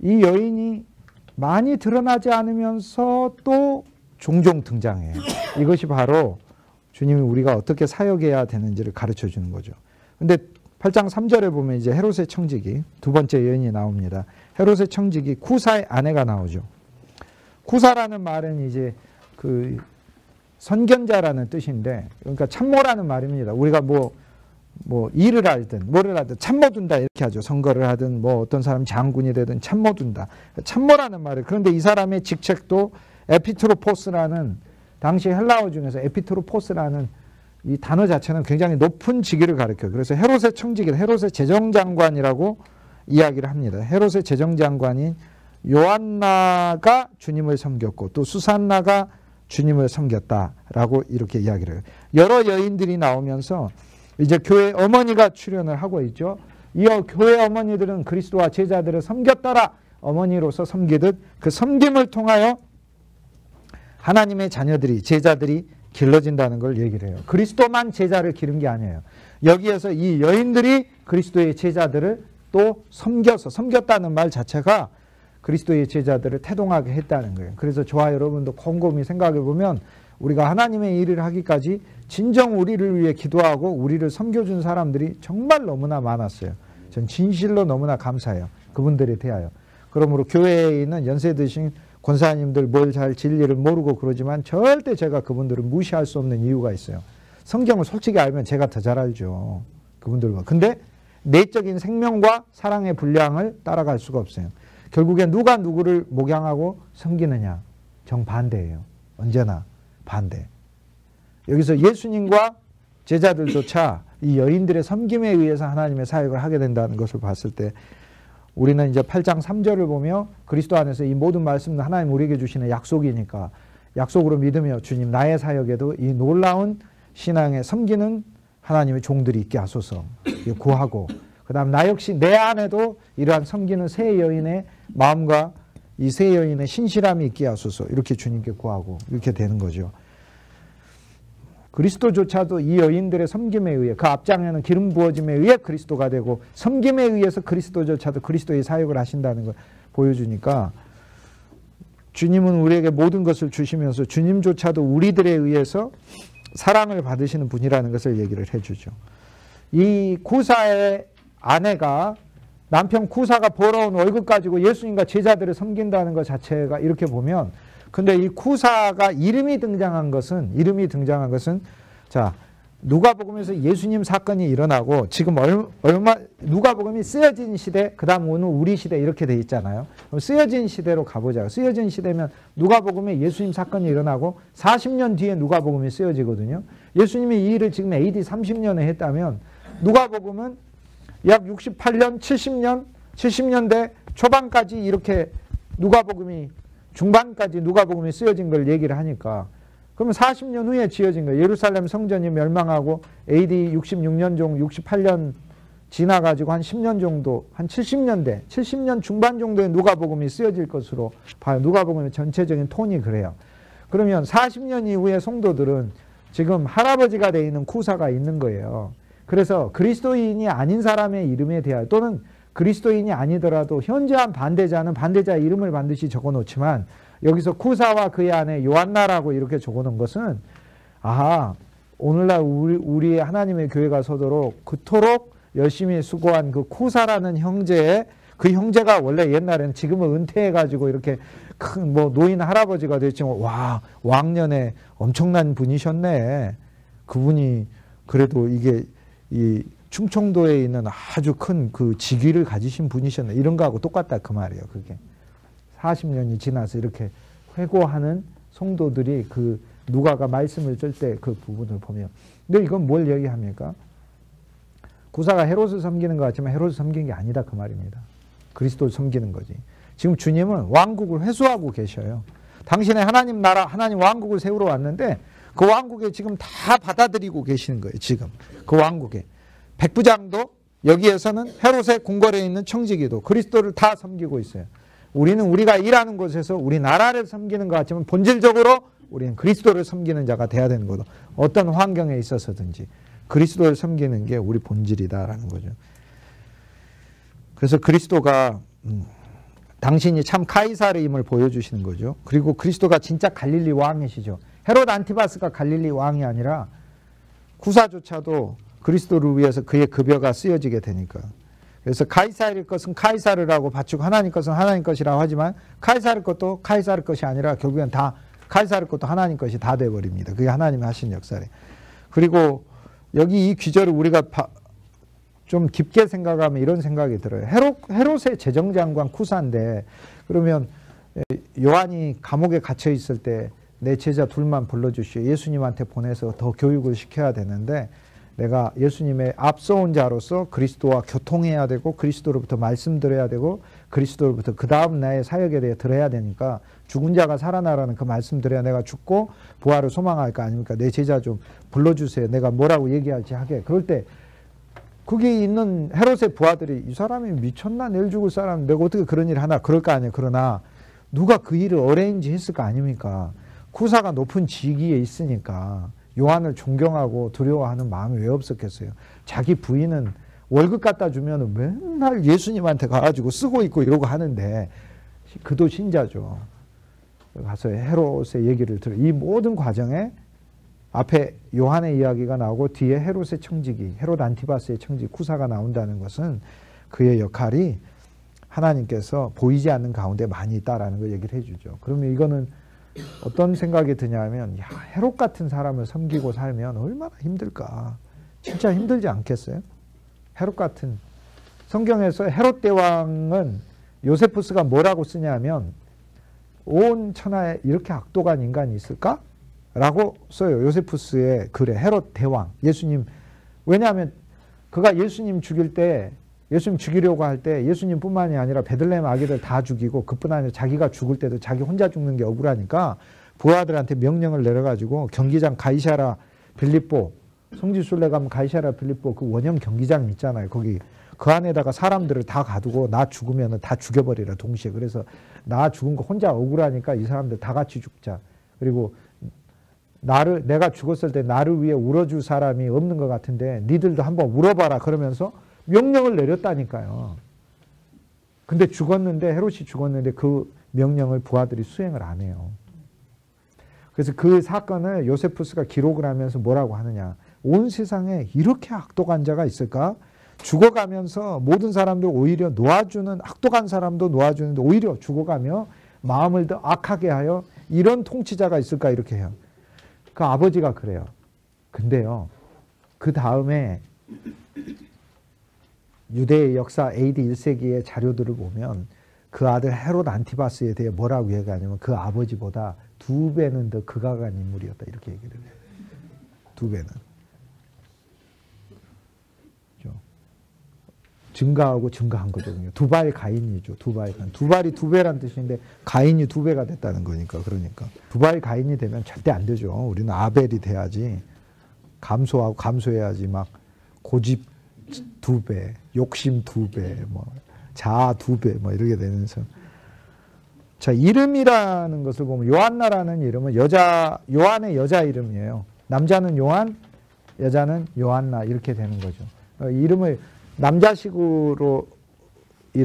이 여인이 많이 드러나지 않으면서 또 종종 등장해요. 이것이 바로 주님이 우리가 어떻게 사역해야 되는지를 가르쳐 주는 거죠. 근데 8장 3절에 보면 이제 헤롯의 청지기 두 번째 여인이 나옵니다. 헤롯의 청지기 쿠사의 아내가 나오죠. 쿠사라는 말은 이제 그 선견자라는 뜻인데 그러니까 참모라는 말입니다. 우리가 뭐 일을 하든 뭐를 하든 참모둔다 이렇게 하죠. 선거를 하든 뭐 어떤 사람 장군이 되든 참모둔다. 참모라는 말을. 그런데 이 사람의 직책도 에피트로포스라는 당시 헬라어 중에서 에피트로포스라는 이 단어 자체는 굉장히 높은 직위를 가리켜요. 그래서 헤롯의 청지기, 헤롯의 재정장관이라고 이야기를 합니다. 헤롯의 재정장관인 요한나가 주님을 섬겼고 또 수산나가 주님을 섬겼다라고 이렇게 이야기를 해요. 여러 여인들이 나오면서 이제 교회 어머니가 출연을 하고 있죠. 이어 교회 어머니들은 그리스도와 제자들을 섬겼더라. 어머니로서 섬기듯 그 섬김을 통하여 하나님의 자녀들이 제자들이 길러진다는 걸 얘기를 해요. 그리스도만 제자를 기른 게 아니에요. 여기에서 이 여인들이 그리스도의 제자들을 또 섬겼다는 말 자체가 그리스도의 제자들을 태동하게 했다는 거예요. 그래서 저와 여러분도 곰곰이 생각해 보면 우리가 하나님의 일을 하기까지 진정 우리를 위해 기도하고 우리를 섬겨준 사람들이 정말 너무나 많았어요. 전 진실로 너무나 감사해요. 그분들에 대하여. 그러므로 교회에 있는 연세 드신 권사님들 뭘 잘 진리를 모르고 그러지만 절대 제가 그분들을 무시할 수 없는 이유가 있어요. 성경을 솔직히 알면 제가 더 잘 알죠. 그분들과. 근데 내적인 생명과 사랑의 분량을 따라갈 수가 없어요. 결국에 누가 누구를 목양하고 섬기느냐. 정반대예요. 언제나 반대. 여기서 예수님과 제자들조차 이 여인들의 섬김에 의해서 하나님의 사역을 하게 된다는 것을 봤을 때 우리는 이제 8장 3절을 보며 그리스도 안에서 이 모든 말씀은 하나님 우리에게 주시는 약속이니까 약속으로 믿으며 주님 나의 사역에도 이 놀라운 신앙에 섬기는 하나님의 종들이 있게 하소서 구하고 그 다음 나 역시 내 안에도 이러한 섬기는 새 여인의 마음과 이 새 여인의 신실함이 있게 하소서 이렇게 주님께 구하고 이렇게 되는 거죠. 그리스도조차도 이 여인들의 섬김에 의해 그 앞장에는 기름 부어짐에 의해 그리스도가 되고 섬김에 의해서 그리스도조차도 그리스도의 사역을 하신다는 걸 보여주니까 주님은 우리에게 모든 것을 주시면서 주님조차도 우리들에 의해서 사랑을 받으시는 분이라는 것을 얘기를 해주죠. 이 쿠사의 아내가 남편 쿠사가 벌어온 월급 가지고 예수님과 제자들을 섬긴다는 것 자체가 이렇게 보면 근데 이 쿠사가 이름이 등장한 것은 자 누가복음에서 예수님 사건이 일어나고 지금 누가복음이 쓰여진 시대 그다음 오늘 우리 시대 이렇게 돼 있잖아요. 그럼 쓰여진 시대로 가보자. 쓰여진 시대면 누가복음에 예수님 사건이 일어나고 40년 뒤에 누가복음이 쓰여지거든요. 예수님이 이 일을 지금 AD 30년에 했다면 누가복음은 약 68년, 70년대 초반까지 이렇게 누가복음이 중반까지 누가복음이 쓰여진 걸 얘기를 하니까 그러면 40년 후에 지어진 거예요. 예루살렘 성전이 멸망하고 AD 66년 정도, 68년 지나가지고 한 10년 정도, 한 70년 중반 정도에 누가복음이 쓰여질 것으로 봐요. 누가복음의 전체적인 톤이 그래요. 그러면 40년 이후에 성도들은 지금 할아버지가 되어 있는 쿠사가 있는 거예요. 그래서 그리스도인이 아닌 사람의 이름에 대하여 또는 그리스도인이 아니더라도 현저한 반대자는 반대자의 이름을 반드시 적어놓지만 여기서 쿠사와 그의 아내 요한나라고 이렇게 적어놓은 것은 오늘날 우리 하나님의 교회가 서도록 그토록 열심히 수고한 그 쿠사라는 형제의 그 형제가 원래 옛날에는 지금은 은퇴해가지고 이렇게 큰 뭐 노인 할아버지가 됐지만 와 왕년에 엄청난 분이셨네. 그분이 그래도 이게 이 충청도에 있는 아주 큰 그 직위를 가지신 분이셨네. 이런 거하고 똑같다 그 말이에요. 그게 40년이 지나서 이렇게 회고하는 성도들이 그 누가가 말씀을 쓸 때 그 부분을 보면, 근데 이건 뭘 얘기합니까? 구사가 헤롯을 섬기는 것 같지만 헤롯을 섬기는 게 아니다 그 말입니다. 그리스도를 섬기는 거지. 지금 주님은 왕국을 회수하고 계셔요. 당신의 하나님 나라, 하나님 왕국을 세우러 왔는데 그 왕국에 지금 다 받아들이고 계시는 거예요. 지금 그 왕국에 백부장도 여기에서는 헤롯의 궁궐에 있는 청지기도 그리스도를 다 섬기고 있어요. 우리는 우리가 일하는 곳에서 우리 나라를 섬기는 것 같지만 본질적으로 우리는 그리스도를 섬기는 자가 돼야 되는 거죠. 어떤 환경에 있어서든지 그리스도를 섬기는 게 우리 본질이다라는 거죠. 그래서 그리스도가 당신이 참 카이사르임을 보여주시는 거죠. 그리고 그리스도가 진짜 갈릴리 왕이시죠. 헤롯 안티바스가 갈릴리 왕이 아니라 구사조차도 그리스도를 위해서 그의 급여가 쓰여지게 되니까. 그래서 카이사르의 것은 카이사르라고 바치고 하나님 것은 하나님 것이라고 하지만 카이사르 것도 카이사르 것이 아니라 결국엔 다 카이사르 것도 하나님 것이 다 돼버립니다. 그게 하나님이 하신 역사래. 그리고 여기 이 귀절을 우리가 좀 깊게 생각하면 이런 생각이 들어요. 헤롯의 재정장관 쿠사인데 그러면 요한이 감옥에 갇혀 있을 때 내 제자 둘만 불러주시오. 예수님한테 보내서 더 교육을 시켜야 되는데 내가 예수님의 앞서온 자로서 그리스도와 교통해야 되고 그리스도로부터 말씀 들어야 되고 그리스도로부터 그 다음 나의 사역에 대해 들어야 되니까 죽은 자가 살아나라는 그 말씀 들어야 내가 죽고 부활을 소망할 거 아닙니까? 내 제자 좀 불러주세요. 내가 뭐라고 얘기할지 하게. 그럴 때 거기 있는 헤롯의 부하들이 이 사람이 미쳤나? 내일 죽을 사람 내가 어떻게 그런 일을 하나? 그럴 거 아니에요. 그러나 누가 그 일을 어레인지 했을 거 아닙니까? 쿠사가 높은 직위에 있으니까 요한을 존경하고 두려워하는 마음이 왜 없었겠어요? 자기 부인은 월급 갖다 주면 맨날 예수님한테 가가지고 쓰고 있고 이러고 하는데 그도 신자죠. 가서 헤롯의 얘기를 들어. 이 모든 과정에 앞에 요한의 이야기가 나오고 뒤에 헤롯의 청지기, 헤롯 안티바스의 청지기 쿠사가 나온다는 것은 그의 역할이 하나님께서 보이지 않는 가운데 많이 있다라는 걸 얘기를 해주죠. 그러면 이거는 어떤 생각이 드냐면, 야, 헤롯 같은 사람을 섬기고 살면 얼마나 힘들까. 진짜 힘들지 않겠어요? 헤롯 같은. 성경에서 헤롯 대왕은 요세푸스가 뭐라고 쓰냐면 온 천하에 이렇게 악독한 인간이 있을까? 라고 써요. 요세푸스의 글에 헤롯 대왕. 예수님. 왜냐하면 그가 예수님 죽일 때 예수님 죽이려고 할 때 예수님뿐만이 아니라 베들레헴 아기들 다 죽이고 그뿐 아니라 자기가 죽을 때도 자기 혼자 죽는 게 억울하니까 부하들한테 명령을 내려가지고 경기장 가이사라 빌립보 성지순례 가면 가이사라 빌립보 그 원형 경기장 있잖아요. 거기 그 안에다가 사람들을 다 가두고 나 죽으면 다 죽여버리라 동시에. 그래서 나 죽은 거 혼자 억울하니까 이 사람들 다 같이 죽자. 그리고 내가 죽었을 때 나를 위해 울어줄 사람이 없는 것 같은데 니들도 한번 울어봐라 그러면서 명령을 내렸다니까요. 근데 헤롯이 죽었는데 그 명령을 부하들이 수행을 안 해요. 그래서 그 사건을 요세푸스가 기록을 하면서 뭐라고 하느냐. 온 세상에 이렇게 악독한 자가 있을까? 죽어가면서 모든 사람들 오히려 놓아주는, 악독한 사람도 놓아주는데 오히려 죽어가며 마음을 더 악하게 하여 이런 통치자가 있을까? 이렇게 해요. 그 아버지가 그래요. 근데요, 그 다음에 유대의 역사 AD 1세기의 자료들을 보면 그 아들 헤롯 안티바스에 대해 뭐라고 얘기하냐면 그 아버지보다 2배는 더 극악한 인물이었다. 이렇게 얘기를 해요. 2배는. 증가하고 증가한 거거든요. 두발 가인이죠. 두발이 2배란 뜻인데 가인이 2배가 됐다는 거니까. 그러니까 두발 가인이 되면 절대 안 되죠. 우리는 아벨이 돼야지. 감소해야지. 막 고집 2배, 욕심 2배, 뭐 자아 2배, 뭐 이렇게 되면서. 자, 이름이라는 것을 보면 요한나라는 이름은 요한의 여자 이름이에요. 남자는 요한, 여자는 요한나 이렇게 되는 거죠. 이름을 남자식으로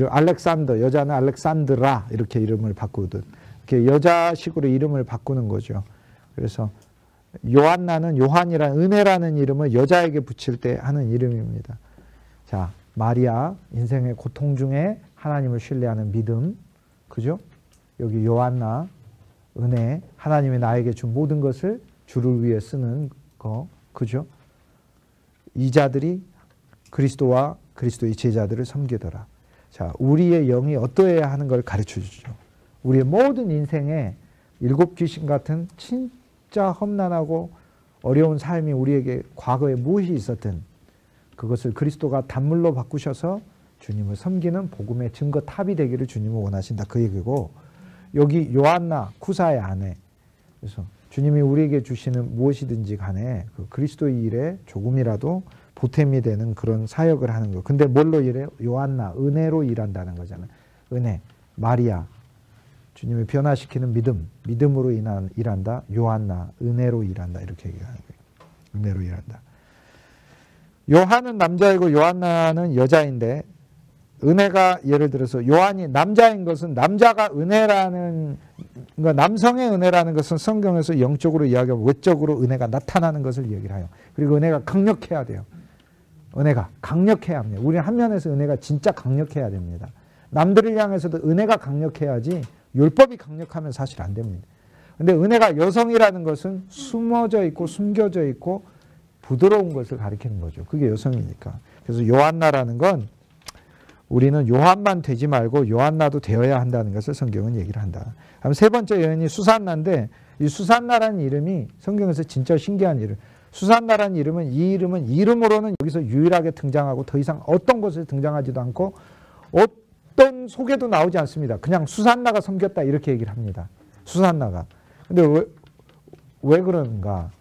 알렉산더, 여자는 알렉산드라 이렇게 이름을 바꾸듯 이렇게 여자식으로 이름을 바꾸는 거죠. 그래서 요한나는 요한이라는 은혜라는 이름을 여자에게 붙일 때 하는 이름입니다. 자, 마리아, 인생의 고통 중에 하나님을 신뢰하는 믿음, 그죠? 여기 요한나, 은혜, 하나님이 나에게 준 모든 것을 주를 위해 쓰는 거, 그죠? 이 자들이 그리스도와 그리스도의 제자들을 섬기더라. 자, 우리의 영이 어떠해야 하는 걸 가르쳐 주죠. 우리의 모든 인생에 일곱 귀신 같은 진짜 험난하고 어려운 삶이 우리에게 과거에 무엇이 있었든 그것을 그리스도가 단물로 바꾸셔서 주님을 섬기는 복음의 증거탑이 되기를 주님은 원하신다. 그 얘기고, 여기 요한나 쿠사의 아내, 그래서 주님이 우리에게 주시는 무엇이든지 간에 그 그리스도의 일에 조금이라도 보탬이 되는 그런 사역을 하는 거. 근데 뭘로 일해요? 요한나, 은혜로 일한다는 거잖아요. 은혜, 마리아, 주님을 변화시키는 믿음, 믿음으로 일한다. 요한나, 은혜로 일한다. 이렇게 얘기하는 거예요. 은혜로 일한다. 요한은 남자이고 요한나는 여자인데, 은혜가 예를 들어서 요한이 남자인 것은, 남자가 은혜라는, 그러니까 남성의 은혜라는 것은 성경에서 영적으로 이야기하고 외적으로 은혜가 나타나는 것을 얘기를 해요. 그리고 은혜가 강력해야 돼요. 은혜가 강력해야 합니다. 우리 한 면에서 은혜가 진짜 강력해야 됩니다. 남들을 향해서도 은혜가 강력해야지 율법이 강력하면 사실 안 됩니다. 근데 은혜가, 여성이라는 것은 숨어져 있고 숨겨져 있고 부드러운 것을 가리키는 거죠. 그게 여성이니까. 그래서 요한나라는 건 우리는 요한만 되지 말고 요한나도 되어야 한다는 것을 성경은 얘기를 한다. 그럼 세 번째 여인이 수산나인데, 이 수산나라는 이름이 성경에서 진짜 신기한 이름. 수산나라는 이름은, 이 이름은 이름으로는 여기서 유일하게 등장하고 더 이상 어떤 곳에 등장하지도 않고 어떤 소개도 나오지 않습니다. 그냥 수산나가 섬겼다 이렇게 얘기를 합니다. 수산나가. 근데 왜 그런가?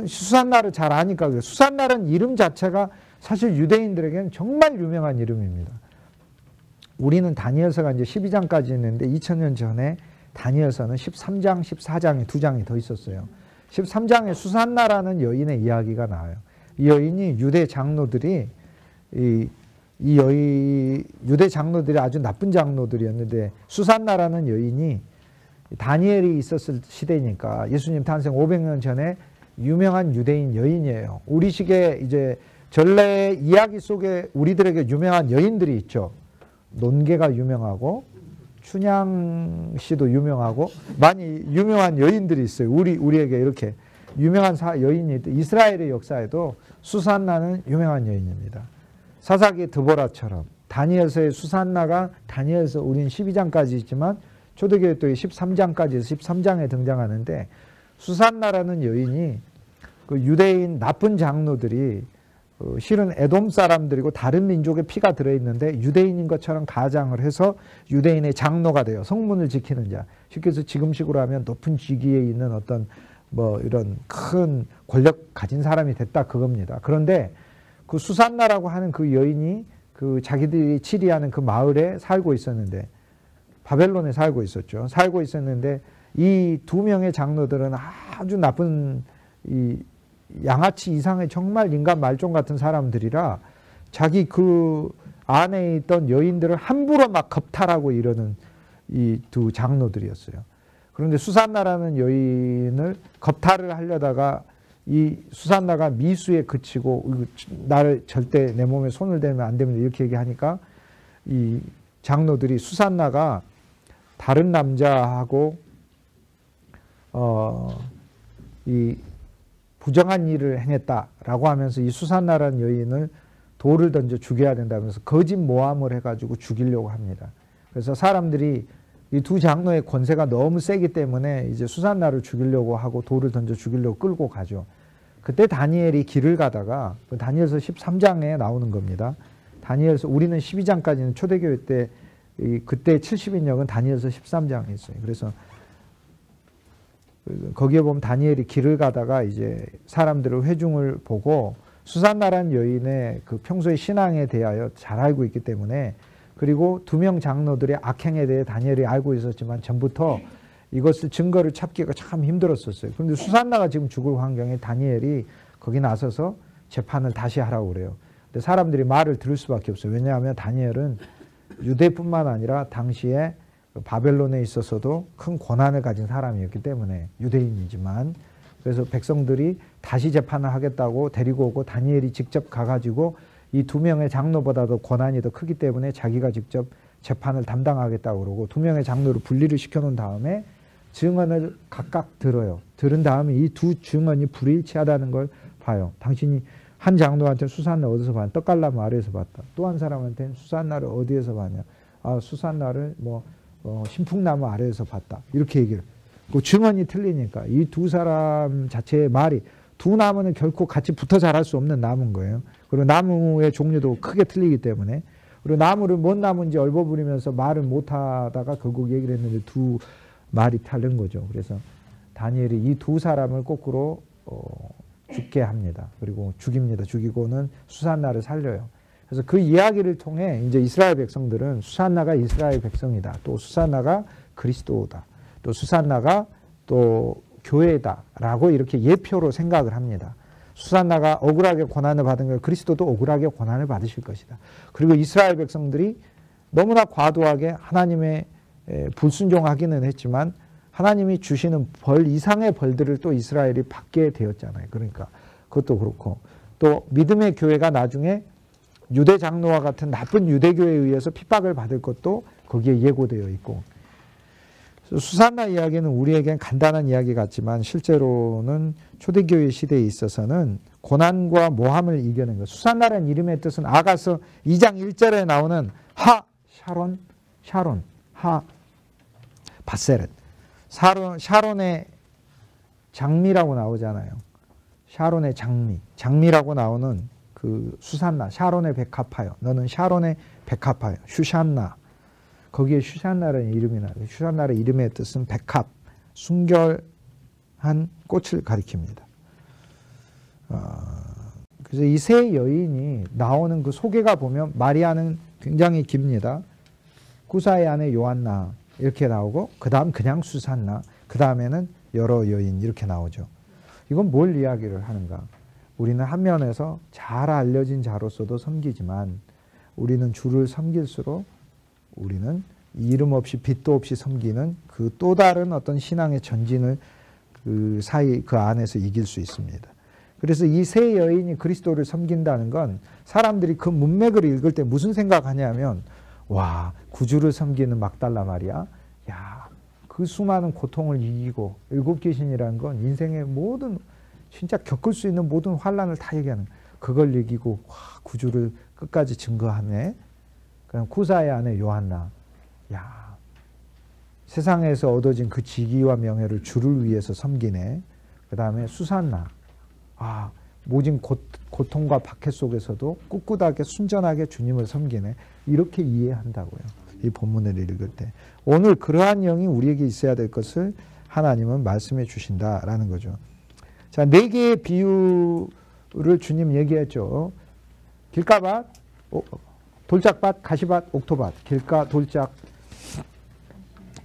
수산나를 잘 아니까 그래요. 수산나라는 이름 자체가 사실 유대인들에게는 정말 유명한 이름입니다. 우리는 다니엘서가 이제 12장까지 있는데 2000년 전에 다니엘서는 13장, 14장에 두 장이 더 있었어요. 13장에 수산나라는 여인의 이야기가 나와요. 이 여인이 유대 장로들이 유대 장로들이 아주 나쁜 장로들이었는데, 수산나라는 여인이 다니엘이 있었을 시대니까 예수님 탄생 500년 전에 유명한 유대인 여인이에요. 우리식의 이제 전래 이야기 속에 우리들에게 유명한 여인들이 있죠. 논개가 유명하고 춘향 씨도 유명하고 많이 유명한 여인들이 있어요. 우리에게 이렇게 유명한 여인이 이스라엘의 역사에도 수산나는 유명한 여인입니다. 사사기 드보라처럼 다니엘서의 수산나가 다니엘서 우린 12장까지 있지만 초대교회 또 13장까지 해서 13장에 등장하는데, 수산나라는 여인이 그 유대인 나쁜 장로들이 실은 에돔 사람들이고 다른 민족의 피가 들어있는데 유대인인 것처럼 가장을 해서 유대인의 장로가 돼요. 성문을 지키는 자. 쉽게 해서 지금식으로 하면 높은 직위에 있는 어떤 뭐 이런 큰 권력 가진 사람이 됐다 그겁니다. 그런데 그 수산나라고 하는 그 여인이 그 자기들이 치리하는 그 마을에 살고 있었는데, 바벨론에 살고 있었죠. 살고 있었는데 이 두 명의 장로들은 아주 나쁜 양아치 이상의 정말 인간 말종 같은 사람들이라 자기 그 안에 있던 여인들을 함부로 막 겁탈하고 이러는 이 두 장로들이었어요. 그런데 수산나라는 여인을 겁탈을 하려다가 이 수산나가 미수에 그치고 나를 절대 내 몸에 손을 대면 안 됩니다 이렇게 얘기하니까 이 장로들이 수산나가 다른 남자하고 이 부정한 일을 행했다라고 하면서 이 수산나라는 여인을 돌을 던져 죽여야 된다면서 거짓 모함을 해가지고 죽이려고 합니다. 그래서 사람들이 이 두 장로의 권세가 너무 세기 때문에 이제 수산나를 죽이려고 하고 돌을 던져 죽이려고 끌고 가죠. 그때 다니엘이 길을 가다가 다니엘서 13장에 나오는 겁니다. 다니엘서 우리는 12장까지는 초대교회 때 그때 70인역은 다니엘서 13장에 있어요. 그래서 거기에 보면 다니엘이 길을 가다가 이제 사람들의 회중을 보고 수산나라는 여인의 그 평소의 신앙에 대하여 잘 알고 있기 때문에, 그리고 두 명 장로들의 악행에 대해 다니엘이 알고 있었지만 전부터 이것을 증거를 찾기가 참 힘들었었어요. 그런데 수산나가 지금 죽을 환경에 다니엘이 거기 나서서 재판을 다시 하라고 그래요. 근데 사람들이 말을 들을 수밖에 없어요. 왜냐하면 다니엘은 유대뿐만 아니라 당시에 바벨론에 있어서도 큰 권한을 가진 사람이었기 때문에, 유대인이지만 그래서 백성들이 다시 재판을 하겠다고 데리고 오고 다니엘이 직접 가가지고 이 두 명의 장로보다도 권한이 더 크기 때문에 자기가 직접 재판을 담당하겠다고 그러고 두 명의 장로를 분리를 시켜놓은 다음에 증언을 각각 들어요. 들은 다음에 이 두 증언이 불일치하다는 걸 봐요. 당신이 한 장로한테 수산날 어디서 봤냐? 떡갈나무 아래에서 봤다. 또 한 사람한테는 수산날을 어디에서 봤냐? 아, 수산날을 신풍나무 아래에서 봤다. 이렇게 얘기를. 그 증언이 틀리니까 이 두 사람 자체의 말이 두 나무는 결코 같이 붙어 자랄 수 없는 나무인 거예요. 그리고 나무의 종류도 크게 틀리기 때문에 그리고 나무를 뭔 나무인지 얼버무리면서 말을 못하다가 결국 얘기를 했는데 두 말이 다른 거죠. 그래서 다니엘이 이 두 사람을 거꾸로 죽게 합니다. 그리고 죽입니다. 죽이고는 수산나를 살려요. 그래서 그 이야기를 통해 이제 이스라엘 백성들은 수산나가 이스라엘 백성이다. 또 수산나가 그리스도다. 또 수산나가 또 교회다라고 이렇게 예표로 생각을 합니다. 수산나가 억울하게 고난을 받은 걸 그리스도도 억울하게 고난을 받으실 것이다. 그리고 이스라엘 백성들이 너무나 과도하게 하나님의 불순종하기는 했지만 하나님이 주시는 벌 이상의 벌들을 또 이스라엘이 받게 되었잖아요. 그러니까 그것도 그렇고 또 믿음의 교회가 나중에 유대 장로와 같은 나쁜 유대교에 의해서 핍박을 받을 것도 거기에 예고되어 있고 수산나 이야기는 우리에겐 간단한 이야기 같지만 실제로는 초대교회 시대에 있어서는 고난과 모함을 이겨낸 것. 수산나라는 이름의 뜻은 아가서 2장 1절에 나오는 샤론, 바세렛. 샤론의 장미라고 나오잖아요. 샤론의 장미라고 나오는 그 수산나, 샤론의 백합화요. 너는 샤론의 백합화요. 슈산나. 거기에 슈산나라는 이름이 나요. 슈산나라의 이름의 뜻은 백합, 순결한 꽃을 가리킵니다. 그래서 이 세 여인이 나오는 그 소개가 보면 마리아는 굉장히 깁니다. 구사의 아내 요한나 이렇게 나오고 그 다음 그냥 수산나 그 다음에는 여러 여인 이렇게 나오죠. 이건 뭘 이야기를 하는가? 우리는 한 면에서 잘 알려진 자로서도 섬기지만 우리는 주를 섬길수록 우리는 이름 없이 빛도 없이 섬기는 그 또 다른 어떤 신앙의 전진을 그 사이 그 안에서 이길 수 있습니다. 그래서 이 세 여인이 그리스도를 섬긴다는 건 사람들이 그 문맥을 읽을 때 무슨 생각하냐면 와 구주를 섬기는 막달라 마리아 야 그 수많은 고통을 이기고 일곱 귀신이라는 건 인생의 모든 진짜 겪을 수 있는 모든 환난을 다 얘기하는 그걸 이기고 와 구주를 끝까지 증거하네. 그냥 쿠사의 아내 요한나 야 세상에서 얻어진 그 직위와 명예를 주를 위해서 섬기네. 그 다음에 수산나 모진 고통과 박해 속에서도 꿋꿋하게 순전하게 주님을 섬기네. 이렇게 이해한다고요. 이 본문을 읽을 때. 오늘 그러한 영이 우리에게 있어야 될 것을 하나님은 말씀해 주신다라는 거죠. 자, 4개의 비유를 주님 얘기했죠. 길가밭, 돌짝밭, 가시밭, 옥토밭. 길가, 돌짝,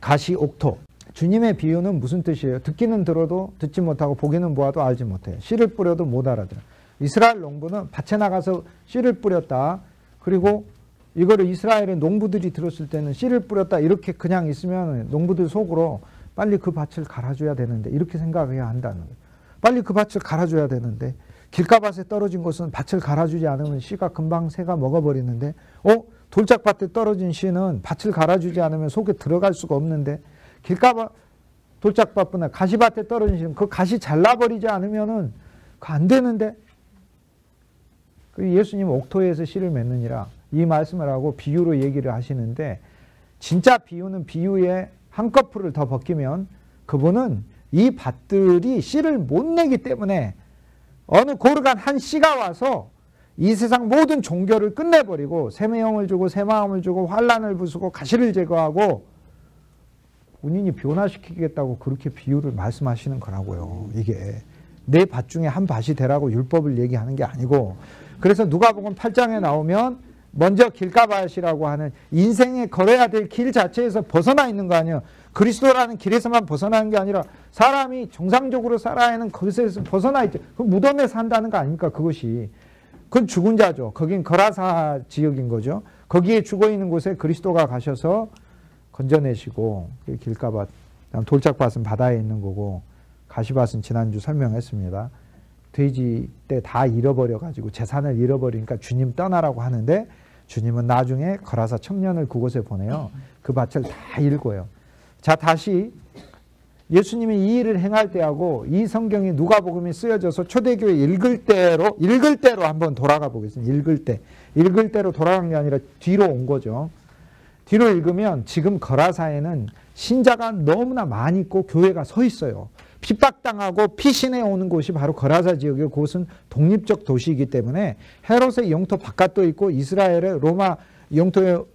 가시, 옥토. 주님의 비유는 무슨 뜻이에요? 듣기는 들어도 듣지 못하고 보기는 보아도 알지 못해요. 씨를 뿌려도 못 알아들어요. 이스라엘 농부는 밭에 나가서 씨를 뿌렸다. 그리고 이거를 이스라엘의 농부들이 들었을 때는 씨를 뿌렸다 이렇게 그냥 있으면 농부들 속으로 빨리 그 밭을 갈아줘야 되는데 이렇게 생각해야 한다는 거예요. 빨리 그 밭을 갈아줘야 되는데 길가밭에 떨어진 것은 밭을 갈아주지 않으면 씨가 금방 새가 먹어버리는데 돌짝밭에 떨어진 씨는 밭을 갈아주지 않으면 속에 들어갈 수가 없는데 길가밭 돌짝밭보다 가시밭에 떨어진 씨는 그 가시 잘라버리지 않으면은 안 되는데 예수님은 옥토에서 씨를 맺느니라 이 말씀을 하고 비유로 얘기를 하시는데 진짜 비유는 비유에 한꺼풀을 더 벗기면 그분은 이 밭들이 씨를 못 내기 때문에 어느 고르간 한 씨가 와서 이 세상 모든 종교를 끝내버리고 새 명을 주고 새 마음을 주고 환란을 부수고 가시를 제거하고 본인이 변화시키겠다고 그렇게 비유를 말씀하시는 거라고요. 이게 내 밭 중에 한 밭이 되라고 율법을 얘기하는 게 아니고 그래서 누가복음 8장에 나오면 먼저 길가밭이라고 하는 인생에 걸어야 될 길 자체에서 벗어나 있는 거 아니에요. 그리스도라는 길에서만 벗어나는 게 아니라 사람이 정상적으로 살아야 하는 것에서 벗어나 있죠. 그 무덤에 산다는 거 아닙니까? 그것이. 그건 죽은 자죠. 거긴 거라사 지역인 거죠. 거기에 죽어있는 곳에 그리스도가 가셔서 건져내시고 길가밭, 돌짝밭은 바다에 있는 거고 바시밧은 지난주 설명했습니다. 돼지 때 다 잃어버려가지고 재산을 잃어버리니까 주님 떠나라고 하는데 주님은 나중에 거라사 청년을 그곳에 보내요. 그 밭을 다 읽어요. 자, 다시 예수님이 이 일을 행할 때하고 이 성경이 누가복음이 쓰여져서 초대교회 읽을 때로 한번 돌아가 보겠습니다. 읽을 때로 돌아간 게 아니라 뒤로 온 거죠. 뒤로 읽으면 지금 거라사에는 신자가 너무나 많이 있고 교회가 서 있어요. 핍박당하고 피신해 오는 곳이 바로 거라사 지역이고 그곳은 독립적 도시이기 때문에 헤롯의 영토 바깥도 있고 이스라엘의 로마 영토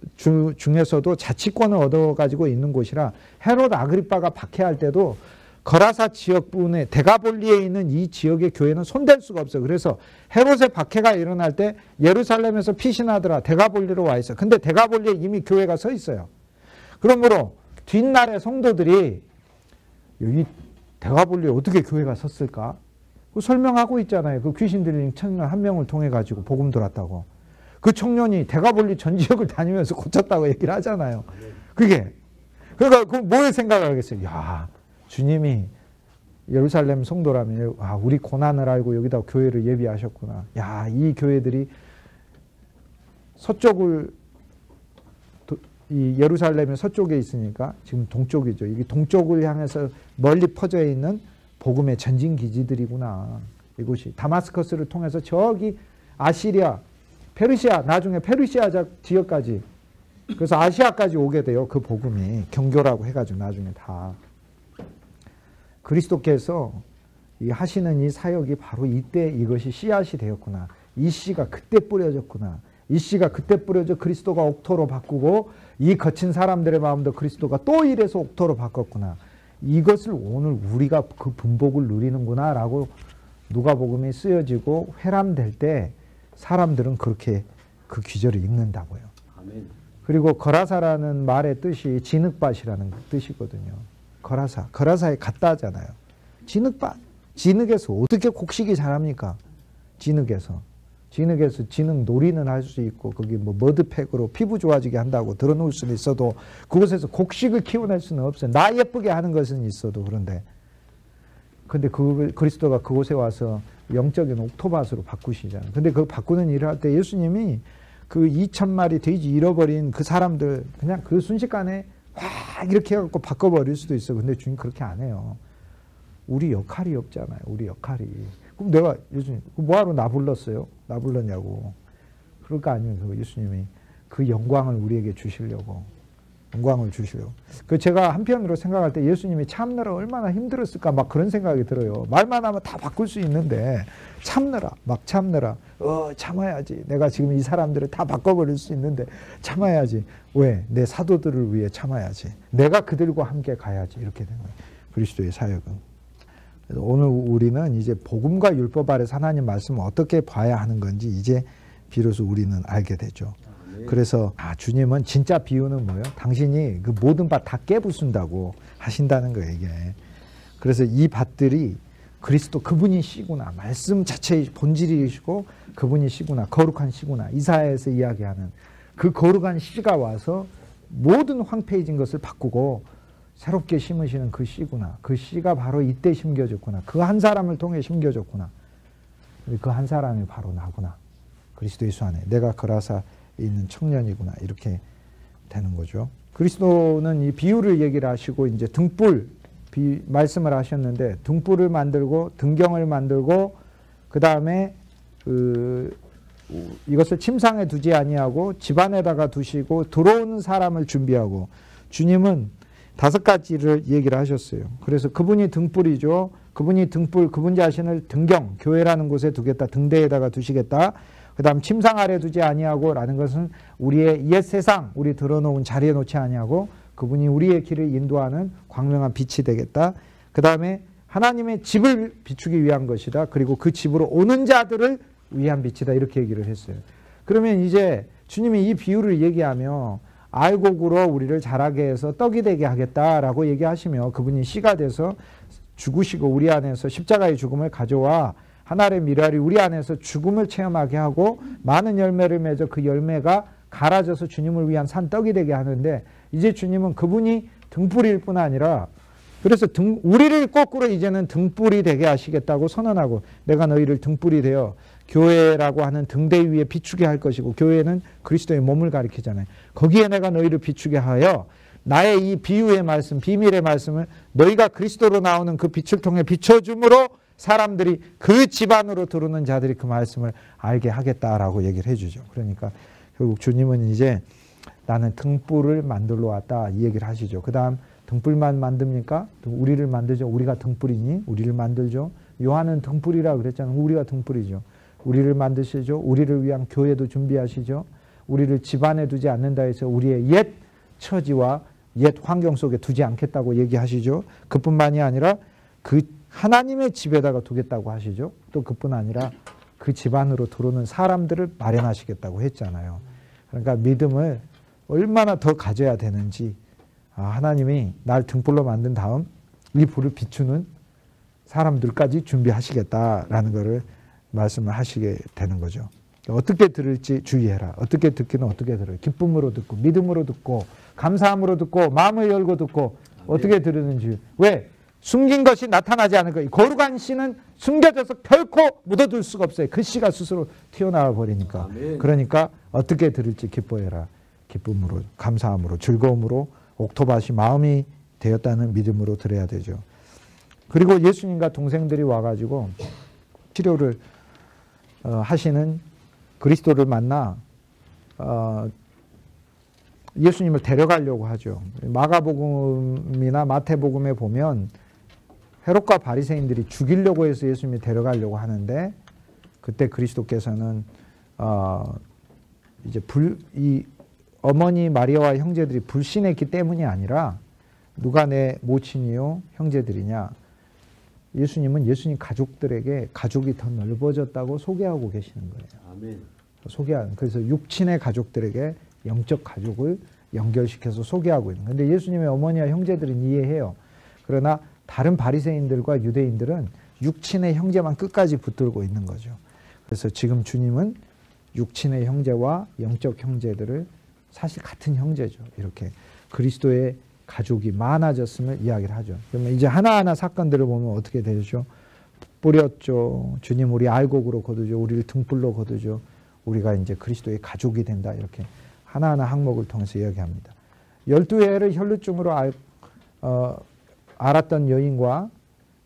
중에서도 자치권을 얻어가지고 있는 곳이라 헤롯 아그리빠가 박해할 때도 거라사 지역 부분에 데가볼리에 있는 이 지역의 교회는 손댈 수가 없어요. 그래서 헤롯의 박해가 일어날 때 예루살렘에서 피신하더라 데가볼리로 와 있어요. 근데 데가볼리에 이미 교회가 서 있어요. 그러므로 뒷날의 성도들이 여기 데가볼리에 어떻게 교회가 섰을까? 설명하고 있잖아요. 그 귀신 들린 청년 한 명을 통해 가지고 복음 들었다고. 그 청년이 데가볼리 전 지역을 다니면서 고쳤다고 얘기를 하잖아요. 그게. 그러니까 그 뭘 생각을 하겠어요? 야, 주님이 예루살렘 성도라면 우리 고난을 알고 여기다 교회를 예비하셨구나. 야, 이 교회들이 이 예루살렘의 서쪽에 있으니까 지금 동쪽이죠. 이게 동쪽을 향해서 멀리 퍼져 있는 복음의 전진 기지들이구나. 이곳이 다마스커스를 통해서 저기 아시리아, 페르시아, 나중에 페르시아 지역까지, 그래서 아시아까지 오게 돼요. 그 복음이 경교라고 해가지고 나중에 다. 그리스도께서 하시는 이 사역이 바로 이때 이것이 씨앗이 되었구나. 이 씨가 그때 뿌려졌구나. 이 씨가 그때 뿌려져 그리스도가 옥토로 바꾸고 이 거친 사람들의 마음도 그리스도가 또 이래서 옥토로 바꿨구나. 이것을 오늘 우리가 그 분복을 누리는구나 라고 누가복음이 쓰여지고 회람될 때 사람들은 그렇게 그 귀절을 읽는다고요. 아멘. 그리고 거라사라는 말의 뜻이 진흙밭이라는 뜻이거든요. 거라사에 갔다 하잖아요. 진흙밭. 진흙에서 어떻게 곡식이 자랍니까? 진흙 놀이는 할 수 있고 거기 뭐 머드팩으로 피부 좋아지게 한다고 들어놓을 수는 있어도 그곳에서 곡식을 키워낼 수는 없어요. 나 예쁘게 하는 것은 있어도. 그런데 그리스도가 그곳에 와서 영적인 옥토밭으로 바꾸시잖아요. 근데 그 바꾸는 일을 할 때 예수님이 그 2,000마리 돼지 잃어버린 그 사람들 그냥 그 순식간에 확 이렇게 해갖고 바꿔버릴 수도 있어. 근데 주님 그렇게 안 해요. 우리 역할이 없잖아요. 우리 역할이. 그럼 내가 예수님 뭐하러 나 불렀어요? 나 불렀냐고. 그럴 거 아니에요. 예수님이 그 영광을 우리에게 주시려고. 영광을 주시려고. 제가 한편으로 생각할 때 예수님이 참느라 얼마나 힘들었을까 막 그런 생각이 들어요. 말만 하면 다 바꿀 수 있는데 참느라. 참아야지. 내가 지금 이 사람들을 다 바꿔버릴 수 있는데 참아야지. 왜? 내 사도들을 위해 참아야지. 내가 그들과 함께 가야지. 이렇게 되는 거예요. 그리스도의 사역은. 오늘 우리는 이제 복음과 율법 아래서 하나님 말씀을 어떻게 봐야 하는 건지 이제 비로소 우리는 알게 되죠. 그래서 주님은 진짜 비유는 뭐예요? 당신이 그 모든 밭 다 깨부순다고 하신다는 거예요. 이게. 그래서 이 밭들이 그리스도 그분이 씨구나. 말씀 자체의 본질이시고 그분이 씨구나. 거룩한 씨구나. 이사야에서 이야기하는 그 거룩한 씨가 와서 모든 황폐해진 것을 바꾸고 새롭게 심으시는 그 씨구나. 그 씨가 바로 이때 심겨졌구나. 그 한 사람을 통해 심겨졌구나. 그 한 사람이 바로 나구나. 그리스도 예수 안에 내가 거라사에 있는 청년이구나. 이렇게 되는 거죠. 그리스도는 이 비유를 얘기를 하시고 이제 등불 말씀을 하셨는데 등불을 만들고 등경을 만들고 그 다음에 이것을 침상에 두지 아니하고 집안에다가 두시고 들어오는 사람을 준비하고 주님은 5가지를 얘기를 하셨어요. 그래서 그분이 등불이죠. 그분이 등불, 그분 자신을 등경, 교회라는 곳에 두겠다. 등대에다가 두시겠다. 그 다음 침상 아래 두지 아니하고 라는 것은 우리의 옛 세상, 우리 들어놓은 자리에 놓지 아니하고 그분이 우리의 길을 인도하는 광명한 빛이 되겠다. 그 다음에 하나님의 집을 비추기 위한 것이다. 그리고 그 집으로 오는 자들을 위한 빛이다. 이렇게 얘기를 했어요. 그러면 이제 주님이 이 비유를 얘기하며 알곡으로 우리를 자라게 해서 떡이 되게 하겠다라고 얘기하시며 그분이 씨가 돼서 죽으시고 우리 안에서 십자가의 죽음을 가져와 하나의 미랄이 우리 안에서 죽음을 체험하게 하고 많은 열매를 맺어 그 열매가 갈아져서 주님을 위한 산 떡이 되게 하는데 이제 주님은 그분이 등불일 뿐 아니라 그래서 우리를 거꾸로 이제는 등불이 되게 하시겠다고 선언하고, 내가 너희를 등불이 되어 교회라고 하는 등대 위에 비추게 할 것이고, 교회는 그리스도의 몸을 가리키잖아요. 거기에 내가 너희를 비추게 하여 나의 이 비유의 말씀, 비밀의 말씀을 너희가 그리스도로 나오는 그 빛을 통해 비춰줌으로 사람들이 그 집안으로 들어오는 자들이 그 말씀을 알게 하겠다라고 얘기를 해주죠. 그러니까 결국 주님은 이제 나는 등불을 만들러 왔다 이 얘기를 하시죠. 그 다음 등불만 만듭니까? 우리를 만들죠. 우리가 등불이니 우리를 만들죠. 요한은 등불이라 그랬잖아요. 우리가 등불이죠. 우리를 만드시죠. 우리를 위한 교회도 준비하시죠. 우리를 집안에 두지 않는다 해서 우리의 옛 처지와 옛 환경 속에 두지 않겠다고 얘기하시죠. 그뿐만이 아니라 그 하나님의 집에다가 두겠다고 하시죠. 또 그뿐 아니라 그 집안으로 들어오는 사람들을 마련하시겠다고 했잖아요. 그러니까 믿음을 얼마나 더 가져야 되는지, 하나님이 날 등불로 만든 다음 이 불을 비추는 사람들까지 준비하시겠다라는 것을 말씀을 하시게 되는 거죠. 어떻게 들을지 주의해라. 어떻게 듣기는 어떻게 들어요. 기쁨으로 듣고 믿음으로 듣고 감사함으로 듣고 마음을 열고 듣고 어떻게 들으는지. 왜? 숨긴 것이 나타나지 않을 거예요. 거룩한 씨는 숨겨져서 결코 묻어둘 수가 없어요. 그 씨가 스스로 튀어나와 버리니까. 아멘. 그러니까 어떻게 들을지 기뻐해라. 기쁨으로, 감사함으로, 즐거움으로, 옥토밭이 마음이 되었다는 믿음으로 들어야 되죠. 그리고 예수님과 동생들이 와가지고 치료를 하시는 그리스도를 만나 예수님을 데려가려고 하죠. 마가복음이나 마태복음에 보면 헤롯과 바리새인들이 죽이려고 해서 예수님이 데려가려고 하는데, 그때 그리스도께서는 이제 이 어머니 마리아와 형제들이 불신했기 때문이 아니라 누가 내 모친이요 형제들이냐, 예수님은 예수님 가족들에게 가족이 더 넓어졌다고 소개하고 계시는 거예요. 아멘. 그래서 육친의 가족들에게 영적 가족을 연결시켜서 소개하고 있는. 근데 예수님의 어머니와 형제들은 이해해요. 그러나 다른 바리새인들과 유대인들은 육친의 형제만 끝까지 붙들고 있는 거죠. 그래서 지금 주님은 육친의 형제와 영적 형제들을 사실 같은 형제죠. 이렇게 그리스도의 가족이 많아졌음을 이야기를 하죠. 그러면 이제 하나하나 사건들을 보면 어떻게 되죠? 뿌렸죠. 주님 우리 알곡으로 거두죠. 우리를 등불로 거두죠. 우리가 이제 그리스도의 가족이 된다. 이렇게 하나하나 항목을 통해서 이야기합니다. 12해를 혈루증으로 알았던 여인과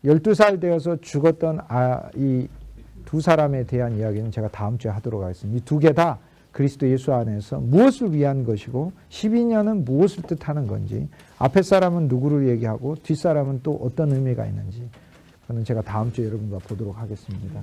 12살 되어서 죽었던 이 두 사람에 대한 이야기는 제가 다음 주에 하도록 하겠습니다. 이 두 개 다 그리스도 예수 안에서 무엇을 위한 것이고 12년은 무엇을 뜻하는 건지, 앞에 사람은 누구를 얘기하고 뒷사람은 또 어떤 의미가 있는지, 그는 제가 다음 주에 여러분과 보도록 하겠습니다.